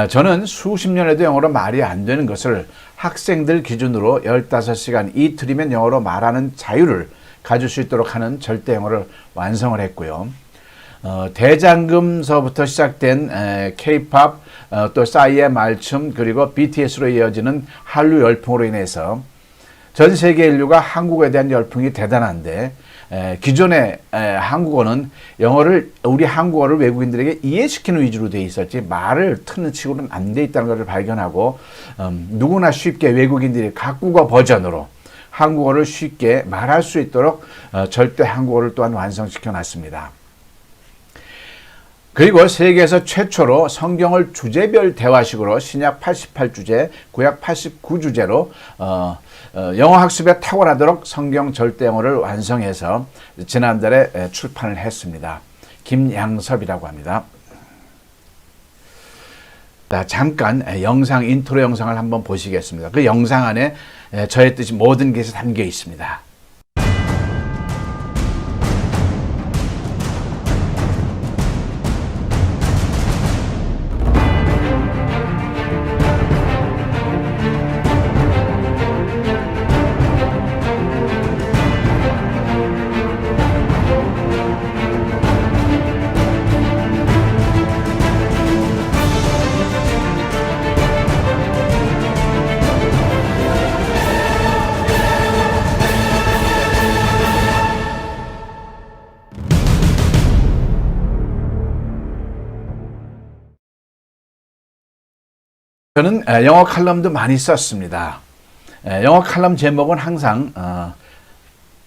저는 수십 년에도 영어로 말이 안 되는 것을 학생들 기준으로 15시간 이틀이면 영어로 말하는 자유를 가질 수 있도록 하는 절대 영어를 완성을 했고요. 대장금서부터 시작된 K-pop, 또 싸이의 말춤, 그리고 BTS로 이어지는 한류 열풍으로 인해서 전 세계 인류가 한국어에 대한 열풍이 대단한데, 기존의 한국어는 우리 한국어를 외국인들에게 이해시키는 위주로 되어 있었지 말을 트는 식으로는 안 돼 있다는 것을 발견하고, 누구나 쉽게 외국인들이 각국어 버전으로 한국어를 쉽게 말할 수 있도록 절대 한국어를 또한 완성시켜 놨습니다. 그리고 세계에서 최초로 성경을 주제별 대화식으로 신약 88주제, 구약 89주제로 영어 학습에 탁월하도록 성경 절대 영어를 완성해서 지난달에 출판을 했습니다. 김양섭이라고 합니다. 잠깐 영상 인트로 영상을 한번 보시겠습니다. 그 영상 안에 저의 뜻이 모든 것이 담겨 있습니다. 저는 영어 칼럼도 많이 썼습니다. 영어 칼럼 제목은 항상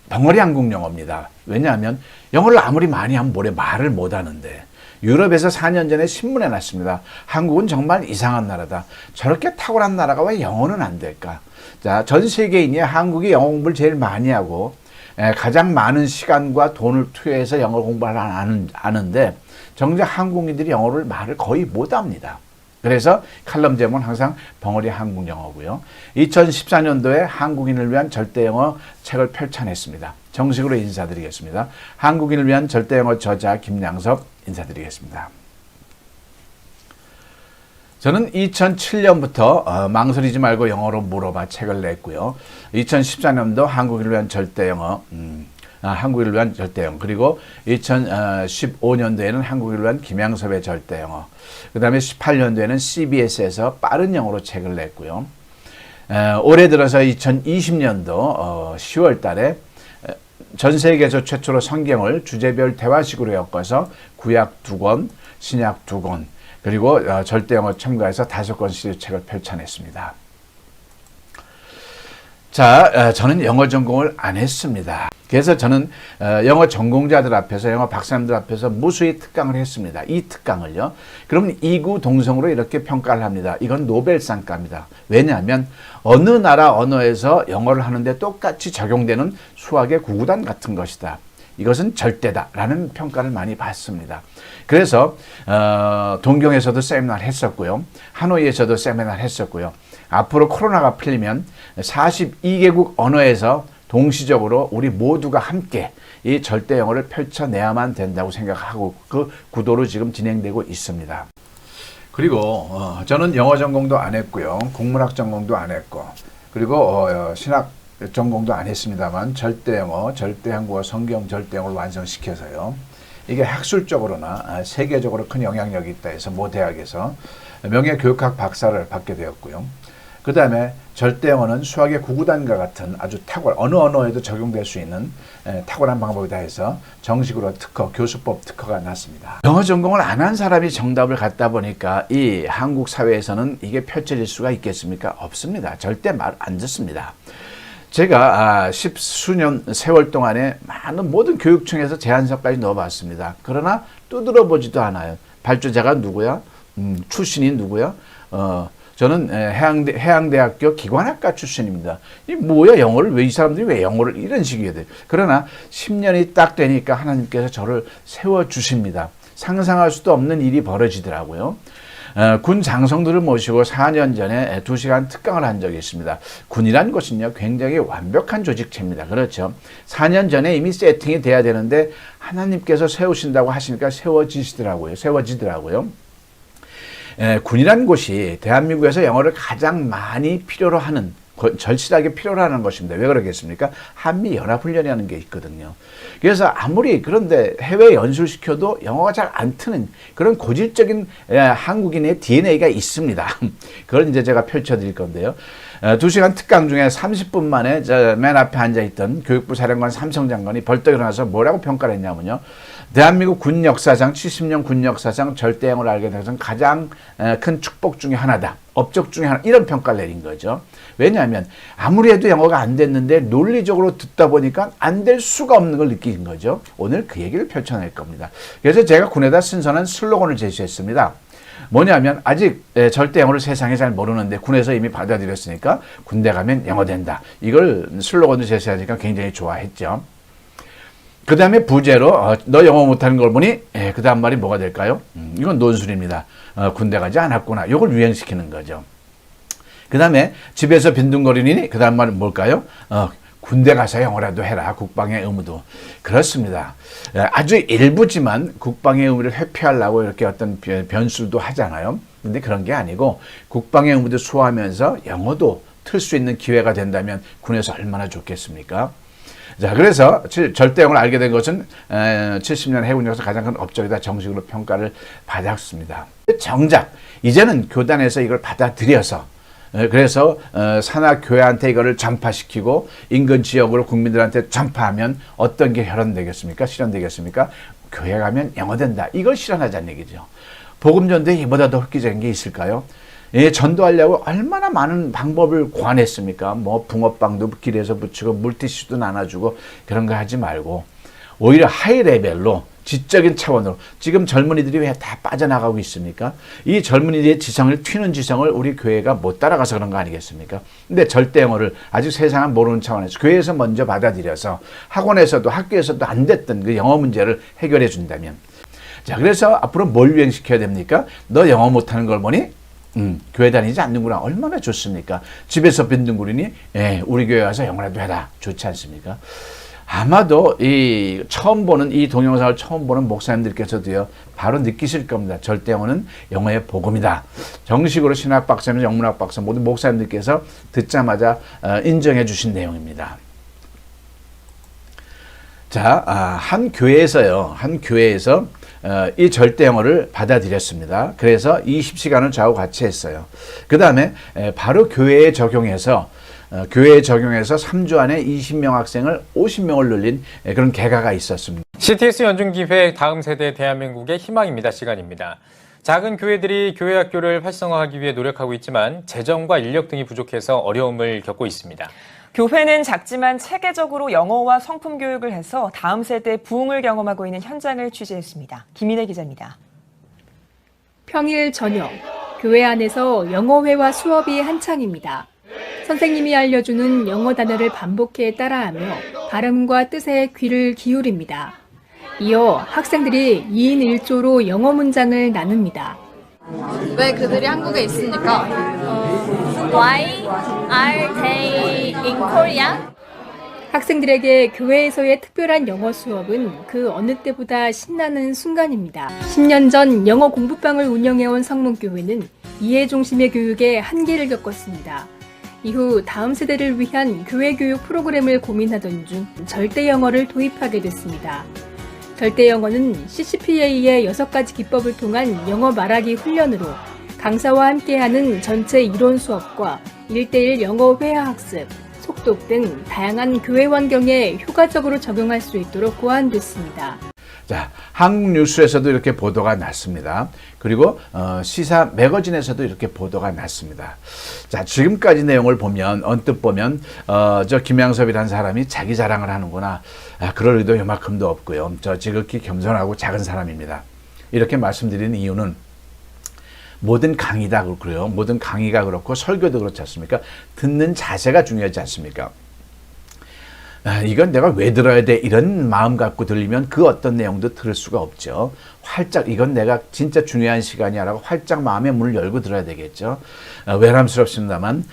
벙어리 한국 영어입니다. 왜냐하면 영어를 아무리 많이 하면 말을 못하는데, 유럽에서 4년 전에 신문에 났습니다. 한국은 정말 이상한 나라다. 저렇게 탁월한 나라가 왜 영어는 안 될까? 자, 전 세계인이 한국이 영어 공부를 제일 많이 하고 가장 많은 시간과 돈을 투여해서 영어 공부를 하는데, 정작 한국인들이 말을 거의 못합니다. 그래서 칼럼 제목은 항상 벙어리 한국 영어고요. 2014년도에 한국인을 위한 절대 영어 책을 펼쳐냈습니다. 정식으로 인사드리겠습니다. 한국인을 위한 절대 영어 저자 김양섭 인사드리겠습니다. 저는 2007년부터 망설이지 말고 영어로 물어봐 책을 냈고요. 2014년도 한국인을 위한 절대 영어, 한국인을 위한 절대 영어, 그리고 2015년도에는 한국인을 위한 김양섭의 절대 영어, 그 다음에 18년도에는 CBS에서 빠른 영어로 책을 냈고요. 올해 들어서 2020년도 10월 달에 전 세계에서 최초로 성경을 주제별 대화식으로 엮어서 구약 2권, 신약 2권, 그리고 절대 영어 첨가해서 5권씩 책을 펼쳐냈습니다. 자, 저는 영어 전공을 안 했습니다. 그래서 저는 영어 전공자들 앞에서, 영어 박사님들 앞에서 무수히 특강을 했습니다. 이 특강을요. 그러면 이구동성으로 이렇게 평가를 합니다. 이건 노벨상감이다. 왜냐하면 어느 나라 언어에서 영어를 하는데 똑같이 적용되는 수학의 구구단 같은 것이다. 이것은 절대다라는 평가를 많이 받습니다. 그래서 동경에서도 세미나를 했었고요. 하노이에서도 세미나를 했었고요. 앞으로 코로나가 풀리면 42개국 언어에서 동시적으로 우리 모두가 함께 이 절대 영어를 펼쳐내야만 된다고 생각하고 그 구도로 지금 진행되고 있습니다. 그리고 저는 영어 전공도 안 했고요. 국문학 전공도 안 했고, 그리고 신학 전공도 안 했습니다만 절대 영어, 절대 한국어, 성경 절대 영어를 완성시켜서요. 이게 학술적으로나 세계적으로 큰 영향력이 있다 해서 모 대학에서 명예교육학 박사를 받게 되었고요. 그 다음에 절대 영어는 수학의 구구단과 같은 아주 어느 언어에도 적용될 수 있는 탁월한 방법이다 해서 정식으로 교수법 특허가 났습니다. 영어 전공을 안 한 사람이 정답을 갖다 보니까 이 한국 사회에서는 이게 펼쳐질 수가 있겠습니까? 없습니다. 절대 말 안 듣습니다. 제가 10수년 세월 동안에 많은 모든 교육청에서 제안서까지 넣어봤습니다. 그러나 두드려보지도 않아요. 발주자가 누구야? 출신이 누구야? 저는 해양대학교 기관학과 출신입니다. 이 뭐야, 이 사람들이 왜 영어를 이런 식이게 돼? 그러나 10년이 딱 되니까 하나님께서 저를 세워주십니다. 상상할 수도 없는 일이 벌어지더라고요. 군 장성들을 모시고 4년 전에 2시간 특강을 한 적이 있습니다. 군이란 것은요, 굉장히 완벽한 조직체입니다. 그렇죠. 4년 전에 이미 세팅이 돼야 되는데 하나님께서 세우신다고 하시니까 세워지더라고요. 군이라는 곳이 대한민국에서 영어를 가장 많이 필요로 하는, 절실하게 필요로 하는 것입니다. 왜 그러겠습니까? 한미연합훈련이라는 게 있거든요. 그래서 아무리 그런데 해외 연수시켜도 영어가 잘 안 트는 그런 고질적인 한국인의 DNA가 있습니다. 그걸 이제 제가 펼쳐드릴 건데요. 2시간 특강 중에 30분 만에 맨 앞에 앉아있던 교육부 사령관 삼성 장관이 벌떡 일어나서 뭐라고 평가를 했냐면요. 대한민국 군 역사상 70년 군 역사상 절대 영어를 알게 된 것은 가장 큰 축복 중에 하나다. 업적 중에 하나, 이런 평가를 내린 거죠. 왜냐하면 아무리 해도 영어가 안 됐는데 논리적으로 듣다 보니까 안 될 수가 없는 걸 느낀 거죠. 오늘 그 얘기를 펼쳐낼 겁니다. 그래서 제가 군에다 신선한 슬로건을 제시했습니다. 뭐냐면 아직 절대 영어를 세상에 잘 모르는데 군에서 이미 받아들였으니까 군대 가면 영어 된다. 이걸 슬로건을 제시하니까 굉장히 좋아했죠. 그 다음에 부제로 너 영어 못하는 걸 보니 그 다음 말이 뭐가 될까요? 이건 논술입니다. 군대 가지 않았구나. 이걸 유행시키는 거죠. 그 다음에 집에서 빈둥거리니 그 다음 말은 뭘까요? 군대 가서 영어라도 해라. 국방의 의무도. 그렇습니다. 아주 일부지만 국방의 의무를 회피하려고 이렇게 어떤 변수도 하잖아요. 근데 그런 게 아니고 국방의 의무도 수호하면서 영어도 틀 수 있는 기회가 된다면 군에서 얼마나 좋겠습니까? 자, 그래서 절대 영어를 알게 된 것은 70년 해군 역사 가장 큰 업적이다. 정식으로 평가를 받았습니다. 정작 이제는 교단에서 이걸 받아들여서 그래서 산하교회한테 이거를 전파시키고 인근 지역으로 국민들한테 전파하면 어떤 게 실현되겠습니까? 교회 가면 영어 된다. 이걸 실현하자는 얘기죠. 복음전도에 이보다 더 획기적인 게 있을까요? 전도하려고 얼마나 많은 방법을 고안했습니까? 뭐 붕어빵도 길에서 붙이고 물티슈도 나눠주고 그런 거 하지 말고 오히려 하이 레벨로 지적인 차원으로 지금 젊은이들이 왜 다 빠져나가고 있습니까? 이 젊은이들의 지성을 튀는 지성을 우리 교회가 못 따라가서 그런 거 아니겠습니까? 근데 절대 영어를 아직 세상은 모르는 차원에서 교회에서 먼저 받아들여서 학원에서도 학교에서도 안 됐던 그 영어 문제를 해결해 준다면 자, 그래서 앞으로 뭘 유행시켜야 됩니까? 너 영어 못하는 걸 보니 교회 다니지 않는구나. 얼마나 좋습니까? 집에서 빈둥거리니 우리 교회 와서 영어라도 해라. 좋지 않습니까? 아마도 처음 보는 이 동영상을 처음 보는 목사님들께서도요 바로 느끼실 겁니다. 절대 영어는 영어의 복음이다. 정식으로 신학 박사면 영문학 박사 모든 목사님들께서 듣자마자 인정해 주신 내용입니다. 자, 한 교회에서 이 절대 영어를 받아들였습니다. 그래서 20시간을 저하고 같이 했어요. 그 다음에 바로 교회에 적용해서 3주 안에 20명 학생을 50명을 늘린 그런 개가가 있었습니다. CTS 연중기획 다음 세대 대한민국의 희망입니다 시간입니다. 작은 교회들이 교회 학교를 활성화하기 위해 노력하고 있지만 재정과 인력 등이 부족해서 어려움을 겪고 있습니다. 교회는 작지만 체계적으로 영어와 성품 교육을 해서 다음 세대 부흥을 경험하고 있는 현장을 취재했습니다. 김인혜 기자입니다. 평일 저녁, 교회 안에서 영어회화 수업이 한창입니다. 선생님이 알려주는 영어 단어를 반복해 따라하며 발음과 뜻에 귀를 기울입니다. 이어 학생들이 2인 1조로 영어 문장을 나눕니다. 왜 그들이 한국에 있습니까? Why are they in Korea? 학생들에게 교회에서의 특별한 영어 수업은 그 어느 때보다 신나는 순간입니다. 10년 전 영어 공부방을 운영해온 성문교회는 이해 중심의 교육에 한계를 겪었습니다. 이후 다음 세대를 위한 교회 교육 프로그램을 고민하던 중 절대 영어를 도입하게 됐습니다. 절대 영어는 CCPA의 6가지 기법을 통한 영어 말하기 훈련으로 강사와 함께하는 전체 이론 수업과 1:1 영어 회화 학습, 속독 등 다양한 교회 환경에 효과적으로 적용할 수 있도록 고안됐습니다. 자, 한국 뉴스에서도 이렇게 보도가 났습니다. 그리고 시사 매거진에서도 이렇게 보도가 났습니다. 자, 지금까지 내용을 보면 언뜻 보면 저 김양섭이라는 사람이 자기 자랑을 하는구나. 그럴 의도 요만큼도 없고요. 저 지극히 겸손하고 작은 사람입니다. 이렇게 말씀드리는 이유는 모든 강의다 그렇고요. 모든 강의가 그렇고 설교도 그렇지 않습니까? 듣는 자세가 중요하지 않습니까? 이건 내가 왜 들어야 돼? 이런 마음 갖고 들리면 그 어떤 내용도 들을 수가 없죠. 활짝 이건 내가 진짜 중요한 시간이야라고 활짝 마음의 문을 열고 들어야 되겠죠. 외람스럽습니다만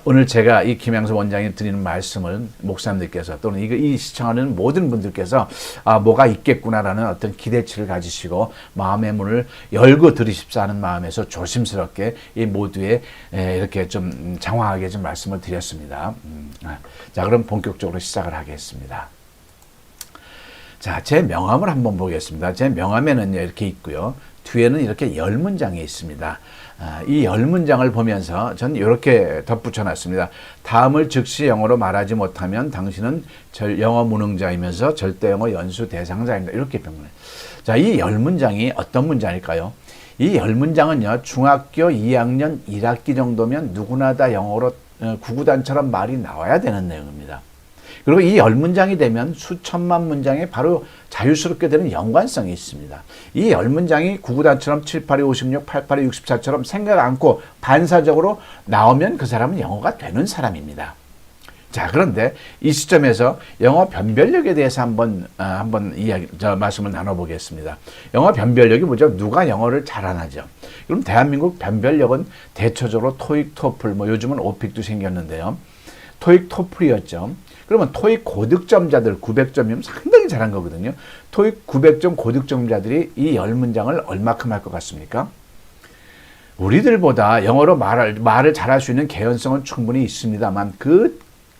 오늘 제가 이 김양수 원장이 드리는 말씀을 목사님들께서 또는 이 시청하는 모든 분들께서 뭐가 있겠구나라는 어떤 기대치를 가지시고 마음의 문을 열고 들으십사 하는 마음에서 조심스럽게 이 모두에 이렇게 좀 장황하게 좀 말씀을 드렸습니다. 자, 그럼 본격적으로 시작을 하겠습니다. 자, 제 명함을 한번 보겠습니다. 제 명함에는 이렇게 있고요. 뒤에는 이렇게 10문장이 있습니다. 이 10문장을 보면서 전 이렇게 덧붙여 놨습니다. 다음을 즉시 영어로 말하지 못하면 당신은 영어 무능자이면서 절대 영어 연수 대상자입니다. 이렇게 표현해요. 자, 이 10문장이 어떤 문장일까요? 이 10문장은요. 중학교 2학년 1학기 정도면 누구나 다 영어로 구구단처럼 말이 나와야 되는 내용입니다. 그리고 이 10문장이 되면 수천만 문장에 바로 자유스럽게 되는 연관성이 있습니다. 이 10문장이 구구단처럼 7, 8, 2, 56, 8, 8, 2, 64처럼 생각 않고 반사적으로 나오면 그 사람은 영어가 되는 사람입니다. 자, 그런데 이 시점에서 영어 변별력에 대해서 한번 말씀을 나눠보겠습니다. 영어 변별력이 뭐죠? 누가 영어를 잘하나죠? 그럼 대한민국 변별력은 대체적으로 토익, 토플, 요즘은 오픽도 생겼는데요. 토익, 토플이었죠. 그러면 토익 고득점자들 900점이면 상당히 잘한 거거든요. 토익 900점 고득점자들이 이 10문장을 얼마큼 할 것 같습니까? 우리들보다 영어로 말을 잘할 수 있는 개연성은 충분히 있습니다만 그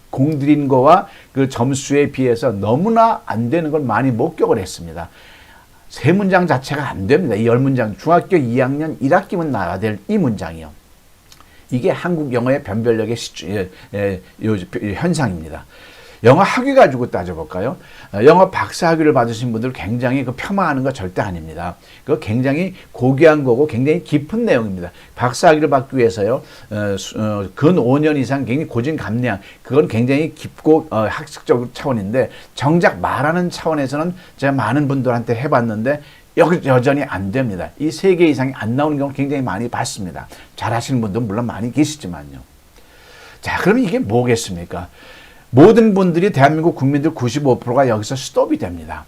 공들인 거와 그 점수에 비해서 너무나 안 되는 걸 많이 목격을 했습니다. 3문장 자체가 안 됩니다. 이 10문장. 중학교 2학년 1학기면 나와야 될 이 문장이요. 이게 한국 영어의 변별력의 현상입니다. 영어 학위 가지고 따져볼까요? 영어 박사 학위를 받으신 분들 굉장히 폄하하는 거 절대 아닙니다. 그거 굉장히 고귀한 거고 굉장히 깊은 내용입니다. 박사 학위를 받기 위해서요, 근 5년 이상 굉장히 고진감래한, 그건 굉장히 깊고 학습적 차원인데 정작 말하는 차원에서는 제가 많은 분들한테 해봤는데 여전히 안 됩니다. 이 3개 이상이 안 나오는 경우 굉장히 많이 봤습니다. 잘하시는 분도 물론 많이 계시지만요. 자, 그럼 이게 뭐겠습니까? 모든 분들이 대한민국 국민들 95%가 여기서 스톱이 됩니다.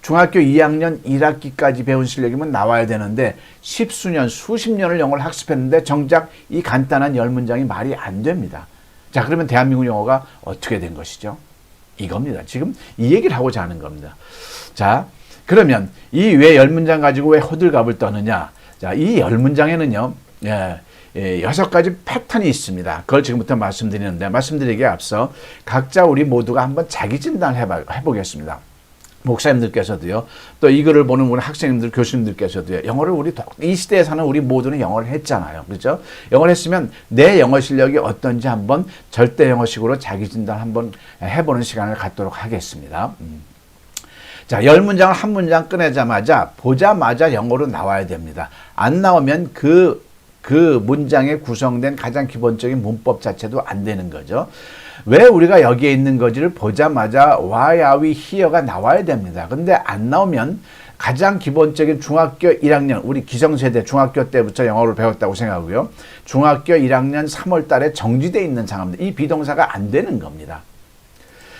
중학교 2학년 1학기까지 배운 실력이면 나와야 되는데 십수년, 수십 년을 영어를 학습했는데 정작 이 간단한 10문장이 말이 안 됩니다. 자, 그러면 대한민국 영어가 어떻게 된 것이죠? 이겁니다. 지금 이 얘기를 하고자 하는 겁니다. 자, 그러면 이 왜 10문장 가지고 왜 호들갑을 떠느냐? 자, 이 10문장에는요. 6가지 패턴이 있습니다. 그걸 지금부터 말씀드리기에 앞서 각자 우리 모두가 한번 자기 진단을 해보겠습니다. 목사님들께서도요, 또 이 글을 보는 우리 학생님들, 교수님들께서도요, 영어를 이 시대에 사는 우리 모두는 영어를 했잖아요. 그렇죠? 영어를 했으면 내 영어 실력이 어떤지 한번 절대 영어식으로 자기 진단 한번 해보는 시간을 갖도록 하겠습니다. 자, 10문장을 한 문장 꺼내자마자 보자마자 영어로 나와야 됩니다. 안 나오면 그 문장에 구성된 가장 기본적인 문법 자체도 안 되는 거죠. 왜 우리가 여기에 있는 거지를 보자마자 Why are we here가 나와야 됩니다. 근데 안 나오면 가장 기본적인 중학교 1학년, 우리 기성세대 중학교 때부터 영어를 배웠다고 생각하고요. 중학교 1학년 3월 달에 정지되어 있는 상황입니다. 이 비동사가 안 되는 겁니다.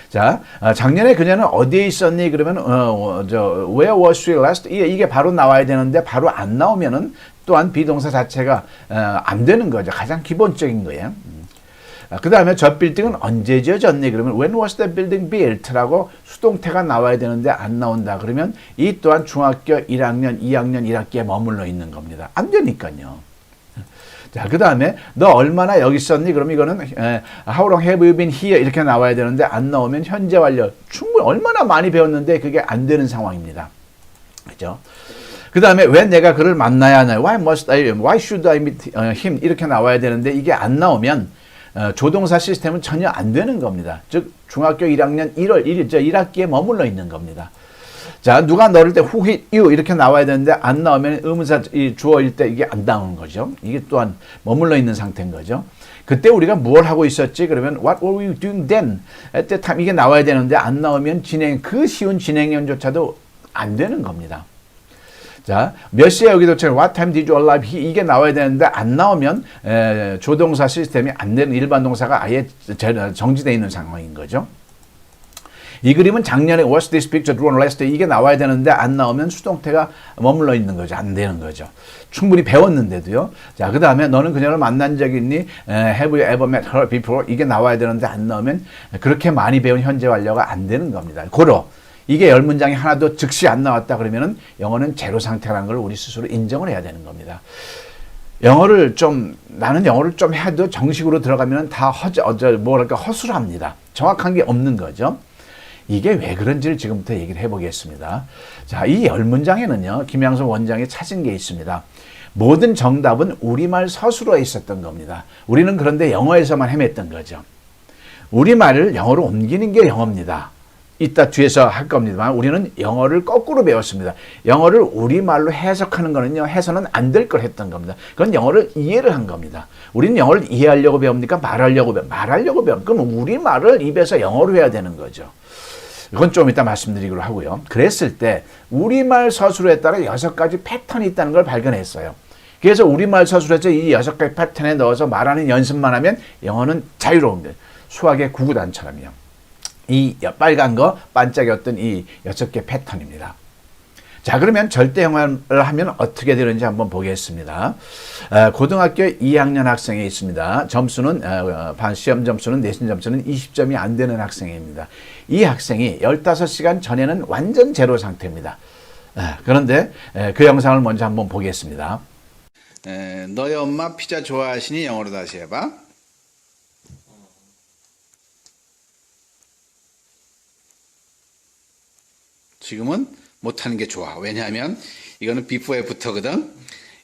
자, 작년에 그녀는 어디에 있었니? 그러면 where was she last? 이게 바로 나와야 되는데 바로 안 나오면은 또한 비동사 자체가 안 되는 거죠. 가장 기본적인 거예요. 그 다음에 저 빌딩은 언제 지어졌니? 그러면 when was the building built? 라고 수동태가 나와야 되는데 안 나온다. 그러면 이 또한 중학교 1학년, 2학년 1학기에 머물러 있는 겁니다. 안 되니까요. 자, 그 다음에 너 얼마나 여기 있었니? 그럼 이거는 how long have you been here? 이렇게 나와야 되는데 안 나오면 현재 완료. 충분히 얼마나 많이 배웠는데 그게 안 되는 상황입니다. 그죠? 그 다음에 왜 내가 그를 만나야 하나요? Why should I meet him? 이렇게 나와야 되는데 이게 안 나오면 조동사 시스템은 전혀 안 되는 겁니다. 즉 중학교 1학년 1월 1일 1학기에 머물러 있는 겁니다. 자, 누가 너를 때 who hit you 이렇게 나와야 되는데 안 나오면 의문사 주어일 때 이게 안 나오는 거죠. 이게 또한 머물러 있는 상태인 거죠. 그때 우리가 무엇을 하고 있었지? 그러면 what were you doing then? at that time 이게 나와야 되는데 안 나오면 그 쉬운 진행형조차도 안 되는 겁니다. 자, 몇 시에 여기 도착해? What time did you arrive? 이게 나와야 되는데 안 나오면 조동사 시스템이 안 되는 일반 동사가 아예 정지되어 있는 상황인 거죠. 이 그림은 작년에 What's this picture drawn last day 이게 나와야 되는데 안 나오면 수동태가 머물러 있는 거죠. 안 되는 거죠. 충분히 배웠는데도요. 자, 그 다음에 너는 그녀를 만난 적이 있니? Have you ever met her before? 이게 나와야 되는데 안 나오면 그렇게 많이 배운 현재 완료가 안 되는 겁니다. 고로 이게 10문장이 하나도 즉시 안 나왔다 그러면은 영어는 제로 상태라는 걸 우리 스스로 인정을 해야 되는 겁니다. 나는 영어를 좀 해도 정식으로 들어가면 다 허술합니다. 정확한 게 없는 거죠. 이게 왜 그런지를 지금부터 얘기를 해보겠습니다. 자, 이 10문장에는요, 김양섭 원장이 찾은 게 있습니다. 모든 정답은 우리말 서술어에 있었던 겁니다. 우리는 그런데 영어에서만 헤맸던 거죠. 우리말을 영어로 옮기는 게 영어입니다. 이따 뒤에서 할 겁니다만 우리는 영어를 거꾸로 배웠습니다. 영어를 우리말로 해석하는 거는요. 해서는 안 될 걸 했던 겁니다. 그건 영어를 이해를 한 겁니다. 우리는 영어를 이해하려고 배웁니까? 말하려고 배웁니까? 그럼 우리말을 입에서 영어로 해야 되는 거죠. 이건 좀 이따 말씀드리기로 하고요. 그랬을 때 우리말 서술에 따라 6가지 패턴이 있다는 걸 발견했어요. 그래서 우리말 서술에서 이 6가지 패턴에 넣어서 말하는 연습만 하면 영어는 자유로운데 수학의 구구단처럼요. 이 빨간 거 반짝였던 이 6개 패턴입니다. 자, 그러면 절대 영어를 하면 어떻게 되는지 한번 보겠습니다. 고등학교 2학년 학생이 있습니다. 점수는 시험 점수는 내신 점수는 20점이 안 되는 학생입니다. 이 학생이 15시간 전에는 완전 제로 상태입니다. 그런데 그 영상을 먼저 한번 보겠습니다. 너희 엄마 피자 좋아하시니? 영어로 다시 해봐. 지금은 못하는 게 좋아. 왜냐하면 이거는 before after거든.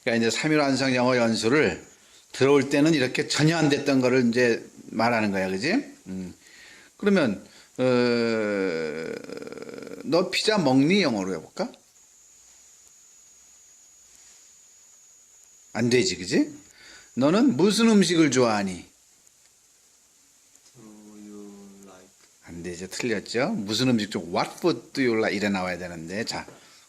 그러니까 이제 3일 완성 영어 연수를 들어올 때는 이렇게 전혀 안 됐던 거를 이제 말하는 거야, 그지? 그러면 너 피자 먹니? 영어로 해볼까? 안 되지, 그지? 너는 무슨 음식을 좋아하니? 안 되죠. 틀렸죠. 무슨 음식 좀 What food do you like? 이래 나와야 되는데 자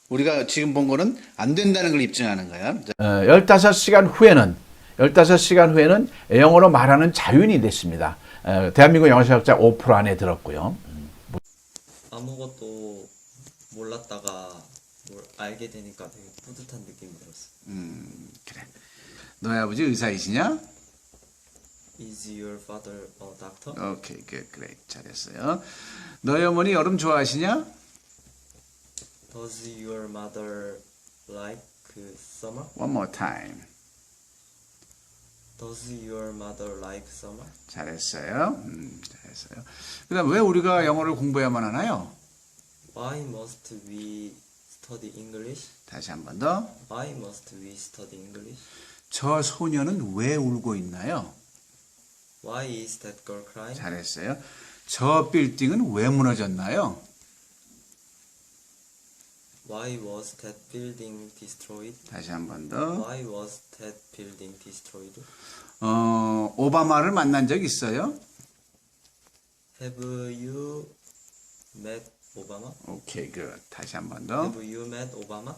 우리가 지금 본 거는 안 된다는 걸 입증하는 거야. 15시간 후에는 영어로 말하는 자유인이 됐습니다. 대한민국 영어실학자 5% 안에 들었고요. 아무것도 몰랐다가 알게 되니까 되게 뿌듯한 느낌이 들었어. 그래. 너희 아버지 의사이시냐? Is your father a doctor? 오케이, 그래, 잘했어요. 너희 어머니 여름 좋아하시냐? Does your mother like summer? One more time. Does your mother like summer? 잘했어요. 잘했어요. 그다음 왜 우리가 영어를 공부해야만 하나요? Why must we study English? 다시 한 번 더. Why must we study English? 저 소녀는 왜 울고 있나요? Why is that girl crying? 잘했어요. 저 빌딩은 왜 무너졌나요? Why was that building destroyed? 다시 한 번 더. Why was that building destroyed? 오바마를 만난 적 있어요? Have you met Obama? 오케이, 다시 한 번 더. Have you met Obama?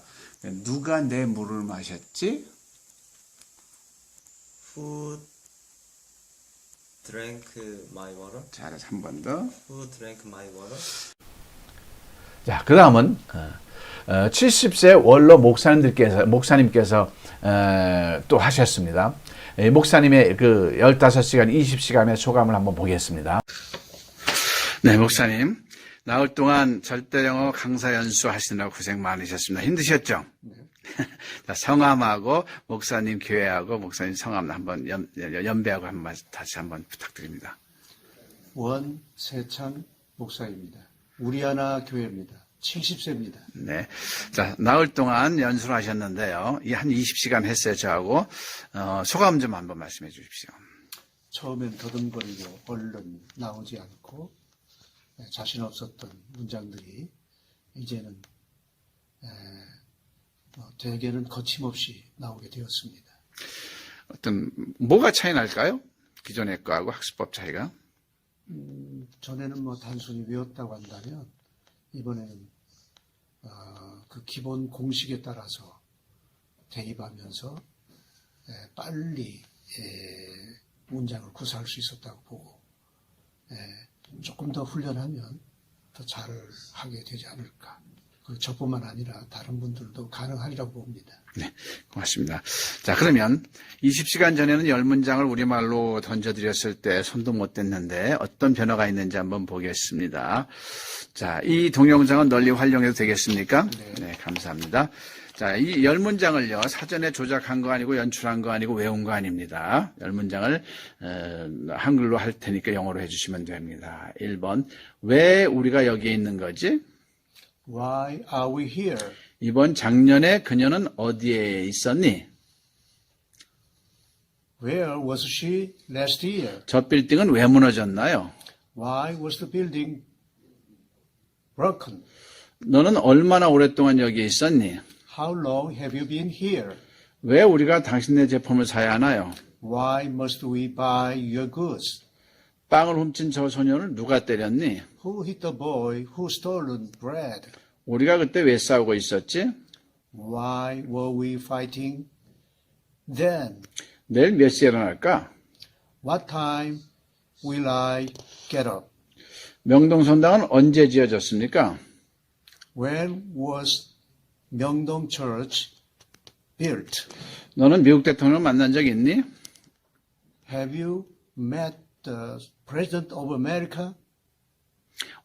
누가 내 물을 마셨지? Who drank my water? 잘해서 한 번 더. Who drank my water? 자, 그 다음은 70세 원로 목사님께서 또 하셨습니다. 목사님의 그 15시간, 20시간의 소감을 한번 보겠습니다. 네, 목사님. 나흘 동안 절대영어 강사 연수 하시느라고 고생 많으셨습니다. 힘드셨죠? 네. 자, 성함하고 목사님 교회하고 목사님 성함 한번 연배하고 다시 한번 부탁드립니다. 원세찬 목사입니다. 우리하나 교회입니다. 70세입니다. 네. 자, 나흘 동안 연수를 하셨는데요. 한 20시간 했어요, 저하고. 소감 좀 한번 말씀해 주십시오. 처음엔 더듬거리고 얼른 나오지 않고 자신 없었던 문장들이 이제는 대개는 거침없이 나오게 되었습니다. 뭐가 차이 날까요? 기존의 거하고 학습법 차이가? 전에는 단순히 외웠다고 한다면 이번에는 그 기본 공식에 따라서 대입하면서 빨리 문장을 구사할 수 있었다고 보고 조금 더 훈련하면 더 잘하게 되지 않을까. 저뿐만 아니라 다른 분들도 가능하리라고 봅니다. 네, 고맙습니다. 자, 그러면 20시간 전에는 10문장을 우리말로 던져드렸을 때 손도 못 댔는데 어떤 변화가 있는지 한번 보겠습니다. 자, 이 동영상은 널리 활용해도 되겠습니까? 네, 감사합니다. 자, 이 10문장을요, 사전에 조작한 거 아니고 연출한 거 아니고 외운 거 아닙니다. 10문장을 한글로 할 테니까 영어로 해주시면 됩니다. 1번, 왜 우리가 여기에 있는 거지? Why are we here? 2번, 작년에 그녀는 어디에 있었니? Where was she last year? 저 빌딩은 왜 무너졌나요? Why was the building broken? 너는 얼마나 오랫동안 여기에 있었니? How long have you been here? 왜 우리가 당신네 제품을 사야 하나요? Why must we buy your goods? 빵을 훔친 저 소녀를 누가 때렸니? Who hit the boy who stolen bread? 우리가 그때 왜 싸우고 있었지? Why were we fighting then? 내일 몇 시에 일어날까? What time will I get up? 명동성당은 언제 지어졌습니까? When was Myeongdong Church built? 너는 미국 대통령을 만난 적 있니? Have you met the President of America?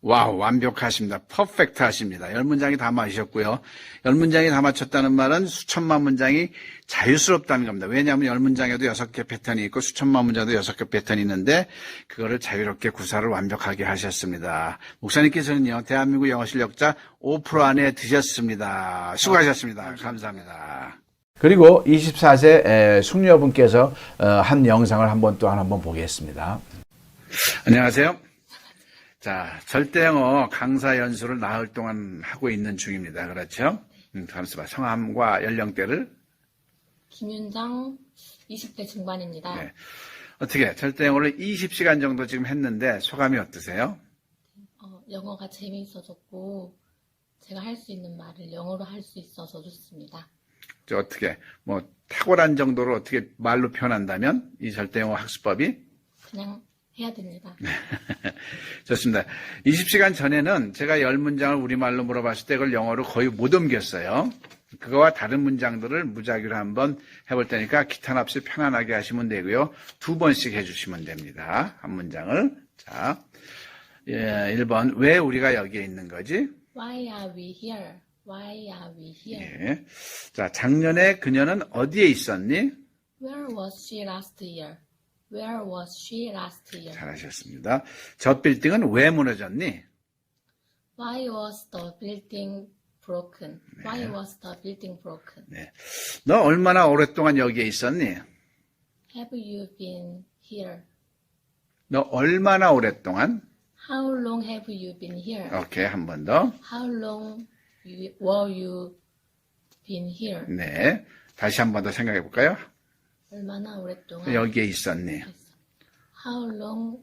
와우, 완벽하십니다. 퍼펙트 하십니다. 10문장이 다 맞으셨고요. 10문장이 다 맞췄다는 말은 수천만 문장이 자유스럽다는 겁니다. 왜냐하면 10문장에도 6개 패턴이 있고 수천만 문장에도 6개 패턴이 있는데 그거를 자유롭게 구사를 완벽하게 하셨습니다. 목사님께서는요, 대한민국 영어 실력자 5% 안에 드셨습니다. 수고하셨습니다. 감사합니다. 그리고 24세 숙녀분께서 한 영상을 한번 보겠습니다. 안녕하세요. 자, 절대영어 강사 연수를 나흘 동안 하고 있는 중입니다. 그렇죠? 잠시만, 성함과 연령대를. 김윤정, 20대 중반입니다. 네. 어떻게, 절대영어를 20시간 정도 지금 했는데 소감이 어떠세요? 영어가 재미있어졌고, 제가 할 수 있는 말을 영어로 할 수 있어서 좋습니다. 어떻게, 탁월한 정도로 어떻게 말로 표현한다면, 이 절대영어 학습법이? 그냥 해야 됩니다. 좋습니다. 20시간 전에는 제가 10문장을 우리말로 물어봤을 때 그걸 영어로 거의 못 옮겼어요. 그거와 다른 문장들을 무작위로 한번 해볼 테니까 기탄 없이 편안하게 하시면 되고요. 2번씩 해주시면 됩니다. 한 문장을. 자, 1번. 왜 우리가 여기에 있는 거지? Why are we here? Why are we here? 예. 자, 작년에 그녀는 어디에 있었니? Where was she last year? Where was she last year? 잘하셨습니다. 저 빌딩은 왜 무너졌니? Why was the building broken? Why was the building broken? 네. 너 얼마나 오랫동안 여기에 있었니? Have you been here? 너 얼마나 오랫동안? How long have you been here? 오케이, 한 번 더. How long were you been here? 네. 다시 한 번 더 생각해 볼까요? 얼마나 오랫동안 여기에 있었니? How long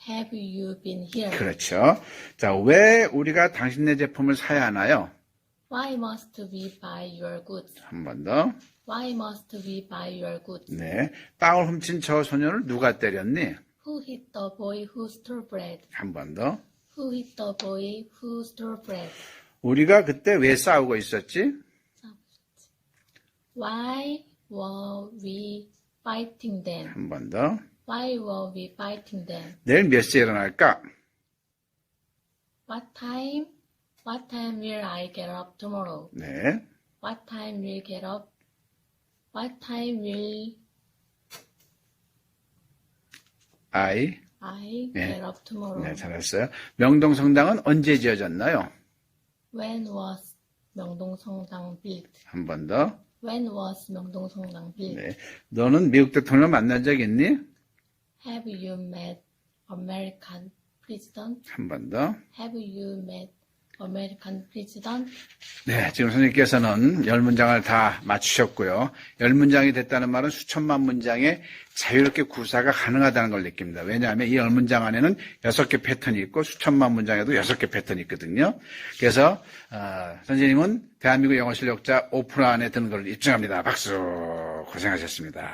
have you been here? 그렇죠. 자, 왜 우리가 당신네 제품을 사야 하나요? Why must we buy your goods? 한 번 더. Why must we buy your goods? 네. 빵을 훔친 저 소녀를 누가 때렸니? Who hit the boy who stole bread? 한 번 더. Who hit the boy who stole bread? 우리가 그때 왜 싸우고 있었지? Why were we fighting then? 한 번 더. Why were we fighting then? 내일 몇 시에 일어날까? What time will I get up tomorrow? 네. What time will get up? What time will I get up tomorrow? 네, 잘했어요. 명동성당은 언제 지어졌나요? When was 명동성당 built? 한 번 더. When was 명동성당 built? 네. 너는 미국 대통령 만난 적 있니? Have you met American president? 한 번 더. Have you met American president? 네, 지금 선생님께서는 10문장을 다 맞추셨고요. 10문장이 됐다는 말은 수천만 문장에 자유롭게 구사가 가능하다는 걸 느낍니다. 왜냐하면 이 10문장 안에는 6개 패턴이 있고 수천만 문장에도 6개 패턴이 있거든요. 그래서 선생님은 대한민국 영어 실력자 5% 안에 드는 걸 입증합니다. 박수. 고생하셨습니다.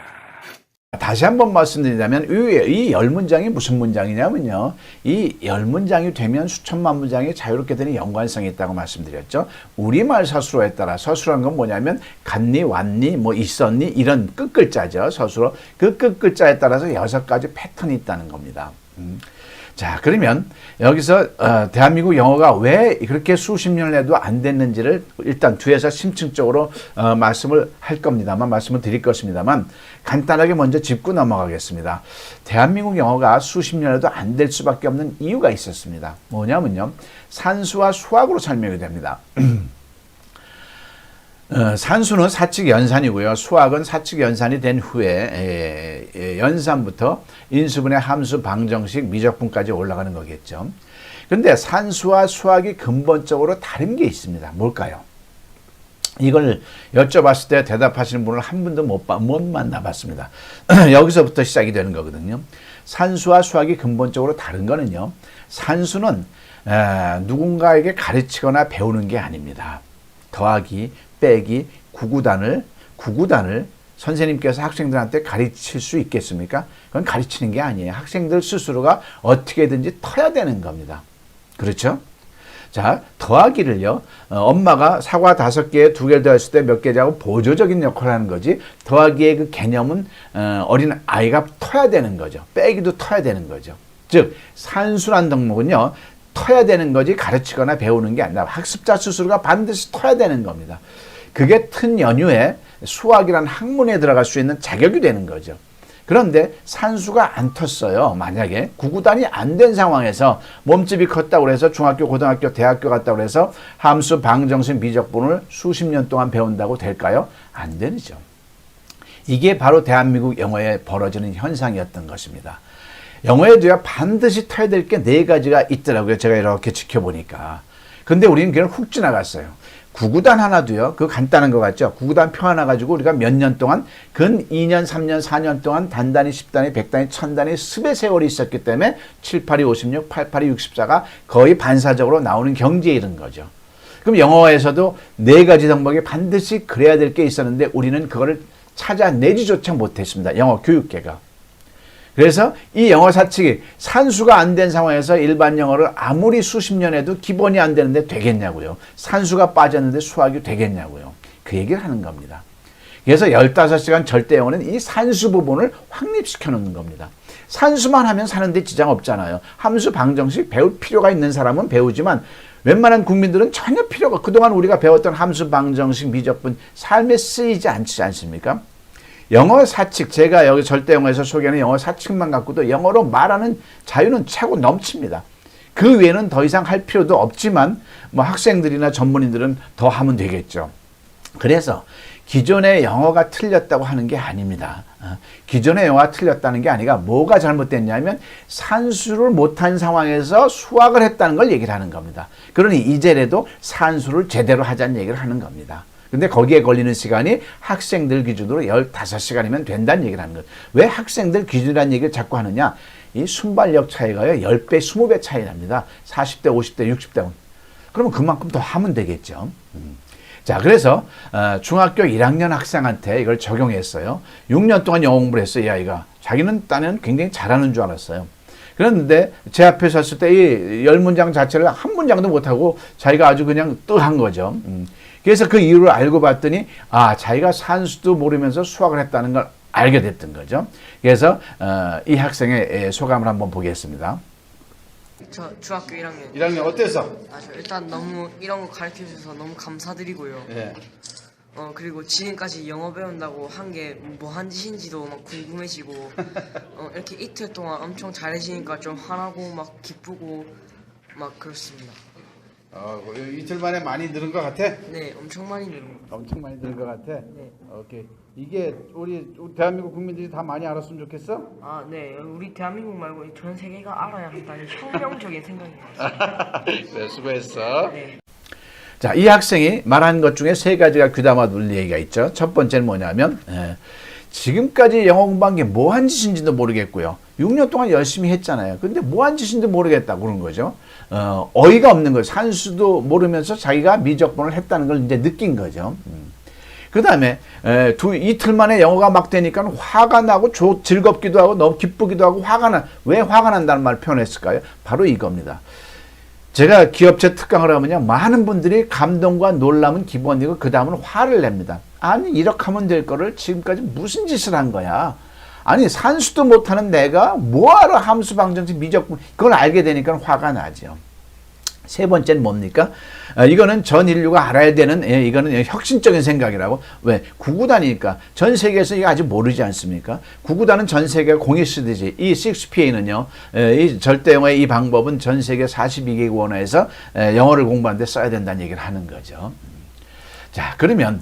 다시 한번 말씀드리자면 이 10문장이 무슨 문장이냐면요. 이 10문장이 되면 수천만 문장이 자유롭게 되는 연관성이 있다고 말씀드렸죠. 우리말 서술어에 따라 서술어란 건 뭐냐면 갔니 왔니 뭐 있었니 이런 끝글자죠. 서술어. 그 끝글자에 따라서 6가지 패턴이 있다는 겁니다. 자, 그러면 여기서 대한민국 영어가 왜 그렇게 수십 년을 해도 안 됐는지를 일단 뒤에서 심층적으로 말씀을 할 겁니다만, 말씀을 드릴 것입니다만, 간단하게 먼저 짚고 넘어가겠습니다. 대한민국 영어가 수십 년에도 안 될 수밖에 없는 이유가 있었습니다. 뭐냐면요, 산수와 수학으로 설명이 됩니다. 산수는 사칙 연산이고요. 수학은 사칙 연산이 된 후에 연산부터 인수분해, 함수, 방정식, 미적분까지 올라가는 거겠죠. 그런데 산수와 수학이 근본적으로 다른 게 있습니다. 뭘까요? 이걸 여쭤봤을 때 대답하시는 분을 한 분도 못 만나봤습니다. 여기서부터 시작이 되는 거거든요. 산수와 수학이 근본적으로 다른 거는요. 산수는 누군가에게 가르치거나 배우는 게 아닙니다. 더하기, 빼기, 구구단을 선생님께서 학생들한테 가르칠 수 있겠습니까? 그건 가르치는 게 아니에요. 학생들 스스로가 어떻게든지 터야 되는 겁니다. 그렇죠? 자, 더하기를요, 엄마가 사과 5개에 2개를 더했을 때 몇 개냐고 보조적인 역할을 하는 거지, 더하기의 그 개념은 어린 아이가 터야 되는 거죠. 빼기도 터야 되는 거죠. 즉, 산수란 덕목은요, 터야 되는 거지 가르치거나 배우는 게 아니라 학습자 스스로가 반드시 터야 되는 겁니다. 그게 튼 연유에 수학이라는 학문에 들어갈 수 있는 자격이 되는 거죠. 그런데 산수가 안 텄어요. 만약에 구구단이 안 된 상황에서 몸집이 컸다고 해서 중학교, 고등학교, 대학교 갔다고 해서 함수, 방정식, 미적분을 수십 년 동안 배운다고 될까요? 안 되죠. 이게 바로 대한민국 영어에 벌어지는 현상이었던 것입니다. 영어에도요, 반드시 터야 될 게 4가지가 있더라고요. 제가 이렇게 지켜보니까. 근데 우리는 그냥 훅 지나갔어요. 구구단 하나도요, 그거 간단한 것 같죠? 구구단 표 하나 가지고 우리가 몇 년 동안, 근 2년, 3년, 4년 동안 단단히, 10단위, 100단위, 1000단위 습의 세월이 있었기 때문에 7, 8이 56, 8, 8이 64가 거의 반사적으로 나오는 경지에 이른 거죠. 그럼 영어에서도 4가지 덕목이 반드시 그래야 될 게 있었는데 우리는 그거를 찾아내지조차 못했습니다. 영어 교육계가. 그래서 이 영어 사칙이 산수가 안 된 상황에서 일반 영어를 아무리 수십 년 해도 기본이 안 되는데 되겠냐고요. 산수가 빠졌는데 수학이 되겠냐고요. 그 얘기를 하는 겁니다. 그래서 15시간 절대 영어는 이 산수 부분을 확립시켜 놓는 겁니다. 산수만 하면 사는데 지장 없잖아요. 함수, 방정식 배울 필요가 있는 사람은 배우지만 웬만한 국민들은 전혀 필요가, 그동안 우리가 배웠던 함수, 방정식, 미적분 삶에 쓰이지 않지 않습니까? 영어 사칙, 제가 여기 절대 영어에서 소개하는 영어 사칙만 갖고도 영어로 말하는 자유는 차고 넘칩니다. 그 외에는 더 이상 할 필요도 없지만 뭐 학생들이나 전문인들은 더 하면 되겠죠. 그래서 기존의 영어가 틀렸다고 하는 게 아닙니다. 기존의 영어가 틀렸다는 게 아니라 뭐가 잘못됐냐면 산수를 못한 상황에서 수학을 했다는 걸 얘기를 하는 겁니다. 그러니 이제라도 산수를 제대로 하자는 얘기를 하는 겁니다. 근데 거기에 걸리는 시간이 학생들 기준으로 15시간이면 된다는 얘기를 하는 거예요. 왜 학생들 기준이라는 얘기를 자꾸 하느냐? 이 순발력 차이가요, 10배, 20배 차이 납니다. 40대, 50대, 60대. 그러면 그만큼 더 하면 되겠죠. 자, 그래서 중학교 1학년 학생한테 이걸 적용했어요. 6년 동안 영어 공부를 했어요, 이 아이가. 자기는 딴에는 굉장히 잘하는 줄 알았어요. 그런데 제 앞에 섰을 때 이 10문장 자체를 한 문장도 못하고 자기가 아주 그냥 뜨한 거죠. 그래서 그 이유를 알고 봤더니 자기가 산수도 모르면서 수학을 했다는 걸 알게 됐던 거죠. 그래서 이 학생의 소감을 한번 보겠습니다. 저 중학교 1학년. 1학년 어땠어? 저 일단 너무 이런 거 가르쳐 주셔서 너무 감사드리고요. 네. 그리고 지금까지 영어 배운다고 한 게 뭐 한 짓인지도 막 궁금해지고 이렇게 이틀 동안 엄청 잘해지니까 좀 화나고 막 기쁘고 막 그렇습니다. 이틀 만에 많이 늘은 것 같아? 네, 엄청 많이 늘은 것 같아요. 엄청 많이 늘은 것 같아? 네. 오케이. 이게 우리 대한민국 국민들이 다 많이 알았으면 좋겠어? 네. 우리 대한민국 말고 전 세계가 알아야 한다는 혁명적인 생각이 나왔어요. 네, 수고했어. 네. 자, 이 학생이 말한 것 중에 3가지가 귀담아 둘 얘기가 있죠. 첫 번째는 뭐냐면 지금까지 영어 공부한 게 뭐 한 짓인지도 모르겠고요. 6년 동안 열심히 했잖아요. 근데 뭐 한 짓인지도 모르겠다고 그런 거죠. 어이가 없는 거예요. 산수도 모르면서 자기가 미적분을 했다는 걸 이제 느낀 거죠. 그 다음에 이틀 만에 영어가 막 되니까 화가 나고 즐겁기도 하고 너무 기쁘기도 하고 왜 화가 난다는 말을 표현했을까요? 바로 이겁니다. 제가 기업체 특강을 하면요, 많은 분들이 감동과 놀람은 기본이고 그 다음은 화를 냅니다. 아니 이렇게 하면 될 거를 지금까지 무슨 짓을 한 거야. 아니 산수도 못하는 내가 뭐하러 함수 방정식 미적분 그걸 알게 되니까 화가 나죠. 세 번째는 뭡니까? 이거는 전 인류가 알아야 되는, 이거는 혁신적인 생각이라고. 왜? 구구단이니까 전 세계에서 이거 아직 모르지 않습니까? 구구단은 전 세계가 공이 쓰듯이 이 6PA는요, 이 절대 영어의 이 방법은 전 세계 42개국 언어에서 영어를 공부하는데 써야 된다는 얘기를 하는 거죠. 자, 그러면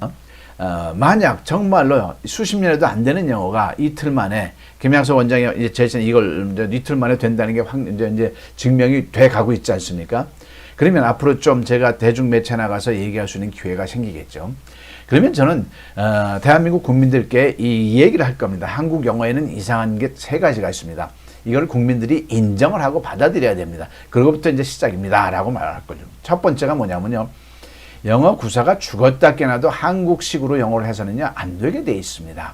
만약 정말로 수십 년에도 안 되는 영어가 이틀 만에 김양서 원장이 이제 제시한 이걸 이틀 만에 된다는 게 이제 증명이 돼 가고 있지 않습니까? 그러면 앞으로 좀 제가 대중매체 나가서 얘기할 수 있는 기회가 생기겠죠. 그러면 저는 대한민국 국민들께 이 얘기를 할 겁니다. 한국 영어에는 이상한 게 세 가지가 있습니다. 이걸 국민들이 인정을 하고 받아들여야 됩니다. 그로부터 이제 시작입니다 라고 말할 거죠. 첫 번째가 뭐냐면요, 영어 구사가 죽었다 깨나도 한국식으로 영어를 해서는요 안 되게 돼 있습니다.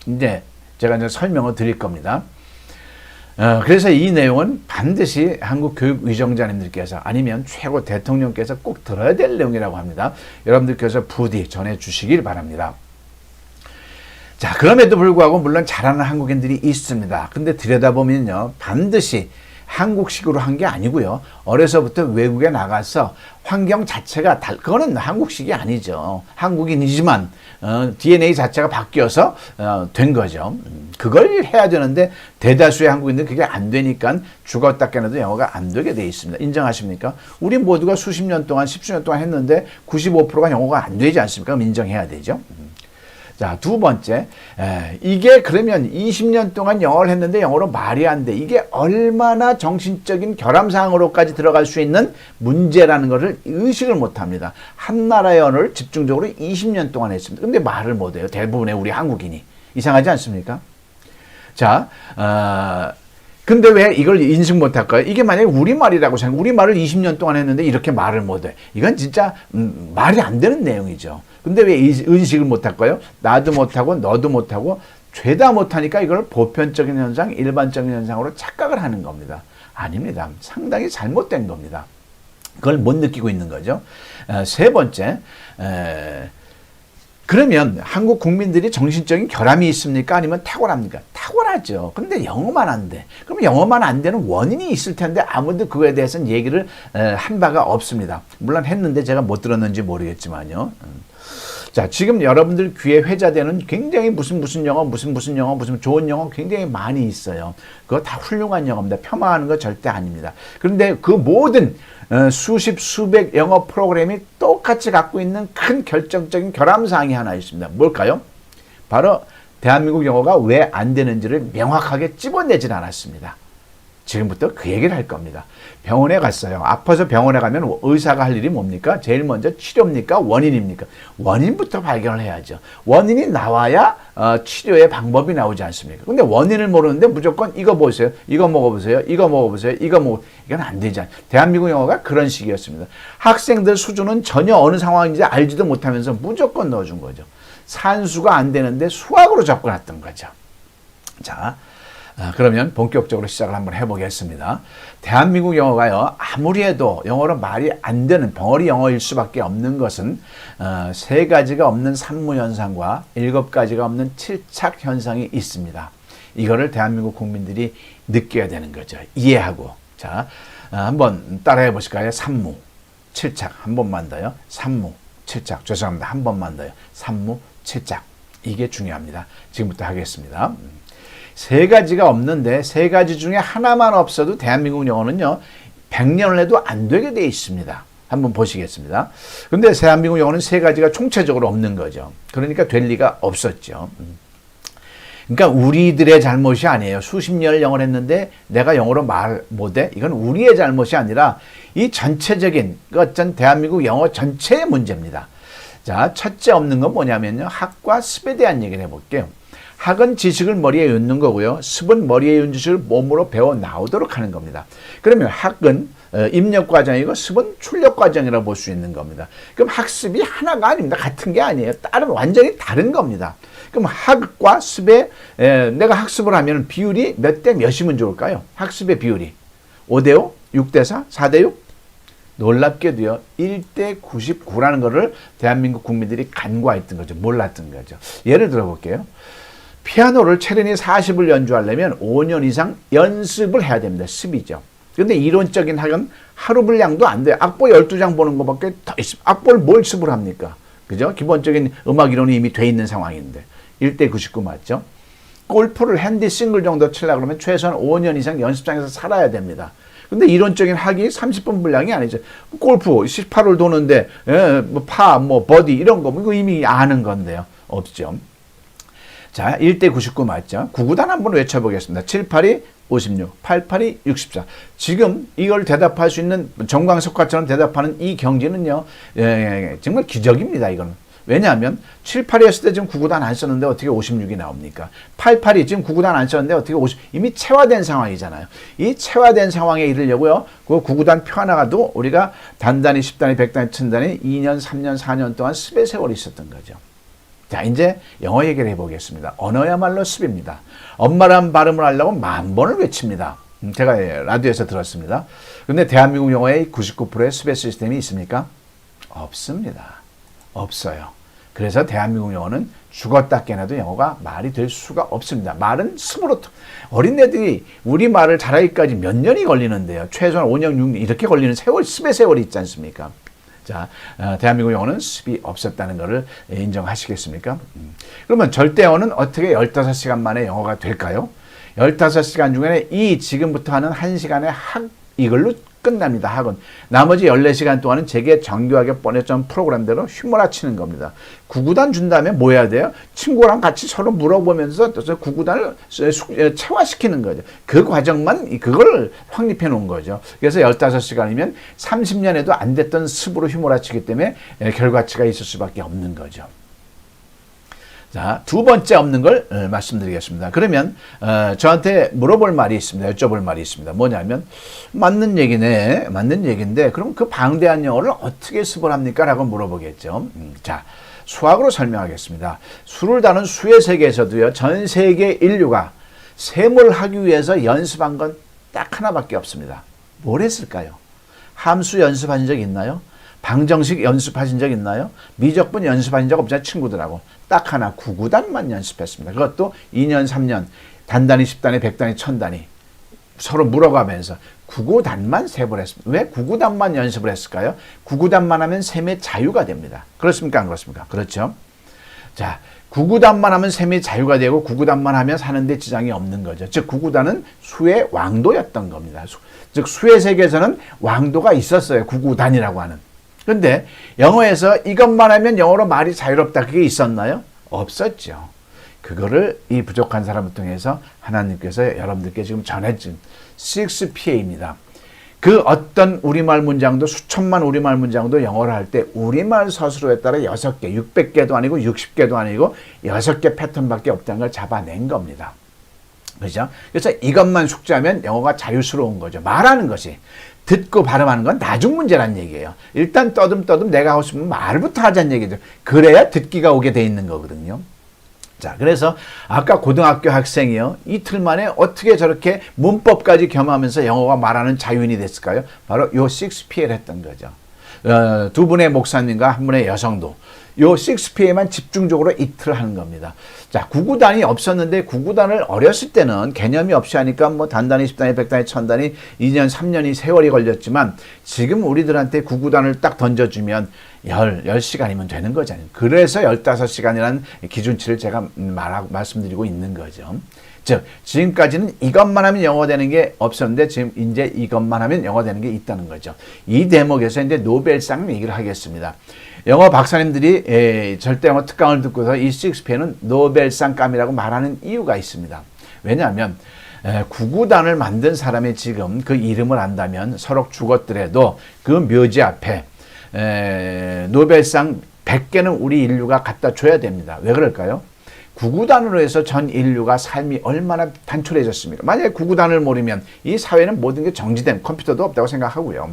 이제 제가 이제 설명을 드릴 겁니다. 그래서 이 내용은 반드시 한국 교육위정자님들께서 아니면 최고 대통령께서 꼭 들어야 될 내용이라고 합니다. 여러분들께서 부디 전해주시길 바랍니다. 자, 그럼에도 불구하고 물론 잘하는 한국인들이 있습니다. 근데 들여다보면요, 반드시 한국식으로 한 게 아니고요. 어려서부터 외국에 나가서 환경 자체가 그거는 한국식이 아니죠. 한국인이지만 DNA 자체가 바뀌어서 된 거죠. 그걸 해야 되는데 대다수의 한국인들은 그게 안 되니까 죽었다 깨나도 영어가 안 되게 돼 있습니다. 인정하십니까? 우리 모두가 수십 년 동안, 십수년 동안 했는데 95%가 영어가 안 되지 않습니까? 그럼 인정해야 되죠. 자, 두 번째, 이게 그러면 20년 동안 영어를 했는데 영어로 말이 안 돼. 이게 얼마나 정신적인 결함사항으로까지 들어갈 수 있는 문제라는 것을 의식을 못 합니다. 한 나라의 언어를 집중적으로 20년 동안 했습니다. 근데 말을 못 해요. 대부분의 우리 한국인이. 이상하지 않습니까? 자, 근데 왜 이걸 인식 못 할까요? 이게 만약에 우리말이라고 생각해. 우리말을 20년 동안 했는데 이렇게 말을 못 해. 이건 진짜 말이 안 되는 내용이죠. 근데 왜 인식을 못 할까요? 나도 못하고 너도 못하고 죄다 못하니까 이걸 보편적인 현상, 일반적인 현상으로 착각을 하는 겁니다. 아닙니다. 상당히 잘못된 겁니다. 그걸 못 느끼고 있는 거죠. 세 번째, 그러면 한국 국민들이 정신적인 결함이 있습니까? 아니면 탁월합니까? 탁월하죠. 근데 영어만 안 돼. 그럼 영어만 안 되는 원인이 있을 텐데 아무도 그거에 대해서는 얘기를 한 바가 없습니다. 물론 했는데 제가 못 들었는지 모르겠지만요. 자, 지금 여러분들 귀에 회자되는 굉장히 무슨 영어, 무슨 영어, 무슨 좋은 영어 굉장히 많이 있어요. 그거 다 훌륭한 영어입니다. 폄하하는 거 절대 아닙니다. 그런데 그 모든 수십, 수백 영어 프로그램이 똑같이 갖고 있는 큰 결정적인 결함사항이 하나 있습니다. 뭘까요? 바로 대한민국 영어가 왜 안 되는지를 명확하게 찝어내질 않았습니다. 지금부터 그 얘기를 할 겁니다. 병원에 갔어요. 아파서 병원에 가면 의사가 할 일이 뭡니까? 제일 먼저 치료입니까? 원인입니까? 원인부터 발견을 해야죠. 원인이 나와야 치료의 방법이 나오지 않습니까? 근데 원인을 모르는데 무조건 이거 보세요. 이거 먹어보세요. 이거 먹어보세요. 이건 안 되지 않아요. 대한민국 영어가 그런 식이었습니다. 학생들 수준은 전혀 어느 상황인지 알지도 못하면서 무조건 넣어준 거죠. 산수가 안 되는데 수학으로 접근했던 거죠. 자, 그러면 본격적으로 시작을 한번 해보겠습니다. 대한민국 영어가요, 아무리 해도 영어로 말이 안 되는 벙어리 영어일 수밖에 없는 것은 세 가지가 없는 산무현상과 7가지가 없는 칠착현상이 있습니다. 이거를 대한민국 국민들이 느껴야 되는 거죠. 이해하고. 자, 한번 따라해 보실까요? 산무, 칠착. 한 번만 더요. 산무, 칠착. 죄송합니다. 한 번만 더요. 산무, 칠착. 이게 중요합니다. 지금부터 하겠습니다. 세 가지가 없는데 세 가지 중에 하나만 없어도 대한민국 영어는요 100년을 해도 안 되게 돼 있습니다. 한번 보시겠습니다. 근데 대한민국 영어는 세 가지가 총체적으로 없는 거죠. 그러니까 될 리가 없었죠. 그러니까 우리들의 잘못이 아니에요. 수십 년을 영어를 했는데 내가 영어로 말 못해? 이건 우리의 잘못이 아니라 이 전체적인 어떤 대한민국 영어 전체의 문제입니다. 자, 첫째 없는 건 뭐냐면요, 학과 습에 대한 얘기를 해볼게요. 학은 지식을 머리에 옅는 거고요. 습은 머리에 옅은 지식을 몸으로 배워 나오도록 하는 겁니다. 그러면 학은 입력 과정이고 습은 출력 과정이라고 볼 수 있는 겁니다. 그럼 학습이 하나가 아닙니다. 같은 게 아니에요. 완전히 다른 겁니다. 그럼 학과 습에 내가 학습을 하면 비율이 몇 대 몇이면 좋을까요? 학습의 비율이 5대5, 6대4, 4대6? 놀랍게도요 1대 99라는 거를 대한민국 국민들이 간과했던 거죠. 몰랐던 거죠. 예를 들어 볼게요. 피아노를 체르니 40을 연주하려면 5년 이상 연습을 해야 됩니다. 습이죠. 근데 이론적인 학은 하루 분량도 안 돼요. 악보 12장 보는 것밖에 더 있습니다. 악보를 뭘 습을 합니까? 그죠? 기본적인 음악 이론이 이미 돼 있는 상황인데 1대 99 맞죠? 골프를 핸디 싱글 정도 치려고 그러면 최소한 5년 이상 연습장에서 살아야 됩니다. 근데 이론적인 학이 30분 분량이 아니죠. 골프 18홀 도는데 파, 버디 이런 거 이거 이미 아는 건데요. 없죠. 자, 1대 99 맞죠? 9구단 한번 외쳐보겠습니다. 7, 8이 56, 8, 8이 64. 지금 이걸 대답할 수 있는 정광석화처럼 대답하는 이 경지는요. 정말 기적입니다. 이거는. 왜냐하면 7, 8이 했을 때 지금 9구단 안 썼는데 어떻게 56이 나옵니까? 8, 8이 지금 9구단 안 썼는데 어떻게 50, 이미 체화된 상황이잖아요. 이 체화된 상황에 이르려고요. 그 9구단 표 하나가도 우리가 단단히 10단위, 100단위, 1000단위 2년, 3년, 4년 동안 습의 세월이 있었던 거죠. 자, 이제 영어 얘기를 해보겠습니다. 언어야말로 습입니다. 엄마란 발음을 하려고 10,000번을 외칩니다. 제가 라디오에서 들었습니다. 근데 대한민국 영어의 99%의 습의 시스템이 있습니까? 없습니다. 없어요. 그래서 대한민국 영어는 죽었다 깨나도 영어가 말이 될 수가 없습니다. 말은 습으로 어린애들이 우리말을 잘하기까지 몇 년이 걸리는데요. 최소한 5년, 6년 이렇게 걸리는 세월, 습의 세월이 있지 않습니까? 자, 대한민국 영어는 습이 없었다는 것을 인정하시겠습니까? 그러면 절대 영어는 어떻게 15시간 만에 영어가 될까요? 15시간 중에 이 지금부터 하는 1시간의 학 이걸로 끝납니다. 학은. 나머지 14시간 동안은 제게 정교하게 보내준 프로그램대로 휘몰아치는 겁니다. 9구단 준 다음에 뭐 해야 돼요? 친구랑 같이 서로 물어보면서 9구단을 체화시키는 거죠. 그 과정만 그걸 확립해 놓은 거죠. 그래서 15시간이면 30년에도 안 됐던 습으로 휘몰아치기 때문에 결과치가 있을 수밖에 없는 거죠. 자, 두 번째 없는 걸 말씀드리겠습니다. 그러면 저한테 물어볼 말이 있습니다. 여쭤볼 말이 있습니다. 뭐냐면 맞는 얘기네. 맞는 얘기인데 그럼 그 방대한 영어를 어떻게 습을 합니까? 라고 물어보겠죠. 자, 수학으로 설명하겠습니다. 수를 다룬 수의 세계에서도요. 전 세계 인류가 셈을 하기 위해서 연습한 건 딱 하나밖에 없습니다. 뭘 했을까요? 함수 연습하신 적 있나요? 방정식 연습하신 적 있나요? 미적분 연습하신 적 없잖아요. 친구들하고. 딱 하나 9구단만 연습했습니다. 그것도 2년, 3년, 단단히 10단위, 100단위, 1000단위 서로 물어가면서 9구단만 셈을 했습니다. 왜 9구단만 연습을 했을까요? 9구단만 하면 셈의 자유가 됩니다. 그렇습니까? 안 그렇습니까? 그렇죠? 자, 9구단만 하면 셈의 자유가 되고 9구단만 하면 사는데 지장이 없는 거죠. 즉 9구단은 수의 왕도였던 겁니다. 즉 수의 세계에서는 왕도가 있었어요. 9구단이라고 하는. 근데 영어에서 이것만 하면 영어로 말이 자유롭다. 그게 있었나요? 없었죠. 그거를 이 부족한 사람을 통해서 하나님께서 여러분들께 지금 전해준 6PA입니다. 그 어떤 우리말 문장도 수천만 우리말 문장도 영어를 할 때 우리말 서술어에 따라 6개, 600개도 아니고 60개도 아니고 6개 패턴밖에 없다는 걸 잡아낸 겁니다. 그죠? 그래서 이것만 숙지하면 영어가 자유스러운 거죠. 말하는 것이. 듣고 발음하는 건 나중 문제란 얘기예요. 일단 떠듬 내가 하고 싶으면 말부터 하자는 얘기죠. 그래야 듣기가 오게 돼 있는 거거든요. 자, 그래서 아까 고등학교 학생이요. 이틀 만에 어떻게 저렇게 문법까지 겸하면서 영어가 말하는 자유인이 됐을까요? 바로 요 6PA를 했던 거죠. 두 분의 목사님과 한 분의 여성도 요 6PA만 집중적으로 이틀 하는 겁니다. 자, 9구단이 없었는데 9구단을 어렸을 때는 개념이 없이 하니까 뭐 단단히 10단위, 100단위, 1000단위 2년, 3년이 세월이 걸렸지만 지금 우리들한테 9구단을 딱 던져주면 10시간이면 되는 거잖아요. 그래서 15시간이라는 기준치를 제가 말씀드리고 있는 거죠. 즉, 지금까지는 이것만 하면 영어 되는 게 없었는데 지금 이제 이것만 하면 영어 되는 게 있다는 거죠. 이 대목에서 이제 노벨상 얘기를 하겠습니다. 영어 박사님들이 절대 영어 특강을 듣고서 이 6PA는 노벨상감이라고 말하는 이유가 있습니다. 왜냐하면 9구단을 만든 사람이 지금 그 이름을 안다면 서로 죽었더라도 그 묘지 앞에 노벨상 100개는 우리 인류가 갖다 줘야 됩니다. 왜 그럴까요? 구구단으로 해서 전 인류가 삶이 얼마나 단촐해졌습니까? 만약에 구구단을 모르면 이 사회는 모든 게 정지된 컴퓨터도 없다고 생각하고요.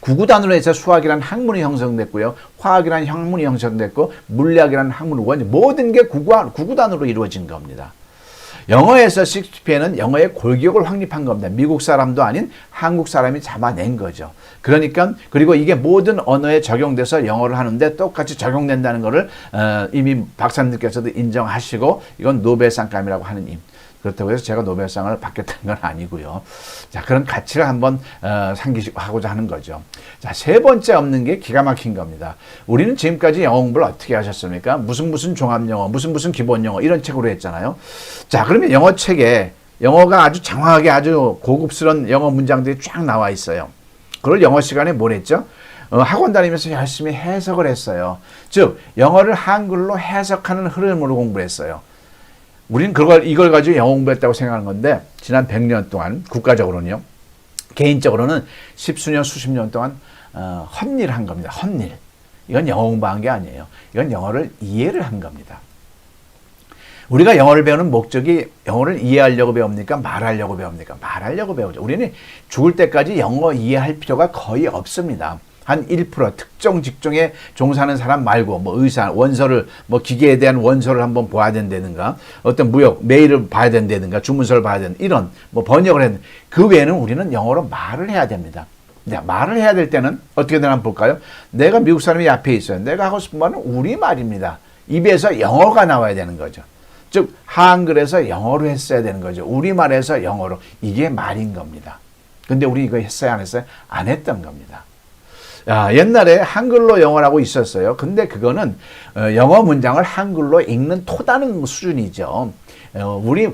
구구단으로 해서 수학이라는 학문이 형성됐고요. 화학이라는 학문이 형성됐고 물리학이라는 학문이 완전 모든 게 구구단으로 이루어진 겁니다. 영어에서 셰익스피어는 영어의 골격을 확립한 겁니다. 미국 사람도 아닌 한국 사람이 잡아낸 거죠. 그러니까 그리고 이게 모든 언어에 적용돼서 영어를 하는데 똑같이 적용된다는 것을 이미 박사님들께서도 인정하시고 이건 노벨상감이라고 하는 임. 그렇다고 해서 제가 노벨상을 받겠다는 건 아니고요. 자, 그런 가치를 한번 상기하고자 하는 거죠. 자, 세 번째 없는 게 기가 막힌 겁니다. 우리는 지금까지 영어 공부를 어떻게 하셨습니까? 무슨 종합영어, 무슨 기본영어 이런 책으로 했잖아요. 자, 그러면 영어 책에 영어가 아주 장황하게 아주 고급스러운 영어 문장들이 쫙 나와 있어요. 그걸 영어 시간에 뭘 했죠? 학원 다니면서 열심히 해석을 했어요. 즉, 영어를 한글로 해석하는 흐름으로 공부를 했어요. 우리는 이걸 가지고 영어 공부했다고 생각하는 건데, 지난 100년 동안, 국가적으로는요, 개인적으로는 십수년, 수십 년 동안, 헛일을 한 겁니다. 헛일. 이건 영어 공부한 게 아니에요. 이건 영어를 이해를 한 겁니다. 우리가 영어를 배우는 목적이 영어를 이해하려고 배웁니까? 말하려고 배웁니까? 말하려고 배우죠. 우리는 죽을 때까지 영어 이해할 필요가 거의 없습니다. 한 1% 특정 직종에 종사하는 사람 말고 뭐 의사, 원서를 뭐 기계에 대한 원서를 한번 봐야 된다든가 어떤 무역, 메일을 봐야 된다든가 주문서를 봐야 된다 이런 뭐 번역을 했는 그 외에는 우리는 영어로 말을 해야 됩니다. 말을 해야 될 때는 어떻게 되나 한번 볼까요? 내가 미국 사람이 앞에 있어요. 내가 하고 싶은 말은 우리말입니다. 입에서 영어가 나와야 되는 거죠. 즉 한글에서 영어로 했어야 되는 거죠. 우리말에서 영어로. 이게 말인 겁니다. 근데 우리 이거 했어요? 안 했어요? 안 했던 겁니다. 옛날에 한글로 영어라고 있었어요. 근데 그거는 영어 문장을 한글로 읽는 토다는 수준이죠.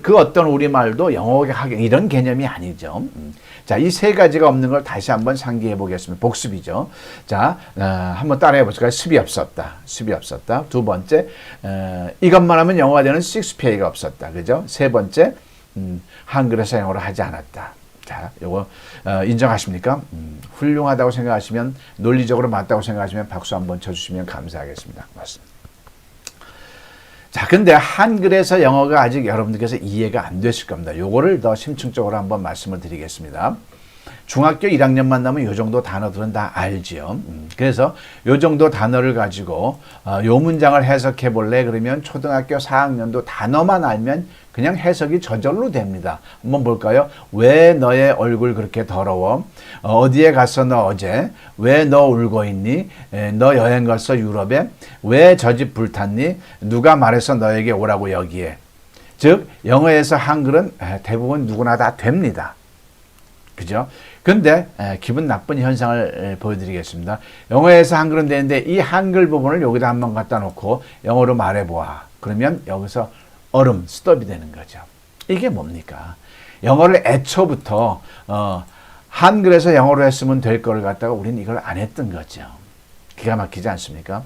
그 어떤 우리말도 영어하게 하게 이런 개념이 아니죠. 자, 이 세 가지가 없는 걸 다시 한번 상기해 보겠습니다. 복습이죠. 자, 한번 따라해 보실까요? 습이 없었다. 습이 없었다. 두 번째, 이것만 하면 영어가 되는 식스피어가 없었다. 그죠? 세 번째, 한글에서 영어를 하지 않았다. 자, 요거 인정하십니까? 훌륭하다고 생각하시면, 논리적으로 맞다고 생각하시면 박수 한번 쳐주시면 감사하겠습니다. 맞습니다. 자, 근데 한글에서 영어가 아직 여러분들께서 이해가 안 되실 겁니다. 요거를 더 심층적으로 한번 말씀을 드리겠습니다. 중학교 1학년만 나면 요 정도 단어들은 다 알지요. 그래서 요 정도 단어를 가지고 요 문장을 해석해 볼래? 그러면 초등학교 4학년도 단어만 알면 그냥 해석이 저절로 됩니다. 한번 볼까요? 왜 너의 얼굴 그렇게 더러워? 어디에 갔어 너 어제? 왜 너 울고 있니? 너 여행 갔어 유럽에? 왜 저 집 불탔니? 누가 말해서 너에게 오라고 여기에? 즉 영어에서 한글은 대부분 누구나 다 됩니다. 그죠? 근데 기분 나쁜 현상을 보여드리겠습니다. 영어에서 한글은 되는데 이 한글 부분을 여기다 한번 갖다 놓고 영어로 말해보아. 그러면 여기서 얼음, 스톱이 되는 거죠. 이게 뭡니까? 영어를 애초부터 한글에서 영어로 했으면 될 걸 갖다가 우리는 이걸 안 했던 거죠. 기가 막히지 않습니까?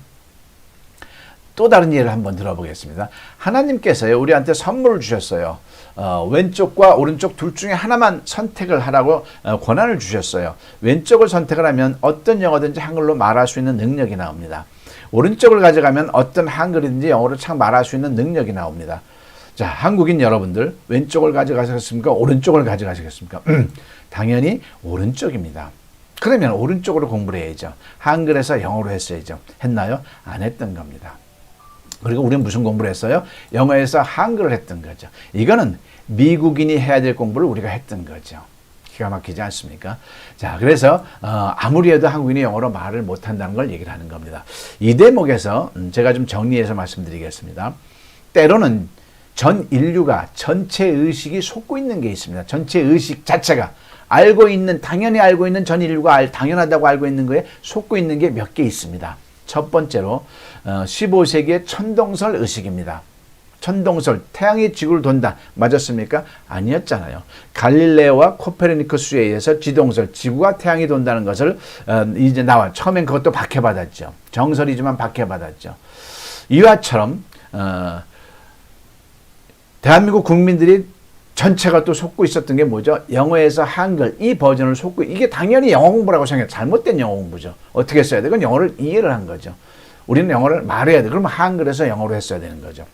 또 다른 예를 한번 들어보겠습니다. 하나님께서요, 우리한테 선물을 주셨어요. 왼쪽과 오른쪽 둘 중에 하나만 선택을 하라고 권한을 주셨어요. 왼쪽을 선택을 하면 어떤 영어든지 한글로 말할 수 있는 능력이 나옵니다. 오른쪽을 가져가면 어떤 한글이든지 영어로 참 말할 수 있는 능력이 나옵니다. 자, 한국인 여러분들 왼쪽을 가져가시겠습니까? 오른쪽을 가져가시겠습니까? 당연히 오른쪽입니다. 그러면 오른쪽으로 공부를 해야죠. 한글에서 영어로 했어야죠. 했나요? 안 했던 겁니다. 그리고 우리는 무슨 공부를 했어요? 영어에서 한글을 했던 거죠. 이거는 미국인이 해야 될 공부를 우리가 했던 거죠. 기가 막히지 않습니까? 자, 그래서 아무리 해도 한국인이 영어로 말을 못한다는 걸 얘기를 하는 겁니다. 이 대목에서 제가 좀 정리해서 말씀드리겠습니다. 때로는 전 인류가 전체 의식이 속고 있는 게 있습니다. 전체 의식 자체가 당연히 알고 있는 전 인류가 당연하다고 알고 있는 거에 속고 있는 게 몇 개 있습니다. 첫 번째로 15세기의 천동설 의식입니다. 천동설, 태양이 지구를 돈다. 맞았습니까? 아니었잖아요. 갈릴레오와 코페르니쿠스에 의해서 지동설, 지구가 태양이 돈다는 것을 이제 처음엔 그것도 박해받았죠. 정설이지만 박해받았죠. 이와처럼 대한민국 국민들이 전체가 또 속고 있었던 게 뭐죠? 영어에서 한글, 이 버전을 속고, 이게 당연히 영어 공부라고 생각해요. 잘못된 영어 공부죠. 어떻게 써야 돼? 그건 영어를 이해를 한 거죠. 우리는 영어를 말해야 돼. 그러면 한글에서 영어로 했어야 되는 거죠.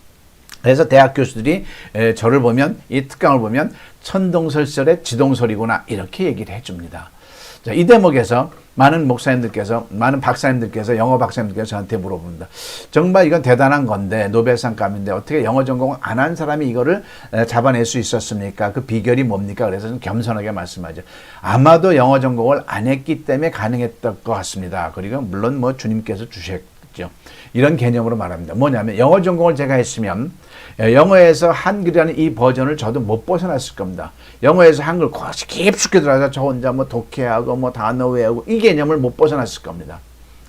그래서 대학 교수들이 저를 보면 이 특강을 보면 천동설설의 지동설이구나 이렇게 얘기를 해줍니다. 자, 이 대목에서 많은 목사님들께서 많은 박사님들께서 영어 박사님들께서 저한테 물어봅니다. 정말 이건 대단한 건데 노벨상감인데 어떻게 영어 전공을 안 한 사람이 이거를 잡아낼 수 있었습니까? 그 비결이 뭡니까? 그래서 좀 겸손하게 말씀하죠. 아마도 영어 전공을 안 했기 때문에 가능했던 것 같습니다. 그리고 물론 뭐 주님께서 주셨죠. 이런 개념으로 말합니다. 뭐냐면 영어 전공을 제가 했으면 영어에서 한글이라는 이 버전을 저도 못 벗어났을 겁니다. 영어에서 한글 깊숙이 들어가서 저 혼자 뭐 독해하고 뭐 단어 외우고 이 개념을 못 벗어났을 겁니다.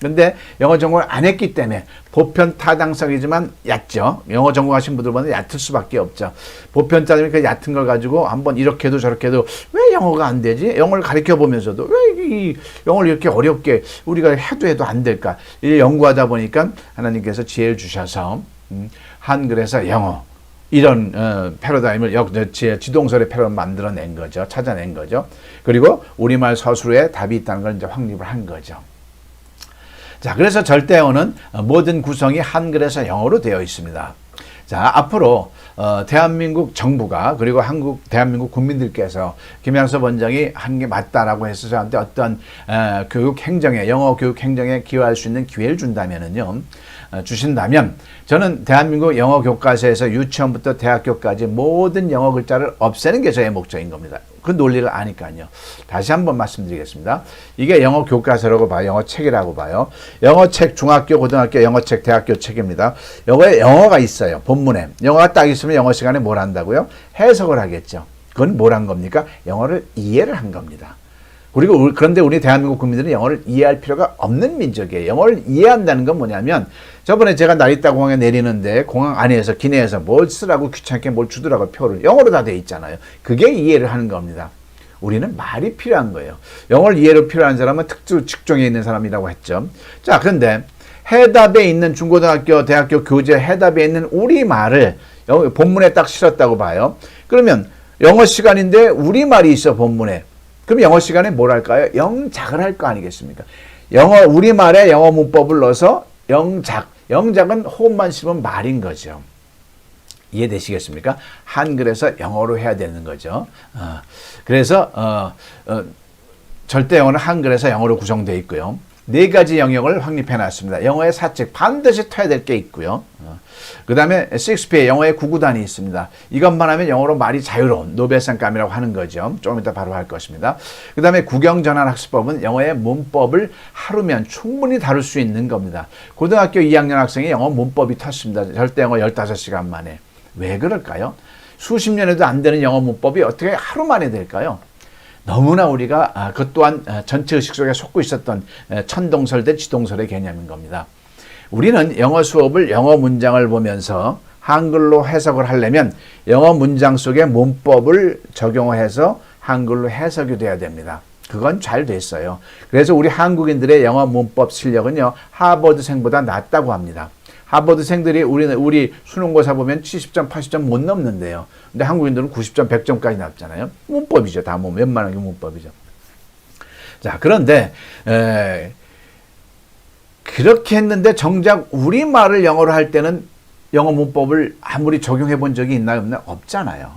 근데 영어 전공을 안 했기 때문에 보편 타당성이지만 얕죠. 영어 전공하신 분들보다 얕을 수밖에 없죠. 보편 따지면 그 얕은 걸 가지고 한번 이렇게 해도 저렇게 해도 왜 영어가 안 되지? 영어를 가르쳐 보면서도 왜 이 영어를 이렇게 어렵게 우리가 해도 안 될까? 이 연구하다 보니까 하나님께서 지혜를 주셔서 한글에서 영어 이런 패러다임을 지동설의 패러다임을 만들어낸 거죠. 찾아낸 거죠. 그리고 우리말 서술에 답이 있다는 걸 이제 확립을 한 거죠. 자, 그래서 절대어는 모든 구성이 한글에서 영어로 되어 있습니다. 자, 앞으로 대한민국 정부가 그리고 대한민국 국민들께서 김양섭 원장이 한 게 맞다라고 해서 저한테 어떤 교육 행정에 영어 교육 행정에 기여할 수 있는 기회를 준다면은요. 주신다면 저는 대한민국 영어 교과서에서 유치원부터 대학교까지 모든 영어 글자를 없애는 게 저의 목적인 겁니다. 그 논리를 아니까요. 다시 한번 말씀드리겠습니다. 이게 영어 교과서라고 봐요. 영어 책이라고 봐요. 영어 책 중학교, 고등학교 영어 책, 대학교 책입니다. 영어에 영어가 있어요. 본문에. 영어가 딱 있으면 영어 시간에 뭘 한다고요? 해석을 하겠죠. 그건 뭘 한 겁니까? 영어를 이해를 한 겁니다. 그리고 그런데 우리 대한민국 국민들은 영어를 이해할 필요가 없는 민족이에요. 영어를 이해한다는 건 뭐냐면 저번에 제가 나리타 공항에 내리는데 공항 안에서 기내에서 뭘 쓰라고 귀찮게 뭘 주더라고 표를 영어로 다 돼 있잖아요. 그게 이해를 하는 겁니다. 우리는 말이 필요한 거예요. 영어를 이해로 필요한 사람은 특수 직종에 있는 사람이라고 했죠. 자, 그런데 해답에 있는 중고등학교, 대학교 교재 해답에 있는 우리말을 본문에 딱 실었다고 봐요. 그러면 영어 시간인데 우리말이 있어 본문에. 그럼 영어 시간에 뭘 할까요? 영작을 할 거 아니겠습니까? 우리말에 영어 문법을 넣어서 영작. 영작은 호흡만 씹으면 말인 거죠. 이해되시겠습니까? 한글에서 영어로 해야 되는 거죠. 그래서 절대 영어는 한글에서 영어로 구성되어 있고요. 4가지 영역을 확립해 놨습니다. 영어의 사책 반드시 터야 될 게 있고요. 그 다음에 6P의 영어의 구구단이 있습니다. 이것만 하면 영어로 말이 자유로운 노벨상감이라고 하는 거죠. 조금 이따 바로 할 것입니다. 그 다음에 구경전환학습법은 영어의 문법을 하루면 충분히 다룰 수 있는 겁니다. 고등학교 2학년 학생이 영어 문법이 텄습니다. 절대 영어 15시간 만에. 왜 그럴까요? 수십 년에도 안 되는 영어 문법이 어떻게 하루 만에 될까요? 너무나 우리가 그 또한 전체의식 속에 속고 있었던 천동설 대 지동설의 개념인 겁니다. 우리는 영어 수업을 영어 문장을 보면서 한글로 해석을 하려면 영어 문장 속의 문법을 적용해서 한글로 해석이 돼야 됩니다. 그건 잘 됐어요. 그래서 우리 한국인들의 영어 문법 실력은요, 하버드생보다 낫다고 합니다. 하버드생들이 우리 수능고사 보면 70점, 80점 못 넘는데요. 근데 한국인들은 90점, 100점까지 남잖아요. 문법이죠. 다 뭐 웬만한 게 문법이죠. 자, 그런데 그렇게 했는데 정작 우리말을 영어로 할 때는 영어 문법을 아무리 적용해 본 적이 있나요? 없나? 없잖아요.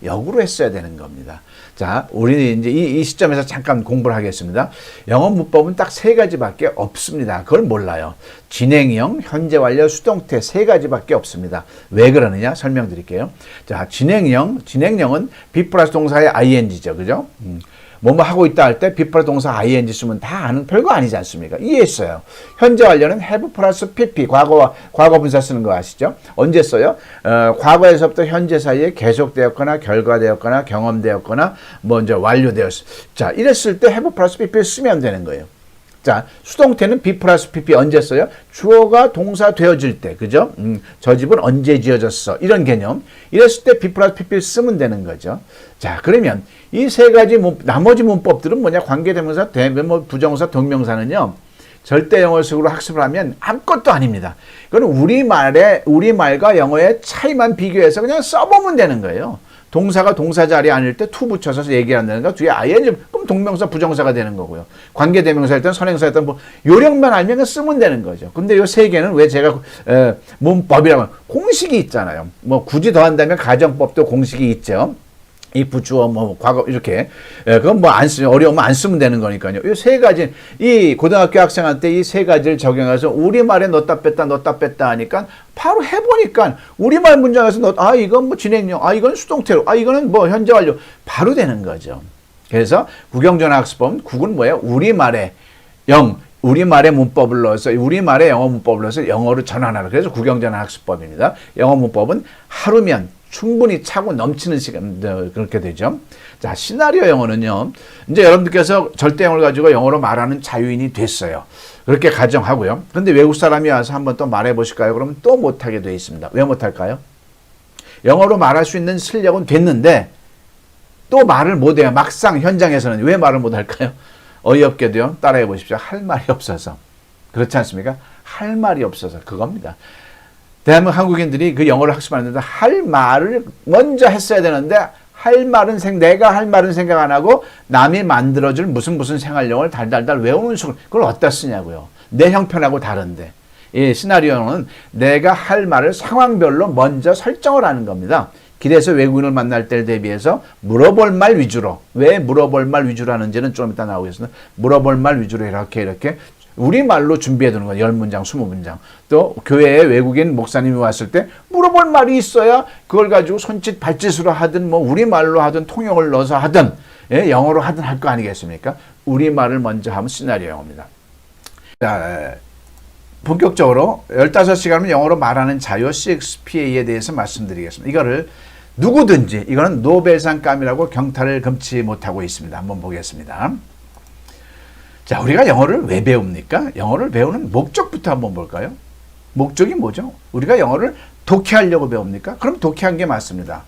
역으로 했어야 되는 겁니다. 자, 우리는 이제 이 시점에서 잠깐 공부를 하겠습니다. 영어 문법은 딱 3가지밖에 없습니다. 그걸 몰라요. 진행형, 현재 완료, 수동태 3가지밖에 없습니다. 왜 그러느냐 설명드릴게요. 자, 진행형은 be 플러스 동사의 ing죠. 그죠? 뭐뭐 하고 있다 할 때 be 플러스 동사 ing 쓰면 다 아는 별거 아니지 않습니까? 이해했어요. 현재 완료는 have 플러스 pp, 과거 분사 쓰는 거 아시죠? 언제 써요? 과거에서부터 현재 사이에 계속되었거나 결과되었거나 경험되었거나 뭐 이제 완료되었어. 자, 이랬을 때 have 플러스 pp를 쓰면 되는 거예요. 자, 수동태는 be 플러스 pp 언제 써요? 주어가 동사 되어질 때, 그죠? 저 집은 언제 지어졌어? 이런 개념. 이랬을 때 be 플러스 pp를 쓰면 되는 거죠. 자, 그러면 이 3가지 나머지 문법들은 뭐냐? 관계대명사, 부정사, 동명사는요. 절대 영어식으로 학습을 하면 아무것도 아닙니다. 그건 우리말과 영어의 차이만 비교해서 그냥 써보면 되는 거예요. 동사가 동사 자리에 아닐 때 to 붙여서 얘기한다니까 뒤에 ing 그럼 동명사 부정사가 되는 거고요. 관계대명사일 때는 선행사일 때는 뭐 요령만 알면 그냥 쓰면 되는 거죠. 근데 요 세 개는 왜 제가 문법이라고 공식이 있잖아요. 뭐 굳이 더 한다면 가정법도 공식이 있죠. if 주어 뭐 과거 이렇게 그건 뭐 안 쓰면 어려우면 안 쓰면 되는 거니까요. 이 세 가지 이 고등학교 학생한테 이 세 가지를 적용해서 우리말에 넣었다 뺐다 하니까 바로 해보니까 우리말 문장에서 이건 뭐 진행형, 이건 수동태로, 이거는 뭐 현재 완료 바로 되는 거죠. 그래서 국영전학습법 국은 뭐예요? 우리말의 문법을 넣어서 우리말의 영어 문법을 넣어서 영어로 전환하라. 그래서 국영전학습법입니다. 영어 문법은 하루면 충분히 차고 넘치는 시간 그렇게 되죠. 자, 시나리오 영어는요. 이제 여러분들께서 절대 영어를 가지고 영어로 말하는 자유인이 됐어요. 그렇게 가정하고요. 근데 외국 사람이 와서 한번 또 말해 보실까요? 그러면 또 못하게 돼 있습니다. 왜 못할까요? 영어로 말할 수 있는 실력은 됐는데 또 말을 못해요. 막상 현장에서는 왜 말을 못할까요? 어이없게도요. 따라해 보십시오. 할 말이 없어서. 그렇지 않습니까? 할 말이 없어서 그겁니다. 대한민국 한국인들이 그 영어를 학습하는데 할 말을 먼저 했어야 되는데 내가 할 말은 생각 안 하고 남이 만들어줄 무슨 생활용어를 달달달 외우는 식으로 그걸 어디다 쓰냐고요. 내 형편하고 다른데. 이 시나리오는 내가 할 말을 상황별로 먼저 설정을 하는 겁니다. 길에서 외국인을 만날 때를 대비해서 물어볼 말 위주로. 왜 물어볼 말 위주로 하는지는 좀 이따 나오겠습니다. 물어볼 말 위주로 이렇게 우리말로 준비해 두는 거예요. 10문장, 20문장. 또 교회에 외국인 목사님이 왔을 때 물어볼 말이 있어야 그걸 가지고 손짓 발짓으로 하든 뭐 우리말로 하든 통역을 넣어서 하든 영어로 하든 할 거 아니겠습니까? 우리말을 먼저 하면 시나리오 영어입니다. 자, 본격적으로 15시간은 영어로 말하는 자유 6PA에 대해서 말씀드리겠습니다. 이거를 누구든지 이거는 노벨상감이라고 경탈을 금치 못하고 있습니다. 한번 보겠습니다. 자, 우리가 영어를 왜 배웁니까? 영어를 배우는 목적부터 한번 볼까요? 목적이 뭐죠? 우리가 영어를 독해하려고 배웁니까? 그럼 독해한 게 맞습니다.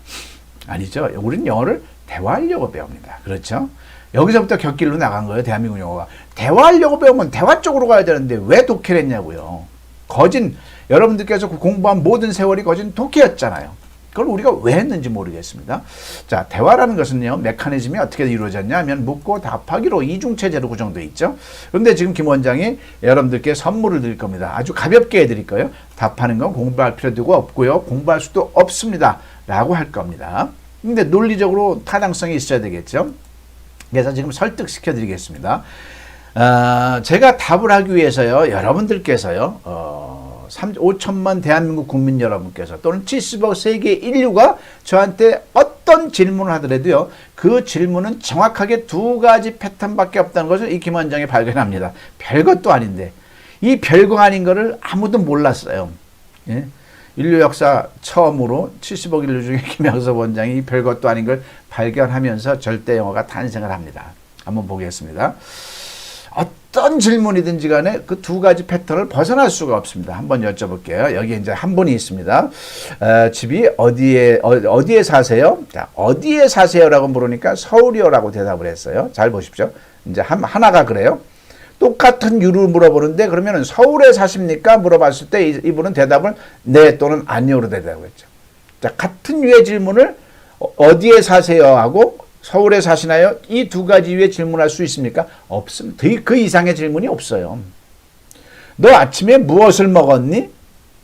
아니죠. 우리는 영어를 대화하려고 배웁니다. 그렇죠? 여기서부터 곁길로 나간 거예요. 대한민국 영어가. 대화하려고 배우면 대화 쪽으로 가야 되는데 왜 독해를 했냐고요. 여러분들께서 공부한 모든 세월이 거진 독해였잖아요. 그걸 우리가 왜 했는지 모르겠습니다. 자, 대화라는 것은요, 메커니즘이 어떻게 이루어졌냐 하면 묻고 답하기로 이중체제로 구성되어 있죠. 그런데 지금 김 원장이 여러분들께 선물을 드릴 겁니다. 아주 가볍게 해드릴 거예요. 답하는 건 공부할 필요도 없고요. 공부할 수도 없습니다. 라고 할 겁니다. 근데 논리적으로 타당성이 있어야 되겠죠. 그래서 지금 설득시켜 드리겠습니다. 제가 답을 하기 위해서요, 여러분들께서요, 5천만 대한민국 국민 여러분께서 또는 70억 세계 인류가 저한테 어떤 질문을 하더라도요, 그 질문은 정확하게 두 가지 패턴밖에 없다는 것을 이 김 원장이 발견합니다. 별것도 아닌데 이 별거 아닌 거를 아무도 몰랐어요. 예? 인류 역사 처음으로 70억 인류 중에 김영섭 원장이 이 별것도 아닌 걸 발견하면서 절대 영어가 탄생을 합니다. 한번 보겠습니다. 어떤 질문이든지 간에 그 두 가지 패턴을 벗어날 수가 없습니다. 한번 여쭤볼게요. 여기 이제 한 분이 있습니다. 집이 어디에 사세요? 자, 어디에 사세요라고 물으니까 서울이요라고 대답을 했어요. 잘 보십시오. 이제 하나가 그래요. 똑같은 이유를 물어보는데 그러면 서울에 사십니까? 물어봤을 때 이분은 대답을 네 또는 아니요로 대답했죠. 자, 같은 유의 질문을 어디에 사세요? 하고 서울에 사시나요? 이 두 가지 위에 질문할 수 있습니까? 없습니다. 그 이상의 질문이 없어요. 너 아침에 무엇을 먹었니?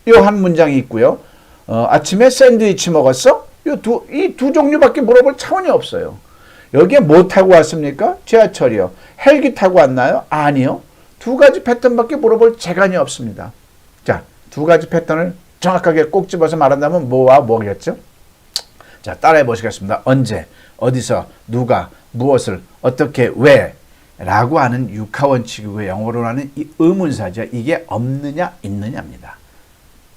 요 한 문장이 있고요. 아침에 샌드위치 먹었어? 이 두 종류밖에 물어볼 차원이 없어요. 여기에 뭐 타고 왔습니까? 지하철이요. 헬기 타고 왔나요? 아니요. 두 가지 패턴밖에 물어볼 재간이 없습니다. 자, 두 가지 패턴을 정확하게 꼭 집어서 말한다면 뭐와 뭐겠죠? 자, 따라해 보시겠습니다. 언제, 어디서, 누가, 무엇을, 어떻게, 왜 라고 하는 육하원칙이고 영어로 하는 이 의문사죠. 이게 없느냐 있느냐입니다.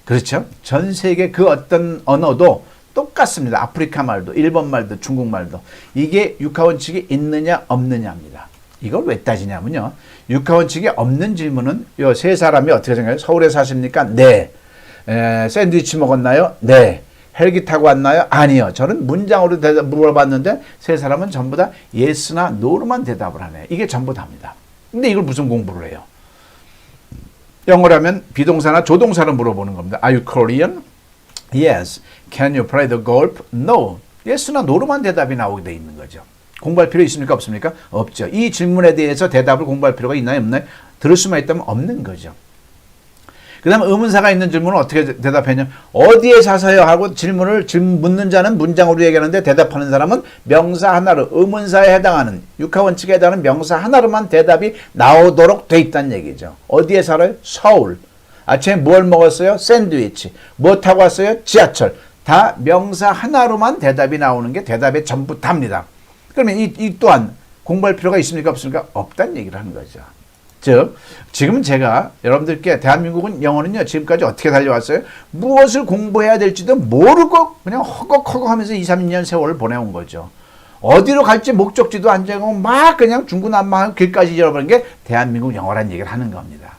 그렇죠? 전 세계 그 어떤 언어도 똑같습니다. 아프리카 말도, 일본 말도, 중국 말도. 이게 육하원칙이 있느냐 없느냐입니다. 이걸 왜 따지냐면요. 육하원칙이 없는 질문은 요 세 사람이 어떻게 생각해요? 서울에 사십니까? 네. 샌드위치 먹었나요? 네. 헬기 타고 왔나요? 아니요. 저는 문장으로 물어봤는데 세 사람은 전부 다 yes나 no로만 대답을 하네요. 이게 전부 다입니다. 근데 이걸 무슨 공부를 해요? 영어라면 비동사나 조동사를 물어보는 겁니다. Are you Korean? Yes. Can you play the golf? No. 예스나 노로만 대답이 나오게 돼 있는 거죠. 공부할 필요 있습니까? 없습니까? 없죠. 이 질문에 대해서 대답을 공부할 필요가 있나요? 없나요? 들을 수만 있다면 없는 거죠. 그 다음에 의문사가 있는 질문은 어떻게 대답했냐? 어디에 사서요? 하고 질문 묻는 자는 문장으로 얘기하는데 대답하는 사람은 명사 하나로, 의문사에 해당하는, 육하원칙에 해당하는 명사 하나로만 대답이 나오도록 돼 있다는 얘기죠. 어디에 살아요? 서울. 아침에 뭘 먹었어요? 샌드위치. 뭐 타고 왔어요? 지하철. 다 명사 하나로만 대답이 나오는 게 대답의 전부 답니다. 그러면 이 또한 공부할 필요가 있습니까? 없습니까? 없다는 얘기를 하는 거죠. 즉, 지금은 제가 여러분들께 대한민국은 영어는요, 지금까지 어떻게 달려왔어요? 무엇을 공부해야 될지도 모르고 그냥 허걱허걱 하면서 2, 3년 세월을 보내온 거죠. 어디로 갈지 목적지도 안 정하고 막 그냥 중구난방하고 길까지 잃어버린 게 대한민국 영어란 얘기를 하는 겁니다.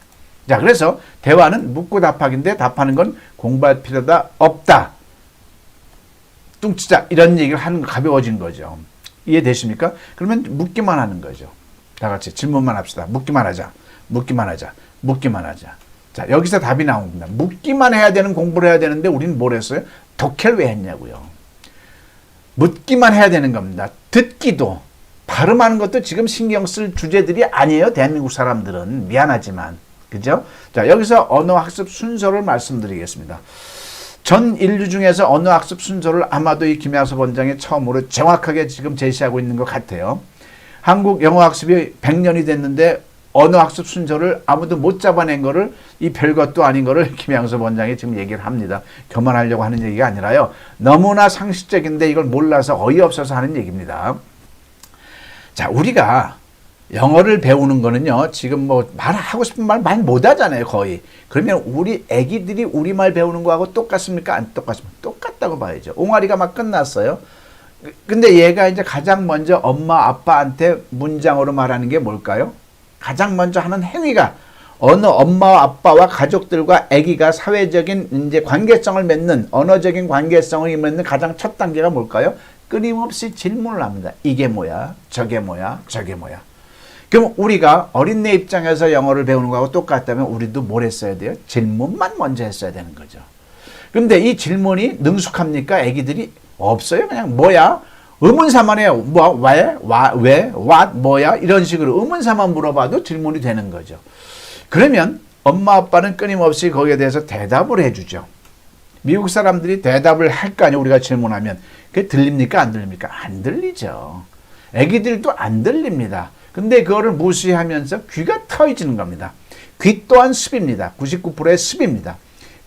자, 그래서 대화는 묻고 답하기인데 답하는 건 공부할 필요가 없다. 뚱치자 이런 얘기를 하는 거 가벼워진 거죠. 이해되십니까? 그러면 묻기만 하는 거죠. 다 같이 질문만 합시다. 묻기만 하자. 묻기만 하자. 묻기만 하자. 자, 여기서 답이 나옵니다. 묻기만 해야 되는 공부를 해야 되는데 우리는 뭘 했어요? 독해를 왜 했냐고요. 묻기만 해야 되는 겁니다. 듣기도, 발음하는 것도 지금 신경 쓸 주제들이 아니에요. 대한민국 사람들은. 미안하지만. 그죠? 자, 여기서 언어학습 순서를 말씀드리겠습니다. 전 인류 중에서 언어학습 순서를 아마도 이 김양섭 원장이 처음으로 정확하게 지금 제시하고 있는 것 같아요. 한국 영어학습이 100년이 됐는데 언어학습 순서를 아무도 못 잡아낸 거를 이 별것도 아닌 거를 김양섭 원장이 지금 얘기를 합니다. 교만하려고 하는 얘기가 아니라요. 너무나 상식적인데 이걸 몰라서 어이없어서 하는 얘기입니다. 자, 우리가 영어를 배우는 거는요, 지금 뭐 말하고 싶은 말 많이 못 하잖아요, 거의. 그러면 우리 애기들이 우리말 배우는 거하고 똑같습니까? 안 똑같습니까? 똑같다고 봐야죠. 옹알이가 막 끝났어요. 근데 얘가 이제 가장 먼저 엄마, 아빠한테 문장으로 말하는 게 뭘까요? 가장 먼저 하는 행위가 어느 엄마와 아빠와 가족들과 아기가 사회적인 이제 관계성을 맺는, 언어적인 관계성을 맺는 가장 첫 단계가 뭘까요? 끊임없이 질문을 합니다. 이게 뭐야? 저게 뭐야? 저게 뭐야? 그럼 우리가 어린애 입장에서 영어를 배우는 거하고 똑같다면 우리도 뭘 했어야 돼요? 질문만 먼저 했어야 되는 거죠. 근데 이 질문이 능숙합니까? 아기들이 없어요. 그냥 뭐야? 의문사만 해요. 뭐, 왜, what, 뭐야? 이런 식으로 의문사만 물어봐도 질문이 되는 거죠. 그러면 엄마 아빠는 끊임없이 거기에 대해서 대답을 해주죠. 미국 사람들이 대답을 할 거 아니에요. 우리가 질문하면. 그게 들립니까? 안 들립니까? 안 들리죠. 아기들도 안 들립니다. 근데 그거를 무시하면서 귀가 터지는 겁니다. 귀 또한 습입니다. 99%의 습입니다.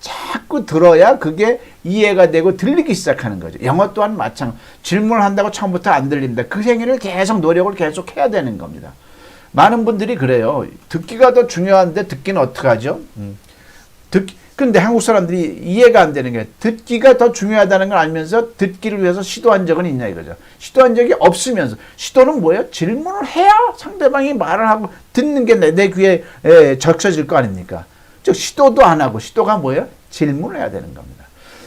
자꾸 들어야 그게 이해가 되고 들리기 시작하는 거죠. 영어 또한 마찬가지. 질문을 한다고 처음부터 안 들립니다. 그 행위를 계속 노력을 계속 해야 되는 겁니다. 많은 분들이 그래요. 듣기가 더 중요한데 듣기는 어떡하죠? 근데 한국 사람들이 이해가 안 되는 게 듣기가 더 중요하다는 걸 알면서 듣기를 위해서 시도한 적은 있냐 이거죠. 시도한 적이 없으면서 시도는 뭐예요? 질문을 해야 상대방이 말을 하고 듣는 게 내 귀에 적셔질 거 아닙니까? 즉 시도도 안 하고 시도가 뭐예요? 질문을 해야 되는 겁니다.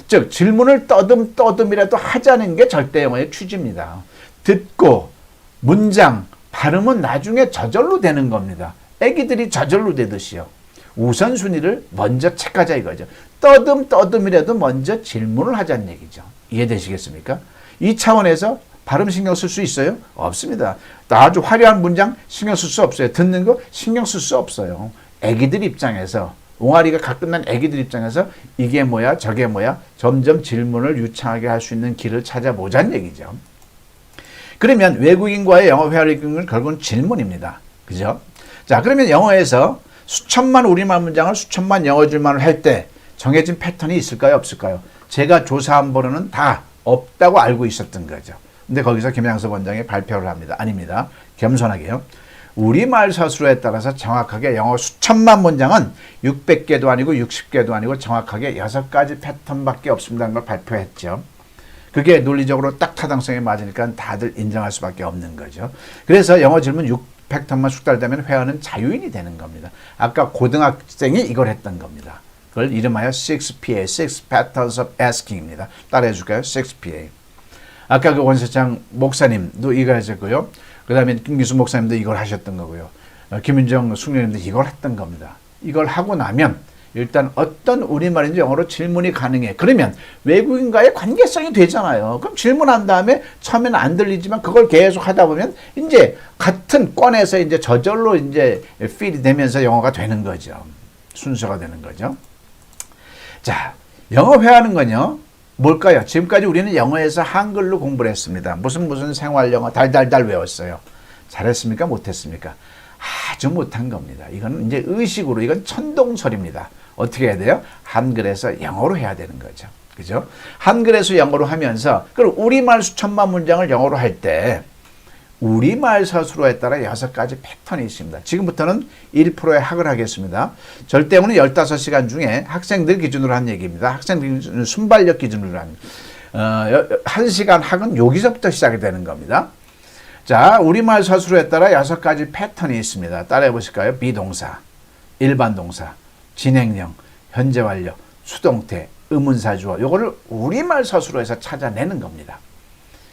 즉 질문을 떠듬이라도 하자는 게 절대 영어의 취지입니다. 듣고 문장, 발음은 나중에 저절로 되는 겁니다. 애기들이 저절로 되듯이요. 우선순위를 먼저 체크하자 이거죠. 떠듬이라도 먼저 질문을 하자는 얘기죠. 이해되시겠습니까? 이 차원에서 발음 신경 쓸 수 있어요? 없습니다. 아주 화려한 문장 신경 쓸 수 없어요. 듣는 거 신경 쓸 수 없어요. 애기들 입장에서, 옹알이가 각 끝난 애기들 입장에서 이게 뭐야 저게 뭐야 점점 질문을 유창하게 할 수 있는 길을 찾아보자는 얘기죠. 그러면 외국인과의 영어 회화를 이끄는 건 결국은 질문입니다. 그죠? 자, 그러면 영어에서 수천만 우리말 문장을 수천만 영어 질문을 할 때 정해진 패턴이 있을까요? 없을까요? 제가 조사한 바로는 다 없다고 알고 있었던 거죠. 근데 거기서 김양섭 원장이 발표를 합니다. 아닙니다. 겸손하게요. 우리말 서술에 따라서 정확하게 영어 수천만 문장은 600개도 아니고 60개도 아니고 정확하게 6가지 패턴밖에 없습니다는 걸 발표했죠. 그게 논리적으로 딱 타당성에 맞으니까 다들 인정할 수밖에 없는 거죠. 그래서 영어 질문 6패턴만 숙달되면 회화는 자유인이 되는 겁니다. 아까 고등학생이 이걸 했던 겁니다. 그걸 이름하여 6PA, 6 Patterns of Asking입니다. 따라해 줄까요? 6PA. 아까 그 원세창 목사님도 이걸 하셨고요. 그 다음에 김기수 목사님도 이걸 하셨던 거고요. 김윤정 숙녀님도 이걸 했던 겁니다. 이걸 하고 나면 일단 어떤 우리말인지 영어로 질문이 가능해. 그러면 외국인과의 관계성이 되잖아요. 그럼 질문한 다음에 처음에는 안 들리지만 그걸 계속 하다 보면 이제 같은 권에서 이제 저절로 이제 필이 되면서 영어가 되는 거죠. 순서가 되는 거죠. 자, 영어 회화하는 건요. 뭘까요? 지금까지 우리는 영어에서 한글로 공부를 했습니다. 무슨 생활 영어 달달달 외웠어요. 잘했습니까? 못했습니까? 아주 못한 겁니다. 이거는 이제 의식으로, 이건 천동설입니다. 어떻게 해야 돼요? 한글에서 영어로 해야 되는 거죠. 그죠? 한글에서 영어로 하면서, 그리고 우리말 수천만 문장을 영어로 할 때, 우리말 서술어에 따라 6가지 패턴이 있습니다. 지금부터는 1%의 학을 하겠습니다. 절대어는 15시간 중에 학생들 기준으로 한 얘기입니다. 학생들 기준 순발력 기준으로 합니다. 1시간 학은 여기서부터 시작이 되는 겁니다. 자, 우리말 서술어에 따라 6가지 패턴이 있습니다. 따라해 보실까요? 비동사, 일반 동사, 진행형, 현재 완료, 수동태, 의문사 주어. 요거를 우리말 서술어에서 찾아내는 겁니다.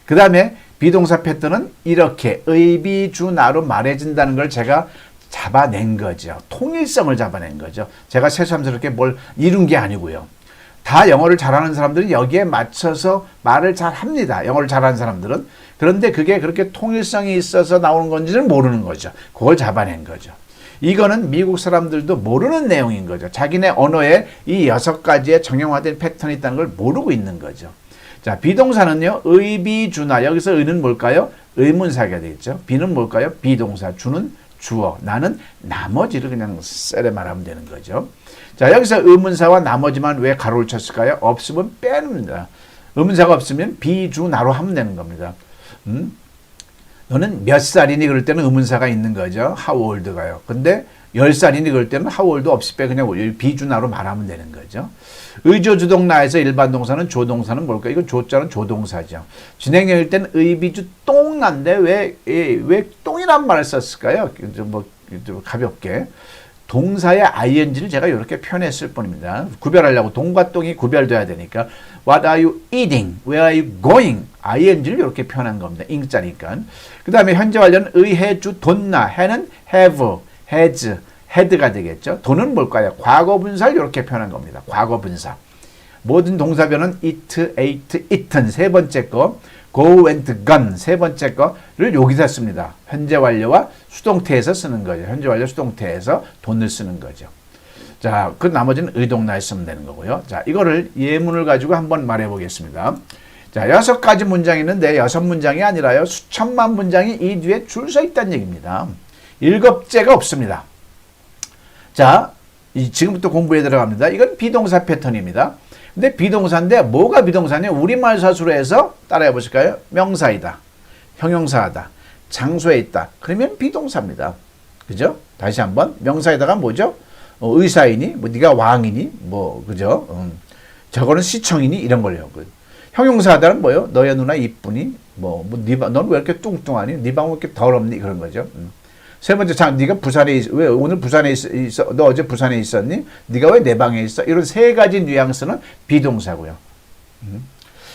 그 다음에 비동사 패턴은 이렇게 의비주나로 말해진다는 걸 제가 잡아낸 거죠. 통일성을 잡아낸 거죠. 제가 새삼스럽게 뭘 이룬 게 아니고요. 다 영어를 잘하는 사람들은 여기에 맞춰서 말을 잘 합니다. 영어를 잘하는 사람들은. 그런데 그게 그렇게 통일성이 있어서 나오는 건지는 모르는 거죠. 그걸 잡아낸 거죠. 이거는 미국 사람들도 모르는 내용인 거죠. 자기네 언어에 이 6가지의 정형화된 패턴이 있다는 걸 모르고 있는 거죠. 자, 비동사는요, 의비주나. 여기서 의는 뭘까요? 의문사가 되겠죠. 비는 뭘까요? 비동사. 주는 주어. 나는 나머지를 그냥 쎄레 말하면 되는 거죠. 자, 여기서 의문사와 나머지만 왜 가로를 쳤을까요? 없으면 빼놓습니다. 의문사가 없으면 비주나로 하면 되는 겁니다. 너는 몇 살이니? 그럴 때는 의문사가 있는 거죠. How old가요. 근데 10살이니? 그럴 때는 how old 없이 빼 그냥 비주나로 말하면 되는 거죠. 의조주동나에서 일반 동사는 조동사는 뭘까요? 이건 조자는 조동사죠. 진행형일 때는 의비주 똥난데 왜 똥이란 말을 썼을까요? 좀 가볍게. 동사의 ing를 제가 이렇게 표현했을 뿐입니다. 구별하려고 동과 똥이 구별돼야 되니까 What are you eating? Where are you going? ing를 이렇게 표현한 겁니다. ing자니까. 그 다음에 현재 완료는 의해주 돈나. 해는 have, has, had가 되겠죠. 돈은 뭘까요? 과거 분사를 이렇게 표현한 겁니다. 과거 분사. 모든 동사변은 eat, ate, eaten 세 번째 거, go, went, gone 세 번째 거를 여기서 씁니다. 현재 완료와 수동태에서 쓰는 거죠. 현재 완료 수동태에서 돈을 쓰는 거죠. 자, 그 나머지는 의동나에 쓰면 되는 거고요. 자, 이거를 예문을 가지고 한번 말해 보겠습니다. 자, 6가지 문장이 있는데 6문장이 아니라요. 수천만 문장이 이 뒤에 줄 서 있다는 얘기입니다. 읽업제가 없습니다. 자, 지금부터 공부에 들어갑니다. 이건 비동사 패턴입니다. 근데 비동사인데 뭐가 비동사냐? 우리말 서술어에서 따라해 보실까요? 명사이다. 형용사하다. 장소에 있다. 그러면 비동사입니다. 그죠? 다시 한번. 명사에다가 뭐죠? 의사이니? 뭐 네가 왕이니? 뭐 그죠? 저거는 시청이니? 이런 걸요. 형용사하다는 뭐요? 너의 누나 이쁘니? 넌 왜 이렇게 뚱뚱하니? 네 방 왜 이렇게 더럽니? 그런 거죠. 세 번째, 자, 네가 부산에 왜 오늘 부산에 있어? 너 어제 부산에 있었니? 네가 왜 내 방에 있어? 이런 3가지 뉘앙스는 비동사고요.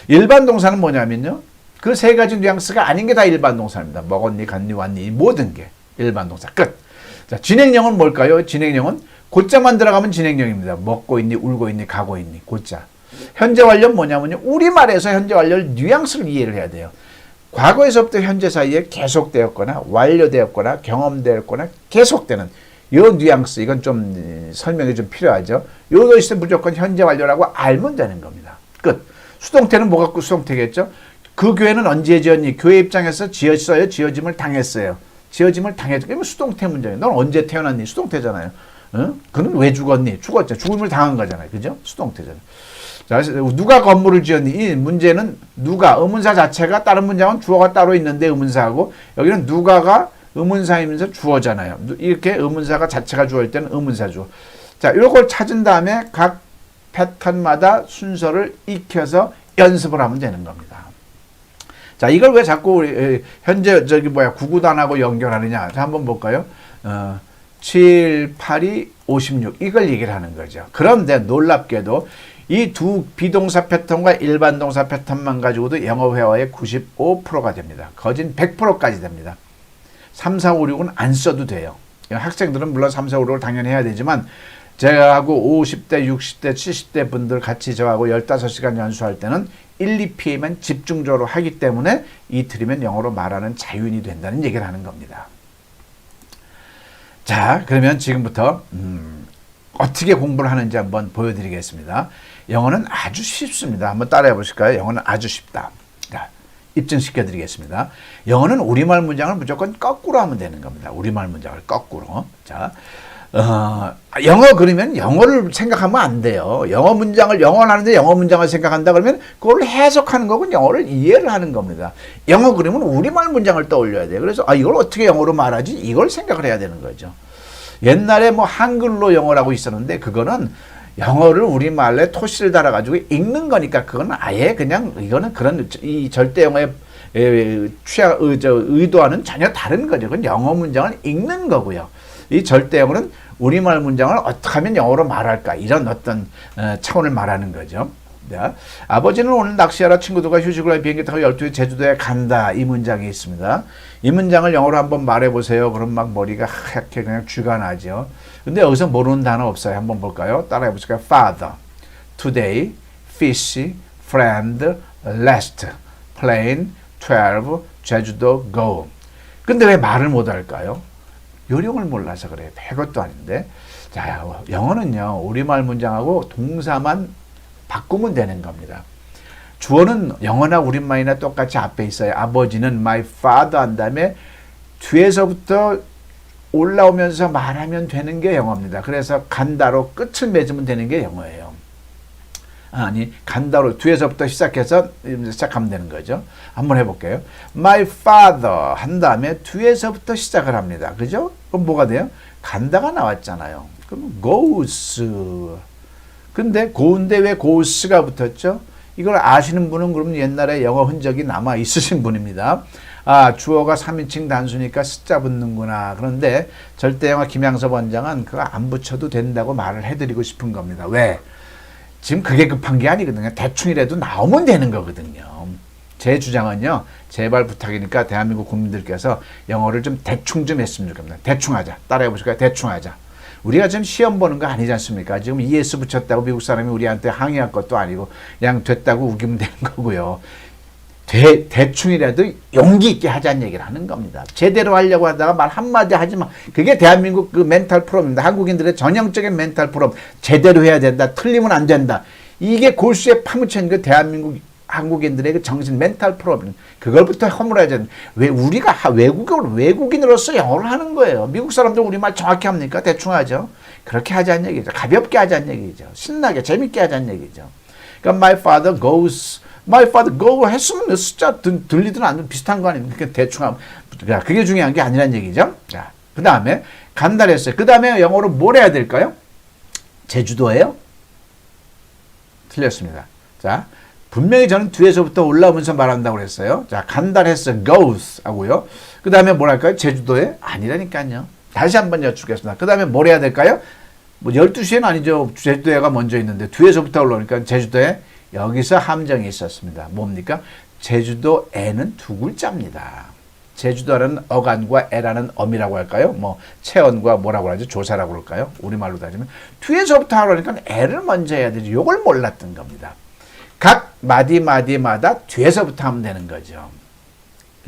일반 동사는 뭐냐면요. 그 3가지 뉘앙스가 아닌 게 다 일반 동사입니다. 먹었니, 갔니, 왔니, 모든 게 일반 동사. 끝. 자, 진행형은 뭘까요? 진행형은 고자만 들어가면 진행형입니다. 먹고 있니, 울고 있니, 가고 있니, 고자. 현재 완료는 뭐냐면요. 우리말에서 현재 완료를 뉘앙스를 이해를 해야 돼요. 과거에서부터 현재 사이에 계속되었거나 완료되었거나 경험되었거나 계속되는 요 뉘앙스, 이건 좀 설명이 좀 필요하죠. 요것이 무조건 현재 완료라고 알면 되는 겁니다. 끝. 수동태는 뭐 갖고 수동태겠죠? 그 교회는 언제 지었니? 교회 입장에서 지었어요? 지어짐을 당했어요? 지어짐을 당했죠. 그러면 수동태 문제예요. 넌 언제 태어났니? 수동태잖아요. 응? 그는 왜 죽었니? 죽었죠. 죽음을 당한 거잖아요. 그죠? 수동태잖아요. 자, 누가 건물을 지었니? 이 문제는 누가, 의문사 자체가 다른 문장은 주어가 따로 있는데 의문사하고, 여기는 누가가 의문사이면서 주어잖아요. 이렇게 의문사가 자체가 주어일 때는 의문사 주어. 자, 이걸 찾은 다음에 각 패턴마다 순서를 익혀서 연습을 하면 되는 겁니다. 자, 이걸 왜 자꾸 현재 구구단하고 연결하느냐? 자, 한번 볼까요? 7, 8, 2, 56 이걸 얘기를 하는 거죠. 그런데 놀랍게도 이 두 비동사 패턴과 일반 동사 패턴만 가지고도 영어 회화의 95%가 됩니다. 거진 100%까지 됩니다. 3, 4, 5, 6은 안 써도 돼요. 학생들은 물론 3, 4, 5, 6을 당연히 해야 되지만 제가하고 50대, 60대, 70대 분들 같이 저하고 15시간 연수할 때는 1, 2PM만 집중적으로 하기 때문에 이틀이면 영어로 말하는 자유인이 된다는 얘기를 하는 겁니다. 자, 그러면 지금부터 어떻게 공부를 하는지 한번 보여드리겠습니다. 영어는 아주 쉽습니다. 한번 따라해 보실까요? 영어는 아주 쉽다. 자, 입증시켜 드리겠습니다. 영어는 우리말 문장을 무조건 거꾸로 하면 되는 겁니다. 우리말 문장을 거꾸로. 자, 영어 그러면 영어를 생각하면 안 돼요. 영어 문장을 영어를 하는데 영어 문장을 생각한다 그러면 그걸 해석하는 거고 영어를 이해를 하는 겁니다. 영어 그러면 우리말 문장을 떠올려야 돼요. 그래서 이걸 어떻게 영어로 말하지? 이걸 생각을 해야 되는 거죠. 옛날에 뭐 한글로 영어라고 있었는데 그거는 영어를 우리말에 토시를 달아가지고 읽는 거니까 그건 아예 그냥 이거는 그런 이 절대 영어의 의도와는 전혀 다른 거죠. 그건 영어 문장을 읽는 거고요. 이 절대 영어는 우리말 문장을 어떻게 하면 영어로 말할까 이런 어떤 차원을 말하는 거죠. 자, 아버지는 오늘 낚시하러 친구들과 휴식을 할 비행기 타고 12시 제주도에 간다. 이 문장이 있습니다. 이 문장을 영어로 한번 말해보세요. 그럼 막 머리가 하얗게 그냥 쥐가 나죠. 근데 여기서 모르는 단어 없어요. 한번 볼까요? 따라해 보실까요? Father, today, fish, friend, last, plane, 12, 제주도, go. 근데 왜 말을 못할까요? 요령을 몰라서 그래요. 별것도 아닌데. 자, 영어는요. 우리말 문장하고 동사만 바꾸면 되는 겁니다. 주어는 영어나 우리말이나 똑같이 앞에 있어요. 아버지는 my father 한 다음에 뒤에서부터 올라오면서 말하면 되는 게 영어입니다. 그래서 간다로 끝을 맺으면 되는 게 영어예요. 아니, 간다로 뒤에서부터 시작해서 시작하면 되는 거죠. 한번 해볼게요. My father 한 다음에 뒤에서부터 시작을 합니다. 그죠? 그럼 뭐가 돼요? 간다가 나왔잖아요. 그럼 goes. 근데 go인데 왜 goes가 붙었죠? 이걸 아시는 분은 그럼 옛날에 영어 흔적이 남아 있으신 분입니다. 주어가 3인칭 단수니까 숫자 붙는구나. 그런데 절대영어 김양섭 원장은 그거 안 붙여도 된다고 말을 해드리고 싶은 겁니다. 왜? 지금 그게 급한 게 아니거든요. 대충이라도 나오면 되는 거거든요. 제 주장은요. 제발 부탁이니까 대한민국 국민들께서 영어를 좀 대충 좀 했으면 좋겠습니다. 대충 하자. 따라해 보실까요? 대충 하자. 우리가 지금 시험 보는 거 아니지 않습니까? 지금 ES 붙였다고 미국 사람이 우리한테 항의할 것도 아니고 그냥 됐다고 우기면 되는 거고요. 대충이라도 용기 있게 하자는 얘기를 하는 겁니다. 제대로 하려고 하다가 말 한마디 하지 마. 그게 대한민국 그 멘탈 프로입니다. 한국인들의 전형적인 멘탈 프로. 제대로 해야 된다. 틀리면 안 된다. 이게 골수에 파묻힌 그 대한민국 한국인들의 그 정신 멘탈 프로입니다. 그걸부터 허물어야 되는. 왜 우리가 외국인으로서 영어를 하는 거예요. 미국 사람들 우리말 정확히 합니까? 대충 하죠. 그렇게 하자는 얘기죠. 가볍게 하자는 얘기죠. 신나게 재밌게 하자는 얘기죠. 그러니까 my father goes. My father go 했으면 숫자 들리든 안 들리든 비슷한 거 아닙니까? 대충 하면. 그게 중요한 게 아니란 얘기죠. 자, 그 다음에 간다를 했어요. 그 다음에 영어로 뭘 해야 될까요? 제주도예요? 틀렸습니다. 자, 분명히 저는 뒤에서부터 올라오면서 말한다고 그랬어요. 자, 간다를 했어요. goes 하고요. 그 다음에 뭘 할까요? 제주도에? 아니라니까요. 다시 한번 여쭙겠습니다. 그 다음에 뭘 해야 될까요? 뭐 12시에는 아니죠. 제주도에가 먼저 있는데 뒤에서부터 올라오니까 제주도에 여기서 함정이 있었습니다. 뭡니까? 제주도에는 두 글자입니다. 제주도라는 어간과 에라는 엄이라고 할까요? 뭐 체언과 뭐라고 하죠? 조사라고 그럴까요? 우리말로 따지면 뒤에서부터 하려니까 에를 먼저 해야 되지. 이걸 몰랐던 겁니다. 각 마디마다 뒤에서부터 하면 되는 거죠.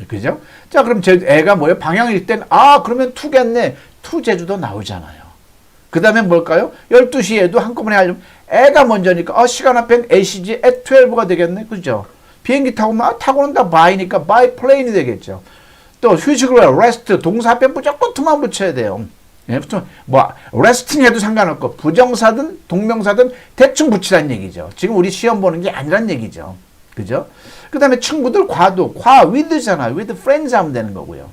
그죠? 자, 그럼 애가 뭐예요? 방향일 땐 그러면 투겠네. 투 제주도 나오잖아요. 그 다음에 뭘까요? 12시에도 한꺼번에 하려면 애가 먼저니까 시간 앞엔 ACG at 12가 되겠네. 그죠? 비행기 타고는 다 by니까 by plane이 되겠죠. 또 휴식을 해 rest 동사 앞에 무조건 to만 붙여야 돼요. 예, 뭐 resting 해도 상관없고 부정사든 동명사든 대충 붙이라는 얘기죠. 지금 우리 시험 보는 게 아니란 얘기죠. 그죠? 그 다음에 친구들 과 with잖아. with friends 하면 되는 거고요.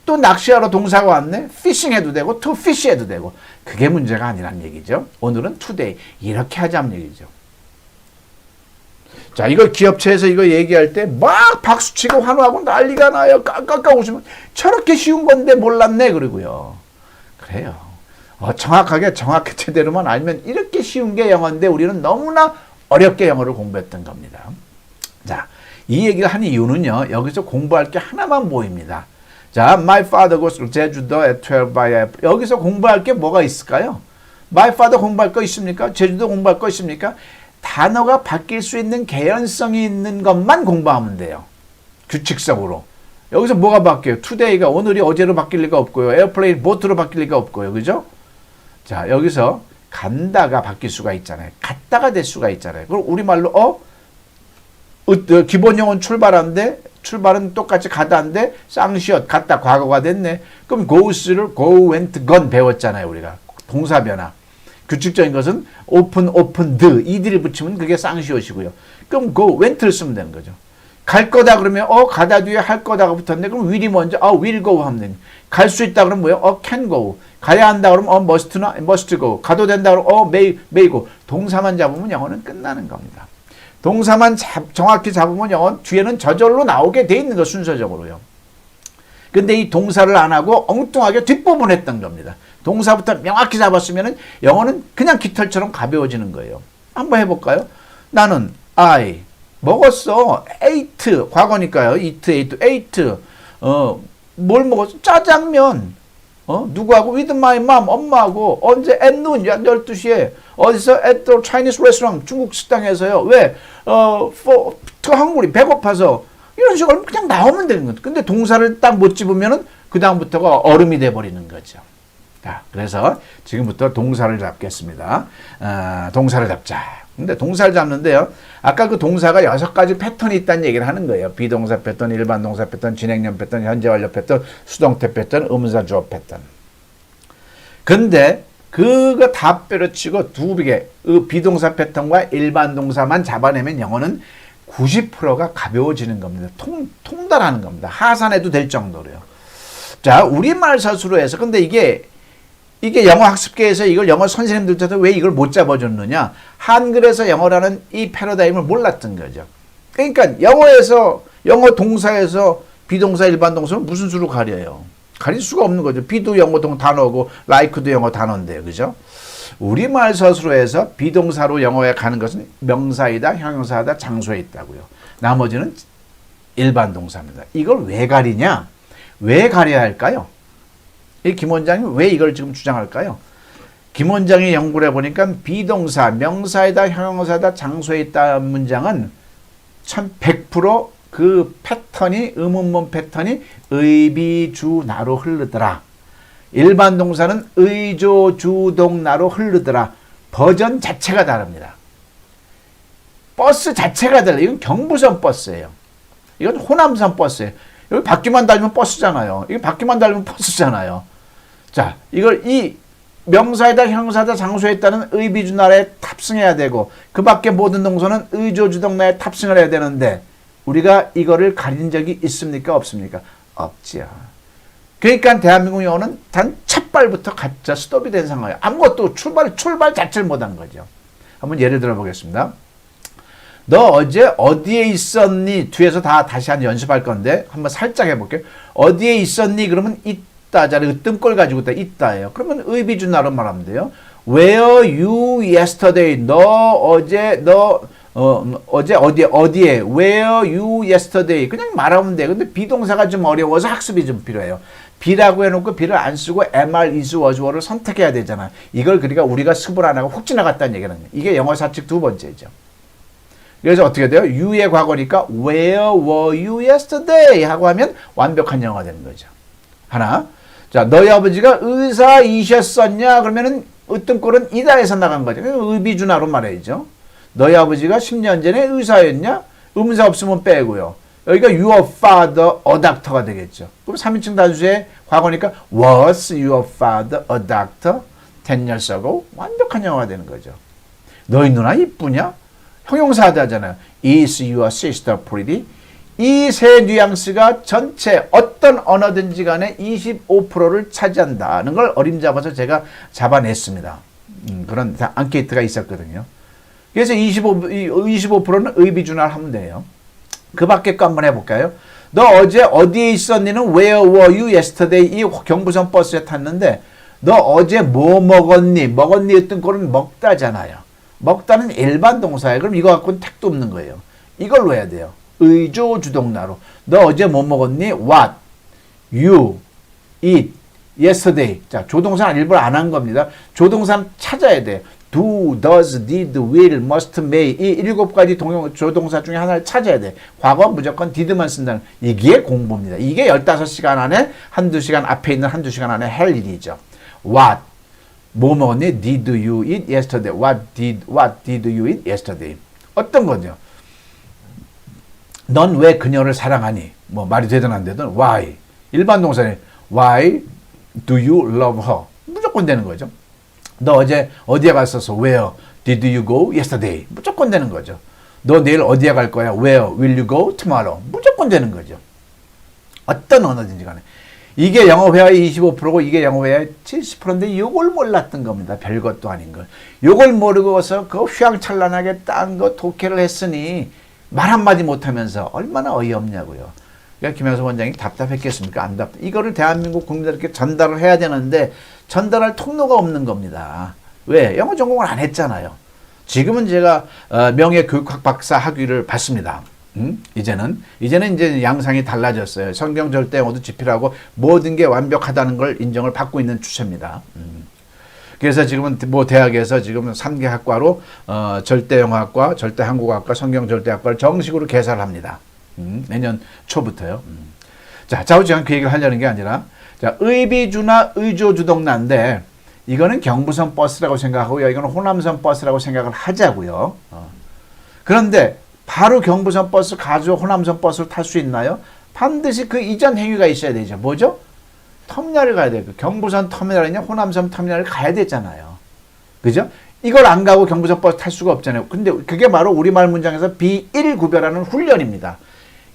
또 낚시하러 동사가 왔네. fishing 해도 되고 to fish 해도 되고. 그게 문제가 아니란 얘기죠. 오늘은 today 이렇게 하자는 얘기죠. 자, 이거 기업체에서 이거 얘기할 때 막 박수치고 환호하고 난리가 나요. 깎아 오시면 저렇게 쉬운 건데 몰랐네 그러고요. 그래요. 정확하게 제대로만 알면 이렇게 쉬운 게 영어인데 우리는 너무나 어렵게 영어를 공부했던 겁니다. 자, 이 얘기를 한 이유는요. 여기서 공부할 게 하나만 보입니다. 자, my father goes to 제주도 at 12 by 여기서 공부할 게 뭐가 있을까요? my father 공부할 거 있습니까? 제주도 공부할 거 있습니까? 단어가 바뀔 수 있는 개연성이 있는 것만 공부하면 돼요. 규칙적으로. 여기서 뭐가 바뀌어요? today가 오늘이 어제로 바뀔 리가 없고요. airplane, 보트로 바뀔 리가 없고요. 그죠? 자, 여기서 간다가 바뀔 수가 있잖아요. 갔다가 될 수가 있잖아요. 그럼 우리말로 기본 영어는 출발한데 출발은 똑같이 가다인데 쌍시옷 갔다 과거가 됐네. 그럼 goes를 go, went, gone 배웠잖아요. 우리가 동사 변화. 규칙적인 것은 open, opened 이들을 붙이면 그게 쌍시옷이고요. 그럼 go, went를 쓰면 되는 거죠. 갈 거다 그러면 가다 뒤에 할 거다가 붙었네. 그럼 will이 먼저 will go 하면 됩니다. 갈 수 있다 그러면 뭐예요? can go. 가야 한다 그러면 must go. 가도 된다 그러면 may go. 동사만 잡으면 영어는 끝나는 겁니다. 동사만 정확히 잡으면 영어 뒤에는 저절로 나오게 돼 있는 거 순서적으로요. 근데 이 동사를 안 하고 엉뚱하게 뒷부분 했던 겁니다. 동사부터 명확히 잡았으면 영어는 그냥 깃털처럼 가벼워지는 거예요. 한번 해볼까요? 나는 I 먹었어. ate 과거니까요. ate 뭘 먹었어? 짜장면. 누구하고? with my mom 엄마하고 언제? at noon 12시에 어디서? at the Chinese restaurant 중국 식당에서요. 왜? for hungry 배고파서 이런 식으로 그냥 나오면 되는 거죠. 근데 동사를 딱 못 집으면은 그 다음부터가 얼음이 돼 버리는 거죠. 자, 그래서 지금부터 동사를 잡겠습니다. 동사를 잡자. 근데 동사를 잡는데요. 아까 그 동사가 6가지 패턴이 있다는 얘기를 하는 거예요. 비동사 패턴, 일반 동사 패턴, 진행형 패턴, 현재 완료 패턴, 수동태 패턴, 의문사 주어 패턴. 근데 그거 다 빼려치고 두 개, 비동사 패턴과 일반 동사만 잡아내면 영어는 90%가 가벼워지는 겁니다. 통달하는 겁니다. 하산해도 될 정도로요. 자, 우리말 서술로 해서 근데 이게 영어 학습계에서 이걸 영어 선생님들한테 왜 이걸 못 잡아줬느냐? 한글에서 영어라는 이 패러다임을 몰랐던 거죠. 그러니까 영어 동사에서 비동사 일반 동사는 무슨 수로 가려요? 가릴 수가 없는 거죠. 비도 영어 단어고 like도 영어 단어인데요. 그죠? 우리말 서술로 해서 비동사로 영어에 가는 것은 명사이다, 형용사이다, 장소에 있다고요. 나머지는 일반 동사입니다. 이걸 왜 가리냐? 왜 가려야 할까요? 이 김 원장이 왜 이걸 지금 주장할까요? 김 원장이 연구를 해보니까 비동사, 명사이다, 형용사이다, 장소에 있다 문장은 100% 그 패턴이, 의문문 패턴이 의비주나로 흐르더라. 일반 동사는 의조주동나로 흐르더라. 버전 자체가 다릅니다. 버스 자체가 달라요. 이건 경부선 버스예요. 이건 호남선 버스예요. 여기 바퀴만 달면 버스잖아요. 이거 바퀴만 달면 버스잖아요. 자, 이걸 이 명사에다 형사에다 장소에 있다는 의비주나라에 탑승해야 되고 그 밖에 모든 동사는 의조주동나에 탑승을 해야 되는데 우리가 이거를 가린 적이 있습니까? 없습니까? 없지요. 그러니까 대한민국 영어는 단 첫 발부터 가짜 스톱이 된 상황이에요. 아무것도 출발 자체를 못한 거죠. 한번 예를 들어 보겠습니다. 너 어제 어디에 있었니? 뒤에서 다시 한 연습할 건데 한번 살짝 해볼게요. 어디에 있었니? 그러면 있다잖아요. 으뜸꼴 가지고 있다예요. 그러면 의비주나로 말하면 돼요. Where you yesterday? 어제 어디에? Where you yesterday? 그냥 말하면 돼요. 근데 비동사가 좀 어려워서 학습이 좀 필요해요. be라고 해놓고 be를 안 쓰고 am, is, was, were를 선택해야 되잖아. 이걸 그러니까 우리가 습을 안 하고 훅 지나갔다는 얘기는 이게 영어 사칙 두 번째죠. 그래서 어떻게 돼요? you의 과거니까 where were you yesterday? 하고 하면 완벽한 영어가 되는 거죠. 하나. 자, 너희 아버지가 의사이셨었냐? 그러면은 으뜸꼴은 이다에서 나간 거죠. 의비주나로 말해야죠. 너희 아버지가 10년 전에 의사였냐? 의문사 없으면 빼고요. 여기가 your father a doctor가 되겠죠. 그럼 3인칭 단수의 과거니까 was your father a doctor 10 years ago? 완벽한 영어가 되는 거죠. 너희 누나 이쁘냐? 형용사 하잖아요. Is your sister pretty? 이 세 뉘앙스가 전체 어떤 언어든지 간에 25%를 차지한다는 걸 어림잡아서 제가 잡아냈습니다. 그런 앙케이트가 있었거든요. 그래서 25%는 의비주나를 하면 돼요. 그 밖에 거 한번 해볼까요? 너 어제 어디에 있었니는 Where were you yesterday? 이 경부선 버스에 탔는데 너 어제 뭐 먹었니? 먹었니 했던 거는 먹다잖아요. 먹다는 일반 동사예요. 그럼 이거 갖고는 택도 없는 거예요. 이걸로 해야 돼요. 의조주동나로. 너 어제 뭐 먹었니? What? You eat. yesterday. 자, 조동사는 일부러 안 한 겁니다. 조동사는 찾아야 돼. do, does, did, will, must, may 이 7가지 조동사 중에 하나를 찾아야 돼. 과거 무조건 did만 쓴다는 이게 공부입니다. 이게 15시간 안에 한두 시간 앞에 있는 한두 시간 안에 할 일이죠. what 뭐 먹었니? Did you eat yesterday? What did you eat yesterday? 어떤 거죠? 넌 왜 그녀를 사랑하니? 뭐 말이 되든 안 되든 why. 일반 동사는 why do you love her? 무조건 되는 거죠. 너 어제 어디에 갔었어? Where did you go yesterday? 무조건 되는 거죠. 너 내일 어디에 갈 거야? Where will you go tomorrow? 무조건 되는 거죠. 어떤 언어든지 간에. 이게 영어 회화의 25%고 이게 영어 회화의 70%인데 이걸 몰랐던 겁니다. 별것도 아닌 걸. 이걸 모르고서 그 휘황찬란하게 딴 거 독해를 했으니 말 한마디 못하면서 얼마나 어이없냐고요. 그러니까 김영수 원장이 답답했겠습니까? 안 답답. 이거를 대한민국 국민들에게 전달을 해야 되는데 전달할 통로가 없는 겁니다. 왜? 영어 전공을 안 했잖아요. 지금은 제가 명예교육학 박사 학위를 받습니다. 이제는 이제 양상이 달라졌어요. 성경 절대 영어도 지필하고 모든 게 완벽하다는 걸 인정을 받고 있는 추세입니다. 그래서 지금은 뭐 대학에서 지금은 3개 학과로 절대 영어학과, 절대 한국어학과, 성경 절대학과를 정식으로 개설을 합니다. 내년 초부터요. 자, 좌우지간 그 얘기를 하려는 게 아니라 자, 의비주나 의조주동사인데 이거는 경부선 버스라고 생각하고요. 이거는 호남선 버스라고 생각을 하자고요. 그런데 바로 경부선 버스 가지고 호남선 버스를 탈 수 있나요? 반드시 그 이전 행위가 있어야 되죠. 뭐죠? 터미널을 가야 돼요. 경부선 터미널이냐 호남선 터미널을 가야 되잖아요. 그죠? 이걸 안 가고 경부선 버스 탈 수가 없잖아요. 근데 그게 바로 우리말 문장에서 비일 구별하는 훈련입니다.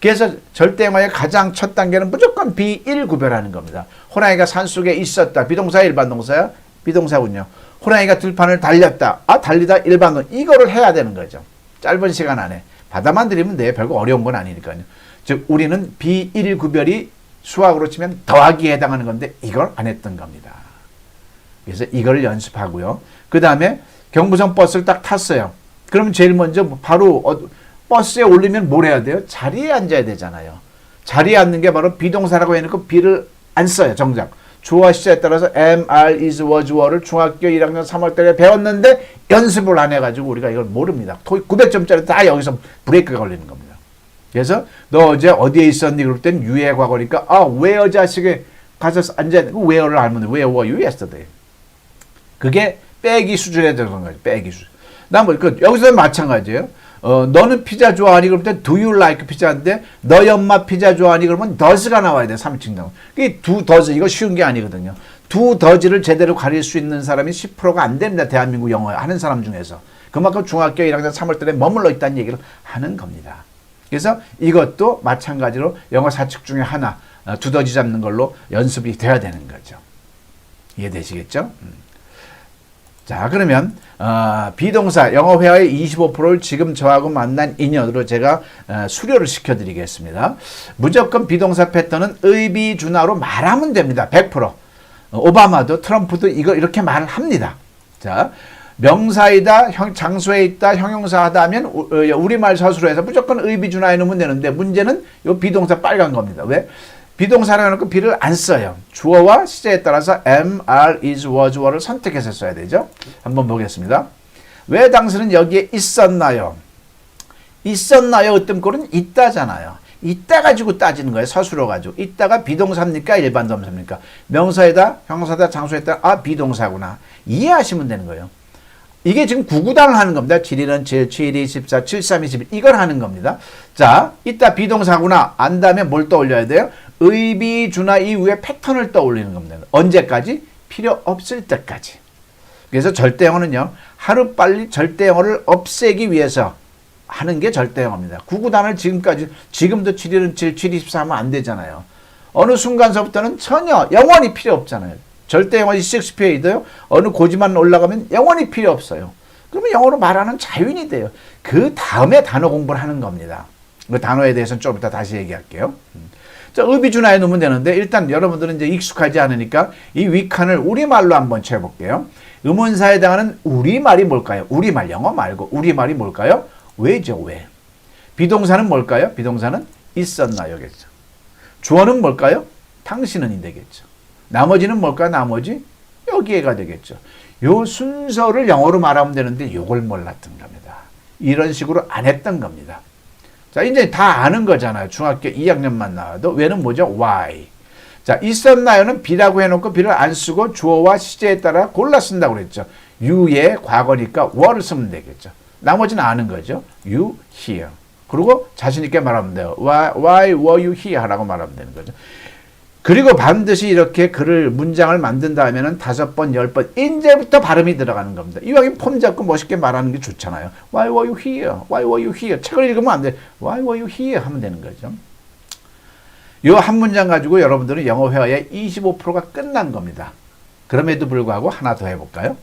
그래서 절대영어의 가장 첫 단계는 무조건 비일 구별하는 겁니다. 호랑이가 산속에 있었다. 비동사 일반 동사야? 비동사군요. 호랑이가 들판을 달렸다. 아, 달리다 일반 동사. 이거를 해야 되는 거죠. 짧은 시간 안에. 받아만 들이면 돼. 별거 어려운 건 아니니까요. 즉 우리는 비일 구별이 수학으로 치면 더하기에 해당하는 건데 이걸 안 했던 겁니다. 그래서 이걸 연습하고요. 그 다음에 경부선 버스를 딱 탔어요. 그럼 제일 먼저 바로 버스에 올리면 뭘 해야 돼요? 자리에 앉아야 되잖아요. 자리에 앉는 게 바로 비동사라고 해놓고 비를 안 써요. 정작. 주어와 시제에 따라서 am, are, is, was, were를 중학교 1학년 3월달에 배웠는데 연습을 안 해가지고 우리가 이걸 모릅니다. 토익 900점짜리 다 여기서 브레이크가 걸리는 겁니다. 그래서 너 어제 어디에 있었니? 그럴 땐 유예 과거니까 where 자식에 가서 앉아야 되고 where를 알면 where were you yesterday? 그게 빼기 수준에 들어간 거죠. 빼기 수준. 여기서 마찬가지예요. 너는 피자 좋아하니? 그럴 때 do you like 피자인데 너희 엄마 피자 좋아하니? 그러면 does가 나와야 돼. 3층 나오면. 이게 do, does 이거 쉬운 게 아니거든요. do, does를 제대로 가릴 수 있는 사람이 10%가 안 됩니다. 대한민국 영어 하는 사람 중에서. 그만큼 중학교 1학년 3월달에 머물러 있다는 얘기를 하는 겁니다. 그래서 이것도 마찬가지로 영어 사칙 중에 하나 두더지 잡는 걸로 연습이 돼야 되는 거죠. 이해되시겠죠? 자, 그러면 비동사 영어 회화의 25%를 지금 저하고 만난 인연으로 제가 수료를 시켜드리겠습니다. 무조건 비동사 패턴은 의비준하로 말하면 됩니다. 100%. 오바마도 트럼프도 이거 이렇게 말을 합니다. 자, 명사이다, 장소에 있다, 형용사하다 하면 우리말 서술로 해서 무조건 의비준하에 넣으면 되는데 문제는 이 비동사 빨간 겁니다. 왜? 비동사를 해놓고 비를 안 써요. 주어와 시제에 따라서 am, are, is, was, were를 선택해서 써야 되죠. 한번 보겠습니다. 왜 당신은 여기에 있었나요? 있었나요? 으뜸꼴은 있다잖아요. 있다 가지고 따지는 거예요. 서술어 가지고. 있다가 비동사입니까? 일반 동사입니까? 명사에다, 형용사에다, 장소에다 비동사구나. 이해하시면 되는 거예요. 이게 지금 구구단을 하는 겁니다. 7일은 7, 7이 14, 7, 3, 21. 이걸 하는 겁니다. 자, 이따 비동사구나. 안 다음에 뭘 떠올려야 돼요? 의비준하 이후에 패턴을 떠올리는 겁니다. 언제까지? 필요 없을 때까지. 그래서 절대영어는요. 하루빨리 절대영어를 없애기 위해서 하는 게 절대영어입니다. 구구단을 지금도 7일은 7, 7이 14 하면 안 되잖아요. 어느 순간서부터는 전혀 영원히 필요 없잖아요. 절대영어 셰익스피어에도요. 어느 고지만 올라가면 영원히 필요 없어요. 그러면 영어로 말하는 자유인이 돼요. 그 다음에 단어 공부를 하는 겁니다. 그 단어에 대해서는 좀 이따 다시 얘기할게요. 자, 의비준하에 넣으면 되는데 일단 여러분들은 이제 익숙하지 않으니까 이 위칸을 우리말로 한번 채워볼게요. 의문사에 해당하는 우리말이 뭘까요? 우리말, 영어 말고 우리말이 뭘까요? 왜죠, 왜? 비동사는 뭘까요? 비동사는 있었나요겠죠. 주어는 뭘까요? 당신은이 되겠죠. 나머지는 뭘까? 나머지 여기에가 되겠죠. 요 순서를 영어로 말하면 되는데 요걸 몰랐던 겁니다. 이런 식으로 안 했던 겁니다. 자, 이제 다 아는 거잖아요. 중학교 2학년만 나와도. 왜는 뭐죠? why. 자, 있었나요는 be라고 해놓고 be를 안 쓰고 주어와 시제에 따라 골라 쓴다고 그랬죠. you의 과거니까 were를 쓰면 되겠죠. 나머지는 아는 거죠. you here. 그리고 자신있게 말하면 돼요. Why were you here? 하라고 말하면 되는 거죠. 그리고 반드시 이렇게 글을, 문장을 만든 다음에는 5번, 10번, 이제부터 발음이 들어가는 겁니다. 이왕이면 폼 잡고 멋있게 말하는 게 좋잖아요. Why were you here? Why were you here? 책을 읽으면 안 돼. Why were you here? 하면 되는 거죠. 이 한 문장 가지고 여러분들은 영어 회화의 25%가 끝난 겁니다. 그럼에도 불구하고 하나 더 해볼까요?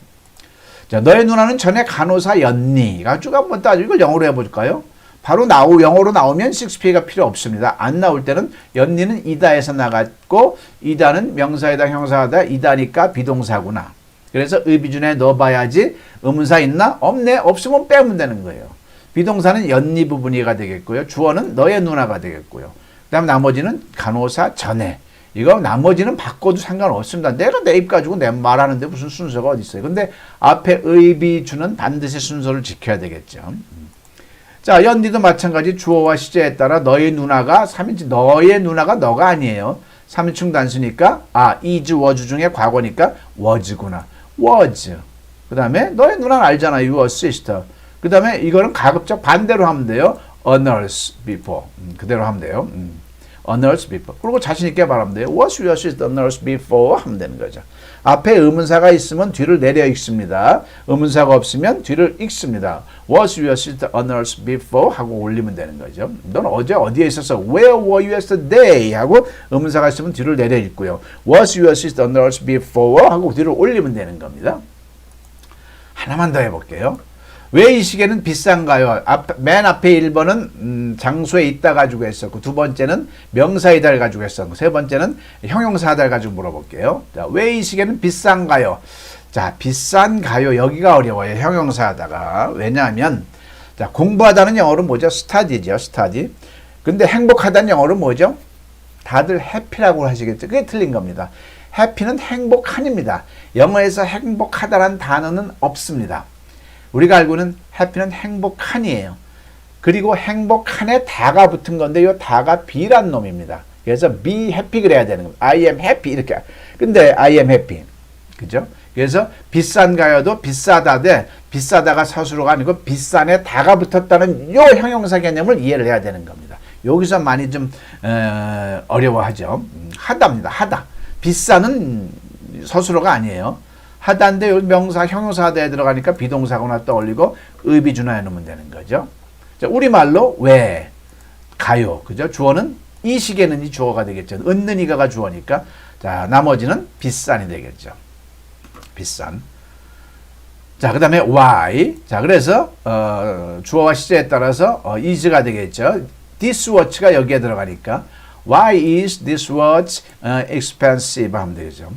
자, 너의 누나는 전에 간호사였니? 쭉 한번 따지고 이걸 영어로 해볼까요? 바로 영어로 나오면 6P가 필요 없습니다. 안 나올 때는 였니는 이다에서 나갔고 이다는 명사이다 형사하다 이다니까 비동사구나. 그래서 의비준에 넣어봐야지 의문사 있나? 없네. 없으면 빼면 되는 거예요. 비동사는 였니 부분이가 되겠고요. 주어는 너의 누나가 되겠고요. 그 다음 나머지는 간호사 전에. 이거 나머지는 바꿔도 상관없습니다. 내가 내 입 가지고 내 말하는데 무슨 순서가 어디 있어요. 근데 앞에 의비준은 반드시 순서를 지켜야 되겠죠. 자, 연디도 마찬가지 주어와 시제에 따라 너의 누나가 3인칭, 너의 누나가 너가 아니에요. 3인칭 단수니까 is, was 중에 과거니까 was구나. was. 그 다음에 너의 누나는 알잖아. your sister. 그 다음에 이거는 가급적 반대로 하면 돼요. a nurse before. 그대로 하면 돼요. a nurse before. 그리고 자신있게 말하면 돼요. Was your sister a nurse before? 하면 되는 거죠. 앞에 의문사가 있으면 뒤를 내려 읽습니다. 의문사가 없으면 뒤를 읽습니다. Was your sister a nurse before? 하고 올리면 되는 거죠. 넌 어제 어디에 있었어? Where were you yesterday? 하고 의문사가 있으면 뒤를 내려 읽고요. Was your sister a nurse before? 하고 뒤를 올리면 되는 겁니다. 하나만 더 해볼게요. 왜 이 시계는 비싼가요? 맨 앞에 1번은 장소에 있다 가지고 했었고 두 번째는 명사이다를 가지고 했었고 세 번째는 형용사다를 가지고 물어볼게요. 자, 왜 이 시계는 비싼가요? 자, 비싼가요? 여기가 어려워요. 형용사다가. 왜냐하면 자, 공부하다는 영어로 뭐죠? study죠. study. 근데 행복하다는 영어로 뭐죠? 다들 happy라고 하시겠죠? 그게 틀린 겁니다. happy는 행복한입니다. 영어에서 행복하다라는 단어는 없습니다. 우리가 알고 있는 해피는 행복한이에요. 그리고 행복한에 다가 붙은 건데 이 다가 be란 놈입니다. 그래서 be happy 그래야 되는 겁니다. I am happy 이렇게. 근데 I am happy. 그죠? 그래서 비싼가요도 비싸다대 비싸다가 서술어가 아니고 비싼에 다가 붙었다는 요 형용사 개념을 이해를 해야 되는 겁니다. 여기서 많이 좀 어려워하죠. 하다입니다. 하다. 비싸는 서술어가 아니에요. 하다인데 여기 명사, 형용사 하다에 들어가니까 비동사거나 떠올리고 의비준화해 놓으면 되는 거죠. 자, 우리말로 왜, 가요. 그죠? 주어는 이 시계는 이 주어가 되겠죠. 얻는 이가가 주어니까. 자, 나머지는 비싼이 되겠죠. 비싼. 자, 그 다음에 why. 자, 그래서 주어와 시제에 따라서 is가 되겠죠. This watch가 여기에 들어가니까 why is this watch expensive 하면 되죠.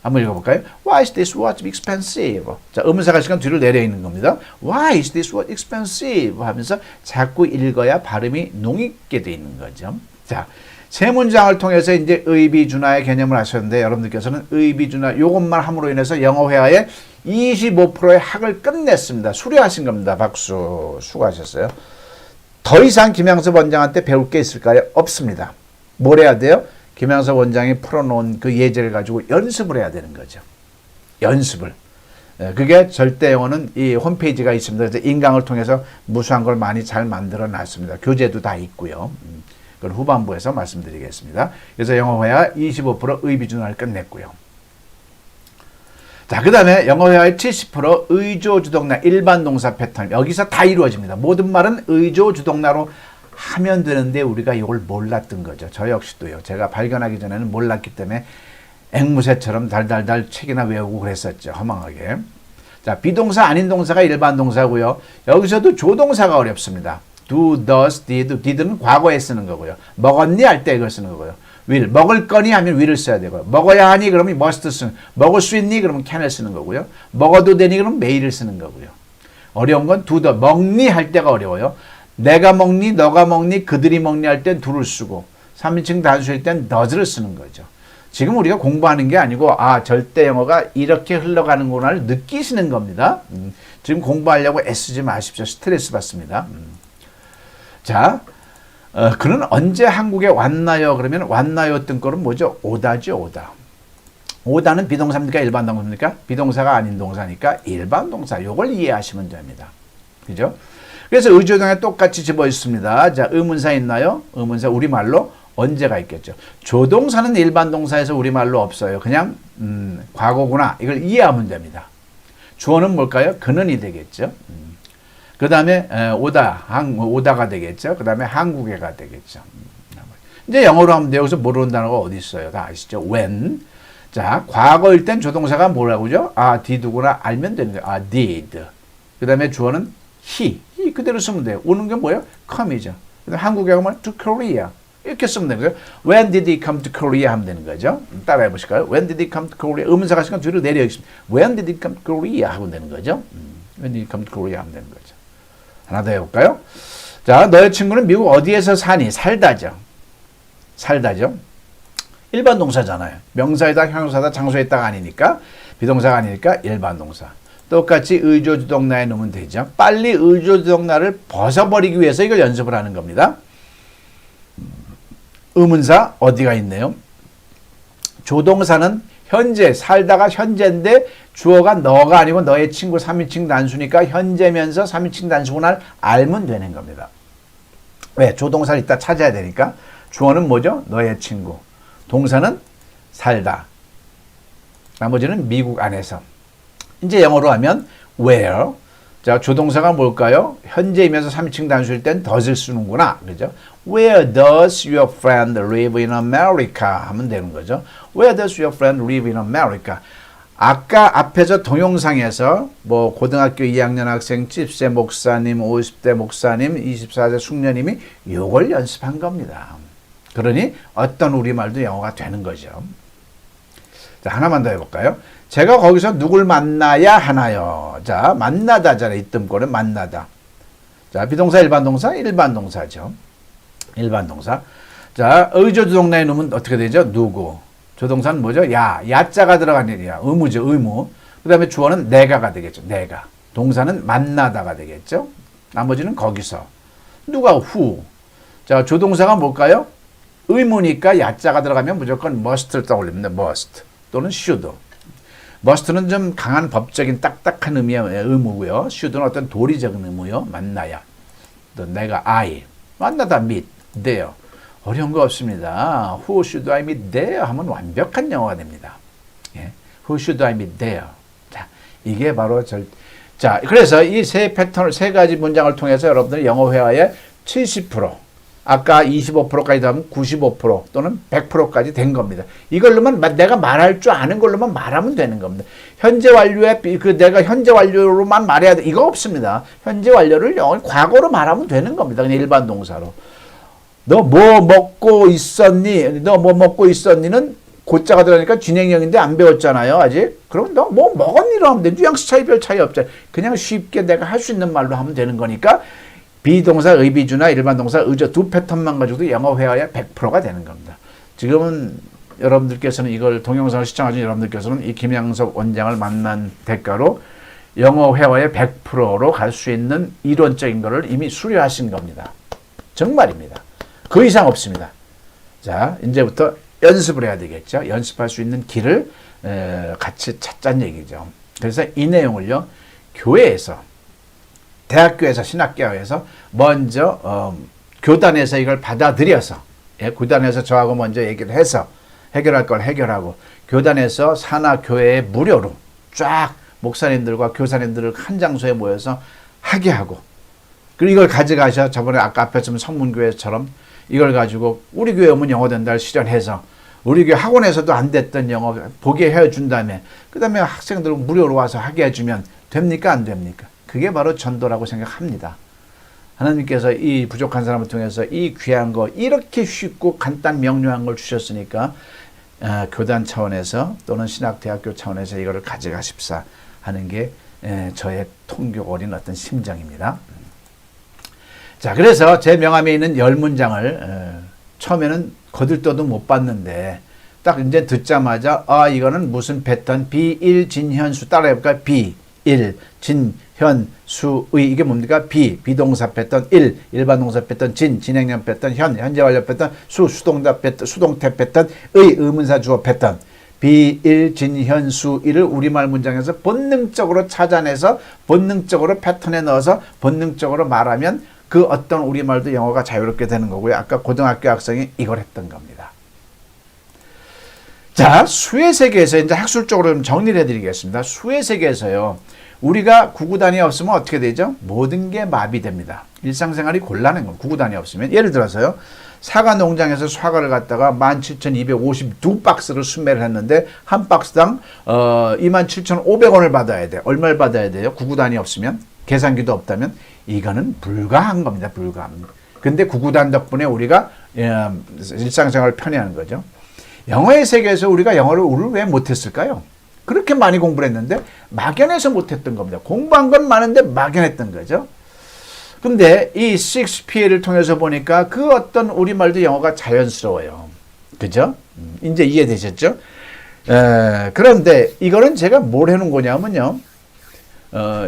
한번 읽어볼까요? Why is this watch expensive? 자, 의문사가 시간 뒤를 내려 있는 겁니다. Why is this watch expensive? 하면서 자꾸 읽어야 발음이 농익게 돼 있는 거죠. 자, 세 문장을 통해서 이제 의비준화의 개념을 하셨는데 여러분들께서는 의비준화 요것만 함으로 인해서 영어 회화의 25%의 학을 끝냈습니다. 수료하신 겁니다. 박수. 수고하셨어요. 더 이상 김양섭 원장한테 배울 게 있을까요? 없습니다. 뭘 해야 돼요? 김양섭 원장이 풀어놓은 그 예제를 가지고 연습을 해야 되는 거죠. 연습을. 그게 절대 영어는 이 홈페이지가 있습니다. 그래서 인강을 통해서 무수한 걸 많이 잘 만들어 놨습니다. 교재도 다 있고요. 그걸 후반부에서 말씀드리겠습니다. 그래서 영어 회화 25% 의비준화를 끝냈고요. 자, 그 다음에 영어 회화의 70% 의조주동나 일반 동사 패턴. 여기서 다 이루어집니다. 모든 말은 의조주동나로 하면 되는데 우리가 이걸 몰랐던 거죠. 저 역시도요. 제가 발견하기 전에는 몰랐기 때문에 앵무새처럼 달달달 책이나 외우고 그랬었죠. 허망하게. 자, 비동사 아닌 동사가 일반 동사고요. 여기서도 조동사가 어렵습니다. do, does, did는 과거에 쓰는 거고요. 먹었니 할 때 이걸 쓰는 거고요. will, 먹을 거니 하면 will을 써야 되고요. 먹어야 하니 그러면 must 쓰는, 먹을 수 있니 그러면 can을 쓰는 거고요. 먹어도 되니 그러면 may를 쓰는 거고요. 어려운 건 do, the, 먹니 할 때가 어려워요. 내가 먹니, 너가 먹니, 그들이 먹니 할 땐 do를 쓰고 3인칭 단수일 땐 does를 쓰는 거죠. 지금 우리가 공부하는 게 아니고 절대 영어가 이렇게 흘러가는구나를 느끼시는 겁니다. 지금 공부하려고 애쓰지 마십시오. 스트레스 받습니다. 자, 그는 언제 한국에 왔나요? 그러면 왔나요 뜬꼴은 뭐죠? 오다죠, 오다. 오다는 비동사입니까? 일반 동사입니까? 비동사가 아닌 동사니까 일반 동사. 이걸 이해하시면 됩니다. 그죠? 그래서 의조동에 똑같이 집어 있습니다. 자, 의문사 있나요? 의문사 우리말로 언제가 있겠죠. 조동사는 일반 동사에서 우리말로 없어요. 그냥 과거구나. 이걸 이해하면 됩니다. 주어는 뭘까요? 그는이 되겠죠. 그 다음에 오다가 되겠죠. 그 다음에 한국에가 되겠죠. 이제 영어로 하면 돼요. 여기서 모르는 단어가 어디 있어요? 다 아시죠? when. 자, 과거일 땐 조동사가 뭐라고죠? did구나 알면 되는 거예요. did. 그 다음에 주어는 he 그대로 쓰면 돼요. 오는 게 뭐예요? come이죠. 한국에 가면 to Korea 이렇게 쓰면 되는 거예요. When did he come to Korea 하면 되는 거죠. 따라해 보실까요? When did he come to Korea? 의문사가 시간 뒤로 내려 있습니다. When did he come to Korea 하면 되는 거죠. When did he come to Korea 하면 되는 거죠. 하나 더 해볼까요? 자, 너의 친구는 미국 어디에서 사니? 살다죠. 살다죠. 일반 동사잖아요. 명사에다 형용사다 장소에다가 아니니까 비동사가 아니니까 일반 동사. 똑같이 의조주동나에 넣으면 되죠. 빨리 의조주동나를 벗어버리기 위해서 이걸 연습을 하는 겁니다. 의문사 어디가 있네요? 조동사는 현재, 살다가 현재인데 주어가 너가 아니고 너의 친구 3인칭 단수니까 현재면서 3인칭 단수구나 알면 되는 겁니다. 왜? 조동사를 이따 찾아야 되니까. 주어는 뭐죠? 너의 친구. 동사는 살다. 나머지는 미국 안에서. 이제 영어로 하면 where. 자, 조동사가 뭘까요? 현재이면서 3인칭 단수일 땐 does을 쓰는구나. 그죠? Where does your friend live in America? 하면 되는 거죠. Where does your friend live in America? 아까 앞에서 동영상에서 뭐 고등학교 2학년 학생 10세 목사님, 50대 목사님, 24세 숙녀님이 요걸 연습한 겁니다. 그러니 어떤 우리말도 영어가 되는 거죠. 자, 하나만 더 해볼까요? 제가 거기서 누굴 만나야 하나요? 자, 만나다잖아요. 이 뜸꼴은 만나다. 자, 비동사, 일반 동사, 일반 동사죠. 일반 동사. 자, 의조주동나에 넣으면 어떻게 되죠? 누구. 조동사는 뭐죠? 야자가 들어간 일이야. 의무죠, 의무. 그 다음에 주어는 내가가 되겠죠. 내가. 동사는 만나다가 되겠죠. 나머지는 거기서. 누가 who. 자, 조동사가 뭘까요? 의무니까 야자가 들어가면 무조건 must를 떠올립니다. must. 또는 should. must는 좀 강한 법적인 딱딱한 의미의 의무고요. should는 어떤 도리적인 의무요. 만나야. 또 내가 I. 만나다 meet. there. 어려운 거 없습니다. Who should I meet there? 하면 완벽한 영어가 됩니다. 예. Who should I meet there? 자, 이게 바로 자, 그래서 이 세 패턴을, 세 가지 문장을 통해서 여러분들 영어 회화의 70%, 아까 25%까지 더하면 95% 또는 100%까지 된 겁니다. 이걸로만 내가 말할 줄 아는 걸로만 말하면 되는 겁니다. 현재 완료에 내가 현재 완료로만 말해야 돼. 이거 없습니다. 현재 완료를 영어 과거로 말하면 되는 겁니다. 그냥 일반 동사로. 너 뭐 먹고 있었니? 너 뭐 먹고 있었니는 고자가 들어가니까 진행형인데 안 배웠잖아요, 아직. 그럼 너 뭐 먹었니로 하면 돼. 뉘앙스 차이 별 차이 없잖아요. 그냥 쉽게 내가 할 수 있는 말로 하면 되는 거니까 비동사 의비주나 일반 동사 의조 두 패턴만 가지고도 영어 회화의 100%가 되는 겁니다. 지금은 여러분들께서는 이걸 동영상을 시청하신 여러분들께서는 이 김양석 원장을 만난 대가로 영어 회화의 100%로 갈 수 있는 이론적인 거를 이미 수료하신 겁니다. 정말입니다. 그 이상 없습니다. 자, 이제부터 연습을 해야 되겠죠. 연습할 수 있는 길을 같이 찾자는 얘기죠. 그래서 이 내용을요, 교회에서, 대학교에서, 신학교에서 먼저 교단에서 이걸 받아들여서, 교단에서 저하고 먼저 얘기를 해서 해결할 걸 해결하고, 교단에서 산하 교회에 무료로 쫙 목사님들과 교사님들을 한 장소에 모여서 하게 하고, 그리고 이걸 가져가셔. 저번에 아까 앞에 좀 성문교회처럼 이걸 가지고 우리 교회 오면 영어 된다를 실현해서 우리 교회 학원에서도 안 됐던 영어 보게 해준 다음에 그 다음에 학생들 무료로 와서 하게 해주면 됩니까? 안 됩니까? 그게 바로 전도라고 생각합니다. 하나님께서 이 부족한 사람을 통해서 이 귀한 거 이렇게 쉽고 간단 명료한 걸 주셨으니까 교단 차원에서 또는 신학대학교 차원에서 이거를 가져가십사 하는 게 저의 통교 어린 어떤 심정입니다. 자, 그래서 제 명함에 있는 10문장을 처음에는 거들떠도 못 봤는데 딱 이제 듣자마자 이거는 무슨 패턴 비일진현수 따라해볼까요? 비일진현수의 이게 뭡니까? 비동사 패턴 일반 동사 패턴 진행형 패턴 현재 완료 패턴 수동태 패턴 의문사 주어 패턴 비일진현수이를 우리말 문장에서 본능적으로 찾아내서 본능적으로 패턴에 넣어서 본능적으로 말하면 그 어떤 우리말도 영어가 자유롭게 되는 거고요. 아까 고등학교 학생이 이걸 했던 겁니다. 자, 수의 세계에서 이제 학술적으로 좀 정리를 해드리겠습니다. 수의 세계에서요, 우리가 구구단이 없으면 어떻게 되죠? 모든 게 마비됩니다. 일상생활이 곤란한 겁니다. 구구단이 없으면. 예를 들어서요, 사과 농장에서 사과를 갖다가 17,252박스를 수매를 했는데 한 박스당 27,500원을 받아야 돼. 얼마를 받아야 돼요? 구구단이 없으면, 계산기도 없다면 이거는 불가한 겁니다. 불가한. 근데 구구단 덕분에 우리가 일상생활을 편리하는 거죠. 영어의 세계에서 우리가 영어를 왜 못했을까요? 그렇게 많이 공부를 했는데 막연해서 못했던 겁니다. 공부한 건 많은데 막연했던 거죠. 근데 이 6PA를 통해서 보니까 그 어떤 우리말도 영어가 자연스러워요. 그죠? 이제 이해되셨죠? 그런데 이거는 제가 뭘 해놓은 거냐면요.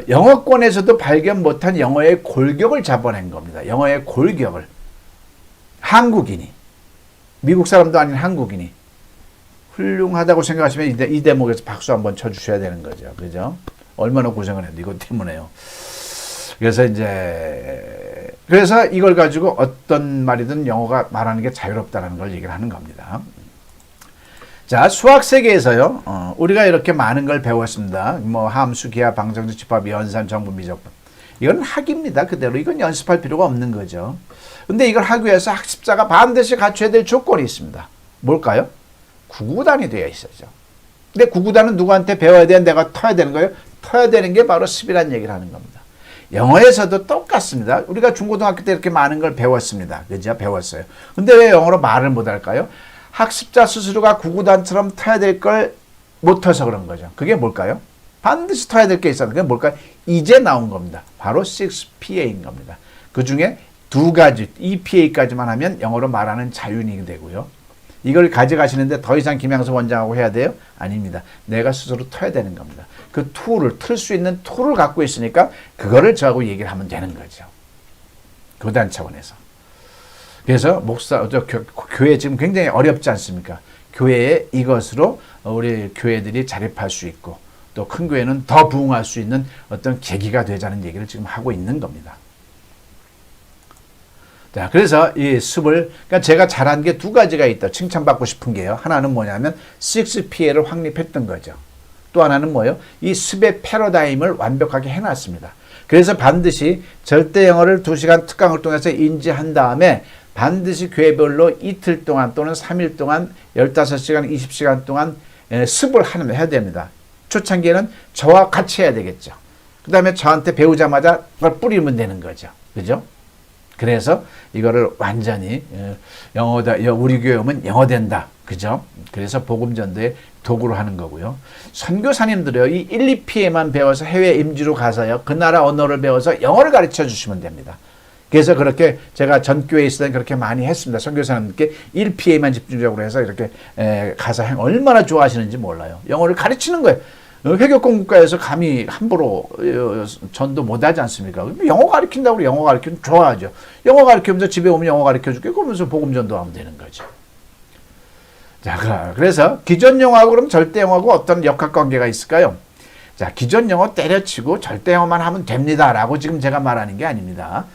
영어권에서도 발견 못한 영어의 골격을 잡아낸 겁니다. 영어의 골격을. 한국인이. 미국 사람도 아닌 한국인이. 훌륭하다고 생각하시면 이 대목에서 박수 한번 쳐주셔야 되는 거죠. 그죠? 얼마나 고생을 했는데 이것 때문에요. 그래서 이걸 가지고 어떤 말이든 영어가 말하는 게 자유롭다는 걸 얘기를 하는 겁니다. 자, 수학 세계에서요, 우리가 이렇게 많은 걸 배웠습니다. 뭐 함수, 기하, 방정식, 집합, 연산, 정분, 미적분. 이건 학입니다. 그대로. 이건 연습할 필요가 없는 거죠. 근데 이걸 하기 위해서 학습자가 반드시 갖춰야 될 조건이 있습니다. 뭘까요? 구구단이 되어 있어죠. 근데 구구단은 누구한테 배워야 돼? 내가 터야 되는 거예요? 터야 되는 게 바로 습이라는 얘기를 하는 겁니다. 영어에서도 똑같습니다. 우리가 중고등학교 때 이렇게 많은 걸 배웠습니다. 그죠? 배웠어요. 근데 왜 영어로 말을 못 할까요? 학습자 스스로가 구구단처럼 터야 될 걸 못 터서 그런 거죠. 그게 뭘까요? 반드시 터야 될 게 있었는데 그게 뭘까요? 이제 나온 겁니다. 바로 6PA인 겁니다. 그 중에 두 가지, EPA까지만 하면 영어로 말하는 자유인이 되고요. 이걸 가져가시는데 더 이상 김양수 원장하고 해야 돼요? 아닙니다. 내가 스스로 터야 되는 겁니다. 그 툴을, 틀 수 있는 툴을 갖고 있으니까 그거를 저하고 얘기를 하면 되는 거죠. 교단 차원에서. 그래서 교회 지금 굉장히 어렵지 않습니까? 교회에 이것으로 우리 교회들이 자립할 수 있고 또 큰 교회는 더 부흥할 수 있는 어떤 계기가 되자는 얘기를 지금 하고 있는 겁니다. 자, 그래서 이 습을, 그러니까 제가 잘한 게 두 가지가 있다. 칭찬받고 싶은 게요. 하나는 뭐냐면 6PA를 확립했던 거죠. 또 하나는 뭐예요? 이 습의 패러다임을 완벽하게 해놨습니다. 그래서 반드시 절대 영어를 2시간 특강을 통해서 인지한 다음에 반드시 교회별로 이틀 동안 또는 3일 동안 15시간, 20시간 동안 습을 해야 됩니다. 초창기에는 저와 같이 해야 되겠죠. 그 다음에 저한테 배우자마자 그걸 뿌리면 되는 거죠. 그죠? 그래서 이거를 완전히 영어다, 우리 교회 오면 영어 된다. 그죠? 그래서 복음전도의 도구로 하는 거고요. 선교사님들이요, 이 1, 2PA만 배워서 해외 임지로 가서요, 그 나라 언어를 배워서 영어를 가르쳐 주시면 됩니다. 그래서 그렇게 제가 전 교회에 있을 때 그렇게 많이 했습니다. 선교사님들께 1PA만 집중적으로 해서 이렇게 가서 얼마나 좋아하시는지 몰라요. 영어를 가르치는 거예요. 회계공국가에서 감히 함부로 전도 못하지 않습니까? 영어 가르친다고 영어 가르치면 좋아하죠. 영어 가르치면서 집에 오면 영어 가르쳐줄게. 그러면서 복음전도하면 되는 거죠. 자, 그래서 기존 영어하고 그럼 절대 영어하고 어떤 역학관계가 있을까요? 자, 기존 영어 때려치고 절대 영어만 하면 됩니다라고 지금 제가 말하는 게 아닙니다.